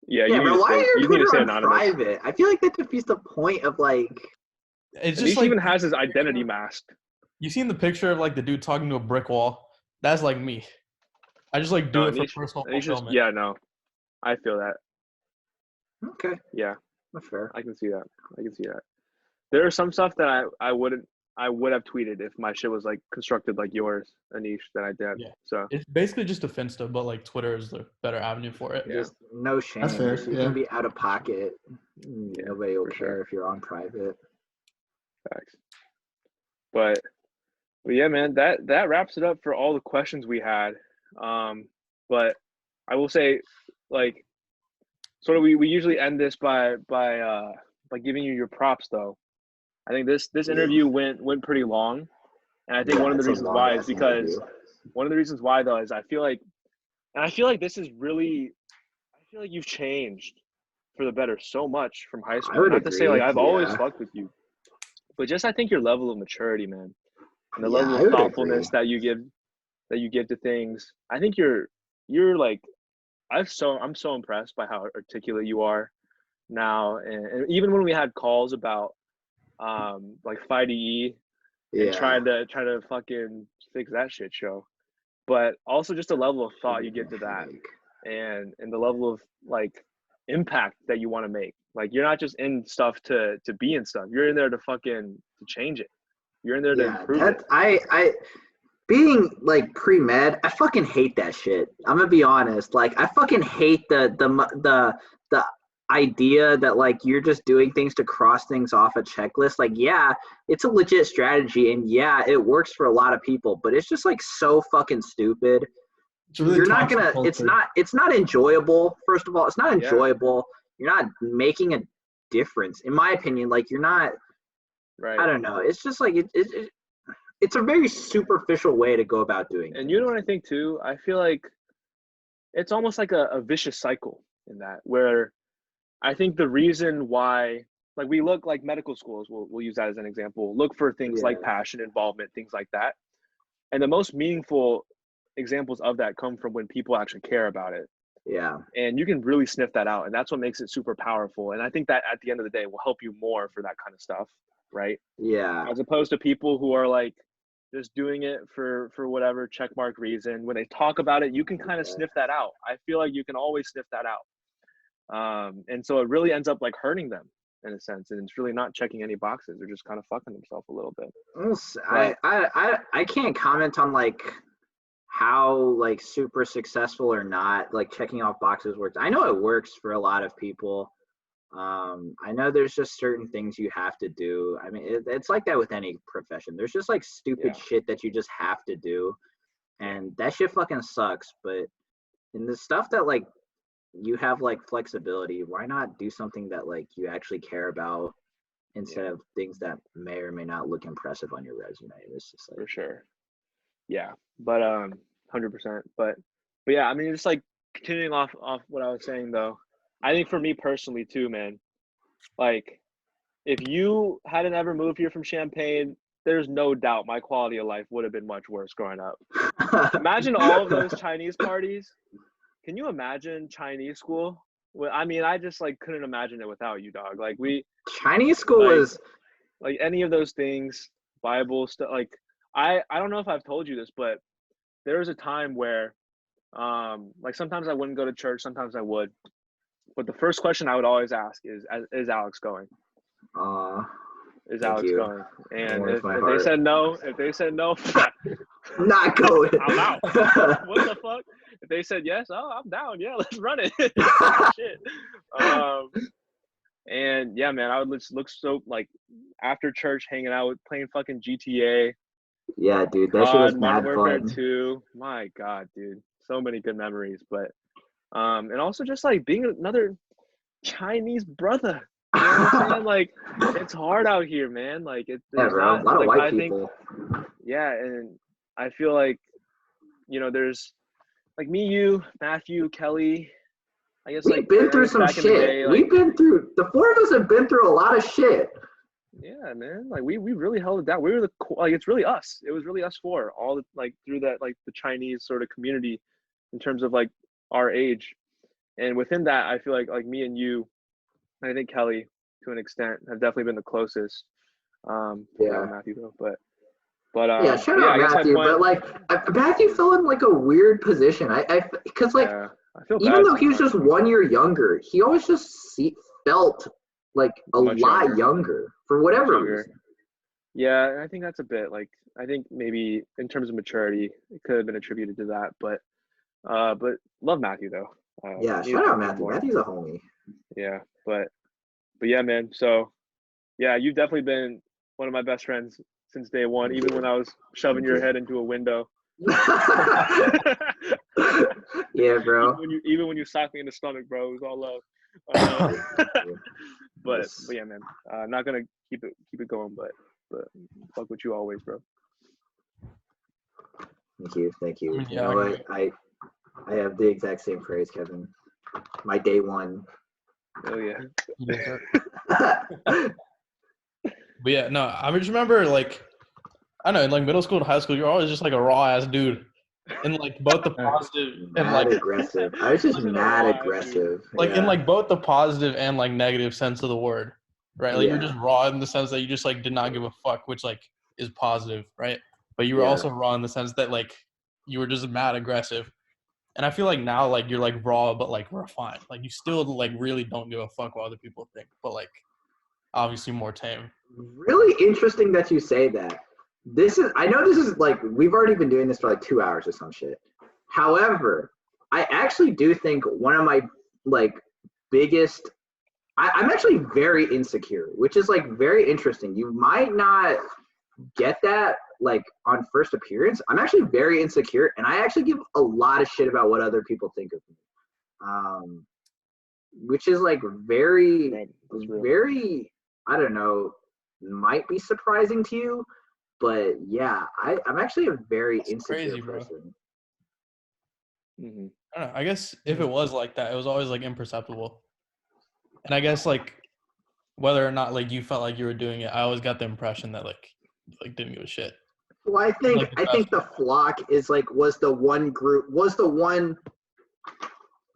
Yeah, yeah, you need bro. to Why stay. are your You need to Twitter stay on anonymous. private? I feel like that defeats the point of like. It's And just he like even has his identity masked. you seen the picture of like the dude talking to a brick wall. That's like me. I just like do No, it for Anish personal just fulfillment. yeah, no, I feel that. Okay, Yeah, that's fair. I can see that. I can see that. There are some stuff that I would have tweeted if my shit was like constructed like yours, Anish, that I did. Yeah. So It's basically just a Finsta, but like Twitter is the better avenue for it. Yeah. Just no shame. That's fair, You yeah. can be out of pocket. Yeah, Nobody will for care sure. if you're on private. Facts. But yeah, man, that wraps it up for all the questions we had. But I will say, like, sort of we usually end this by giving you your props though. I think this interview went pretty long, and I think one of the it's a reasons why is long-ass because interview. one of the reasons why though is I feel like this is really I feel like you've changed for the better so much from high I school. would Not to say agree. like I've always Yeah. fucked with you, but just I think your level of maturity, man, and the Yeah, level I of would thoughtfulness agree. that you give to things. I think you're like I'm so impressed by how articulate you are now, and even when we had calls about like Fight E and Yeah. trying to fucking fix that shit show, but also just the level of thought you give to that, and the level of like impact that you want to make. Like you're not just in stuff to be in stuff. You're in there to fucking to change it. You're in there to Yeah, improve that's it. I being like pre-med, I fucking hate that shit. I'm gonna be honest. Like I fucking hate the idea that like you're just doing things to cross things off a checklist. Like yeah, it's a legit strategy and yeah, it works for a lot of people, but it's just like so fucking stupid. It's a really You're not toxic gonna culture. it's not enjoyable. First of all, it's not Yeah. enjoyable. You're not making a difference in my opinion. Like you're not Right. I don't know. It's just like it's a very superficial way to go about doing And things. you know what I think too? I feel like it's almost like a vicious cycle in that, where I think the reason why, like we look like medical schools, we'll use that as an example, look for things like Yeah. passion, involvement, things like that. And the most meaningful examples of that come from when people actually care about it. Yeah. And you can really sniff that out. And that's what makes it super powerful. And I think that at the end of the day will help you more for that kind of stuff, right? Yeah. As opposed to people who are like just doing it for whatever checkmark reason. When they talk about it, you can kind of sniff that out. I feel like you can always sniff that out. And so it really ends up like hurting them in a sense, and it's really not checking any boxes. They're just kind of fucking themselves a little bit. I can't comment on like how like super successful or not like checking off boxes works. I know it works for a lot of people. I know there's just certain things you have to do. I mean, it's like that with any profession. There's just like stupid shit that you just have to do, and that shit fucking sucks. But in the stuff that like you have like flexibility, why not do something that like you actually care about instead of things that may or may not look impressive on your resume. It's just For like, sure. Yeah, but 100%. But yeah, I mean, just like continuing off what I was saying though, I think for me personally too, man. Like, if you hadn't ever moved here from Champaign, there's no doubt my quality of life would have been much worse growing up. Imagine all of those Chinese parties. Can you imagine Chinese school? Well, I mean, I just like couldn't imagine it without you, dog. Like Chinese school like is like any of those things, Bible stuff. Like I don't know if I've told you this, but there was a time where like sometimes I wouldn't go to church, sometimes I would. But the first question I would always ask is Alex going? uh Is thank Alex you. going? It And warms my if they heart. said no, Not going. I'm out. What the fuck? If they said yes, oh, I'm down. Yeah, let's run it. Shit. And yeah, man, I would look so like after church, hanging out with playing fucking GTA, Yeah, dude, that shit was COD, Modern mad Warfare fun. 2. My God, dude, so many good memories. But and also just like being another Chinese brother. You know what I'm saying? Like, it's hard out here, man. Like, Yeah, there's bro. A not lot of like white I think, people. yeah, and I feel like, there's like me, you, Matthew, Kelly. I guess We've like been I through guess some back in the shit. day, like We've been through the four of us have been through a lot of shit. yeah, man, like we really held it down. We were like it's really us. It was really us four all the like through that like the Chinese sort of community in terms of like our age, and within that, I feel like me and you, and I think Kelly to an extent have definitely been the closest. Shout Yeah. out Matthew though, Yeah, shout but yeah, out I guess my Matthew. point. But like Matthew fell in like a weird position. Because like Yeah, I feel even bad though he was sometimes. just 1 year younger, he always just felt like a Much lot younger for whatever younger. reason. Yeah, and I think that's a bit like I think maybe in terms of maturity, it could have been attributed to that, but love Matthew though. Yeah, Need to shout out talk to him Matthew. more. Matthew's a homie. Yeah, but yeah, man. So yeah, you've definitely been one of my best friends since day one, Thank even you. when I was shoving Thank your you. head into a window. Yeah, bro. Even when you socked me in the stomach, bro, it was all love. Uh, but Yes. yeah, man. I'm not gonna keep it going, but fuck with you always, bro. Thank you. I mean, You yeah, know what? I have the exact same phrase, Kevin. My day one. Oh yeah. But yeah, no, I just remember like I don't know, in like middle school and high school, you're always just like a raw ass dude, in like both the positive and Mad like aggressive. I was just He's a mad raw ass dude. aggressive. like in Yeah. like both the positive and like negative sense of the word, right? Like you're Yeah. just raw in the sense that you just like did not give a fuck, which like is positive, right? But you were Yeah. also raw in the sense that like you were just mad aggressive. And I feel like now like you're like raw but like refined. Like you still like really don't give a fuck what other people think, but like obviously more tame. Really interesting that you say that. I know this is like we've already been doing this for like 2 hours or some shit. However, I actually do think one of my like biggest I'm actually very insecure, which is like very interesting. You might not get that like on first appearance. I'm actually very insecure and I actually give a lot of shit about what other people think of me. Which is like very, Right, that's real. very, I don't know, might be surprising to you, but yeah, I'm actually a very That's insecure crazy, bro. person. Mm-hmm. I don't know. I guess if it was like that, it was always like imperceptible. And I guess like whether or not like you felt like you were doing it, I always got the impression that like didn't give a shit. Well, I think the flock is like was the one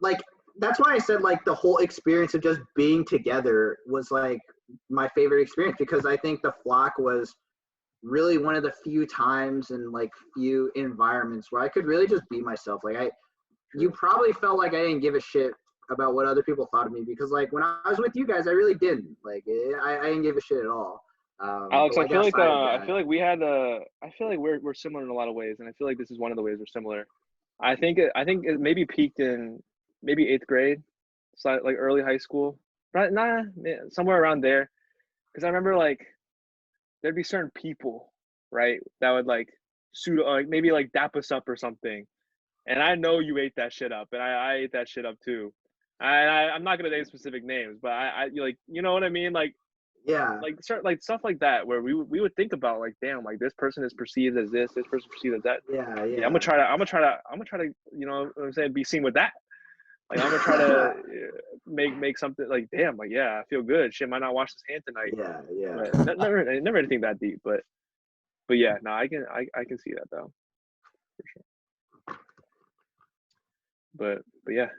like that's why I said like the whole experience of just being together was like my favorite experience because I think the flock was really one of the few times and like few environments where I could really just be myself. Like you probably felt like I didn't give a shit about what other people thought of me because like when I was with you guys, I really didn't. Like I didn't give a shit at all. Alex, I feel like we had I feel like we're similar in a lot of ways, and I feel like this is one of the ways we're similar. I think it maybe peaked in maybe 8th grade, so like early high school, right? Nah, somewhere around there. Because I remember like there'd be certain people, right, that would like like maybe like dap us up or something, and I know you ate that shit up, and I ate that shit up too. I'm not gonna name specific names, but I like you know what I mean, like Yeah. like certain like stuff like that where we would think about like, damn, like this person is perceived as this person perceived as that. Yeah. Yeah, I'm gonna try to, you know what I'm saying, be seen with that. Like I'm gonna try to make something like, damn, like yeah, I feel good. Shit, might not wash this hand tonight, Yeah. Yeah. but never anything that deep. But yeah, no, I can see that though, for sure. But yeah,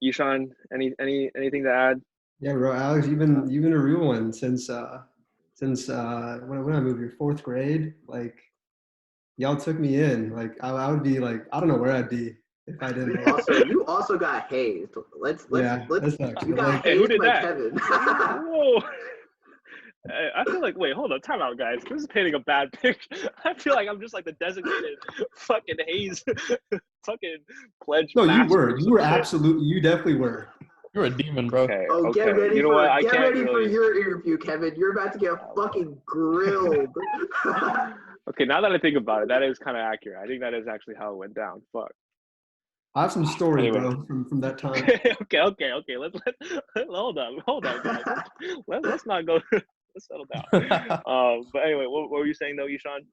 Ishan, anything to add? Yeah, bro, Alex, you've been a real one since when I moved here, fourth grade. Like y'all took me in. Like I would be like, I don't know where I'd be if I didn't. You also got hazed. Let's Yeah, that sucks. you But, got like, Hey, who hazed did by that? Kevin. Whoa. I feel like, wait, hold on, time out, guys. This is painting a bad picture. I feel like I'm just like the designated fucking haze, fucking pledge. no, you master or were. You some were shit. absolutely. You definitely were. You're a demon, bro. Okay, Oh, okay. get ready You know what? I get can't ready for really. your interview, Kevin. You're about to get fucking grilled. Okay, now that I think about it, that is kind of accurate. I think that is actually how it went down. Fuck. I have some stories, Anyway. bro, from that time. Okay. Let's hold on, guys. Let's not go. Let's settle down. But anyway, what were you saying though, Ishan?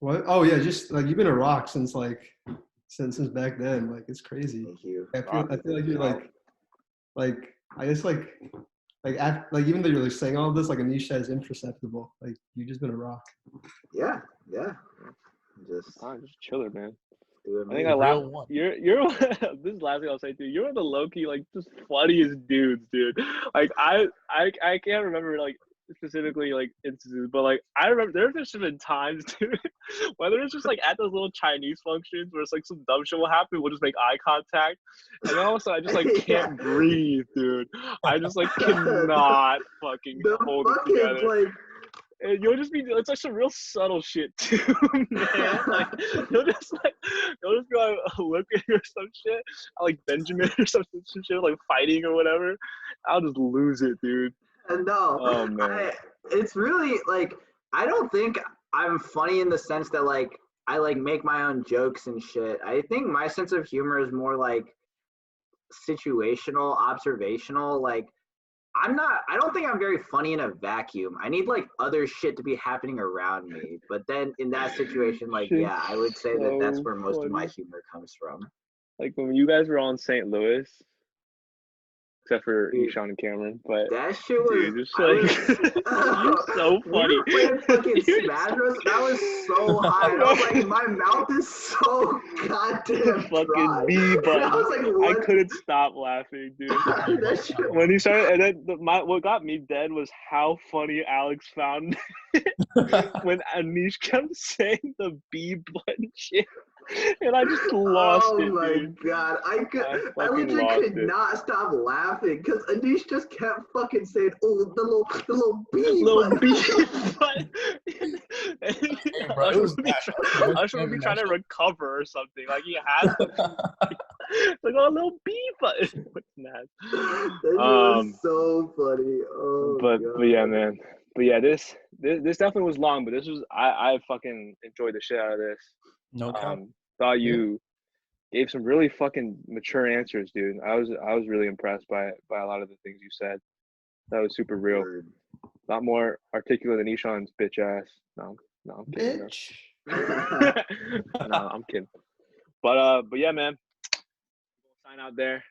What? Oh yeah, just like you've been a rock since since back then. Like it's crazy. Thank you. I feel like you're like I guess like even though you're like saying all this, like Anisha is imperceptible. Like you've just been a rock. Yeah. Just chiller, man. Doing I think me. I laugh. Real one. You're this is the last thing I'll say too. You're one of the low key like just funniest dudes, dude. Like I can't remember like specifically like instances, but like I remember there's just been times, dude, whether it's just like at those little Chinese functions where it's like some dumb shit will happen, we'll just make eye contact, and then also I just like can't breathe, dude. I just like cannot fucking The hold it fucking together. like And you'll just be, it's like some real subtle shit too, man. Like you'll just be like looking or some shit, like Benjamin or some shit, like fighting or whatever. I'll just lose it, dude. no. Oh man. It's really like I don't think I'm funny in the sense that like I like make my own jokes and shit. I think my sense of humor is more like situational, observational. Like I don't think I'm very funny in a vacuum. I need like other shit to be happening around me. But then in that situation, like, Shit's yeah, I would say that that's so where most of my funny. humor comes from. Like when you guys were all in St. Louis, except for Dude, Ishan and Cameron, but that shit was, dude, just like you're so we funny. were playing fucking You're Smash Bros. That was so high. And I was like, my mouth is so goddamn fucking dry. B And button. I was like, I what? couldn't stop laughing, dude. That shit When he started, and then what got me dead was how funny Alex found when Anish kept saying the B button shit, and I just lost oh it, my dude. god, I fucking literally lost could it. not stop laughing because Anish just kept fucking saying, "Oh, the little B Little button." B button. bro, it was Usher would be trying to recover or something. Like he has to. It's like, oh, little B button. What's that? That shit was so funny. Oh But god. yeah, man. But yeah, this definitely was long, but this was I fucking enjoyed the shit out of this. No cap. Thought you gave some really fucking mature answers, dude. I was really impressed by a lot of the things you said. That was super real. Word. A lot more articulate than Ishan's bitch ass. No, I'm kidding. Bitch. No, I'm kidding. But yeah, man. Sign out there.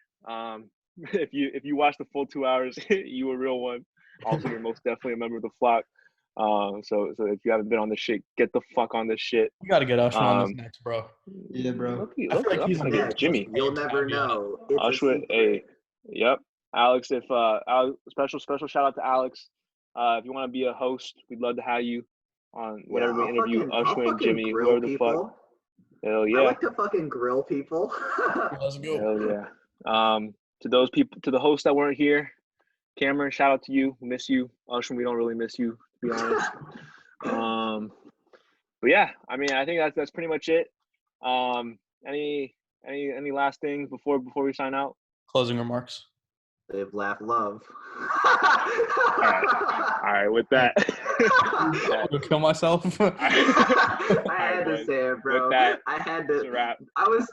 If you watch the full 2 hours, you a real one. Also, you're most definitely a member of the flock. So if you haven't been on this shit, get the fuck on this shit. You gotta get Usher on this next, bro. Yeah, bro. I feel like he's I'm the gonna get Jimmy. You'll never know. It's a Ushwin, secret. hey, yep. Alex, if special shout out to Alex. If you want to be a host, we'd love to have you on whenever we interview I'll Ushwin, fucking Jimmy, grill whoever the people. fuck. Hell I yeah. like to fucking grill people. Let's go. Hell yeah. To those people, to the hosts that weren't here, Cameron, shout out to you. We miss you. Ushwin, we don't really miss you, to be honest. But yeah, I mean, I think that's pretty much it. Any last things before we sign out? Closing remarks. Live, laugh, love. All right. With that, I'm gonna kill myself. I had to say it, bro. With that, I had it's a to. wrap. I was.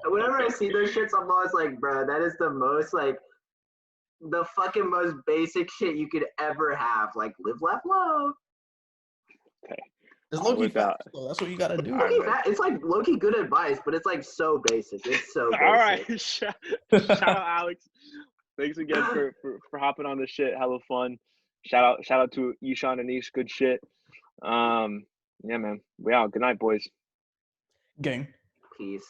Whenever I see those shits, I'm always like, bro, that is the most like the fucking most basic shit you could ever have. Like live, laugh, love. Okay. It's low-key with that. facts, though. That's what you gotta do. All right, man. It's like low-key good advice, but it's like so basic. It's so basic. All right, shout out Alex. Thanks again for hopping on this shit. Hella fun. Shout out to Ishan and Ish. Good shit. Yeah, man. We out. Good night, boys. Gang. Peace.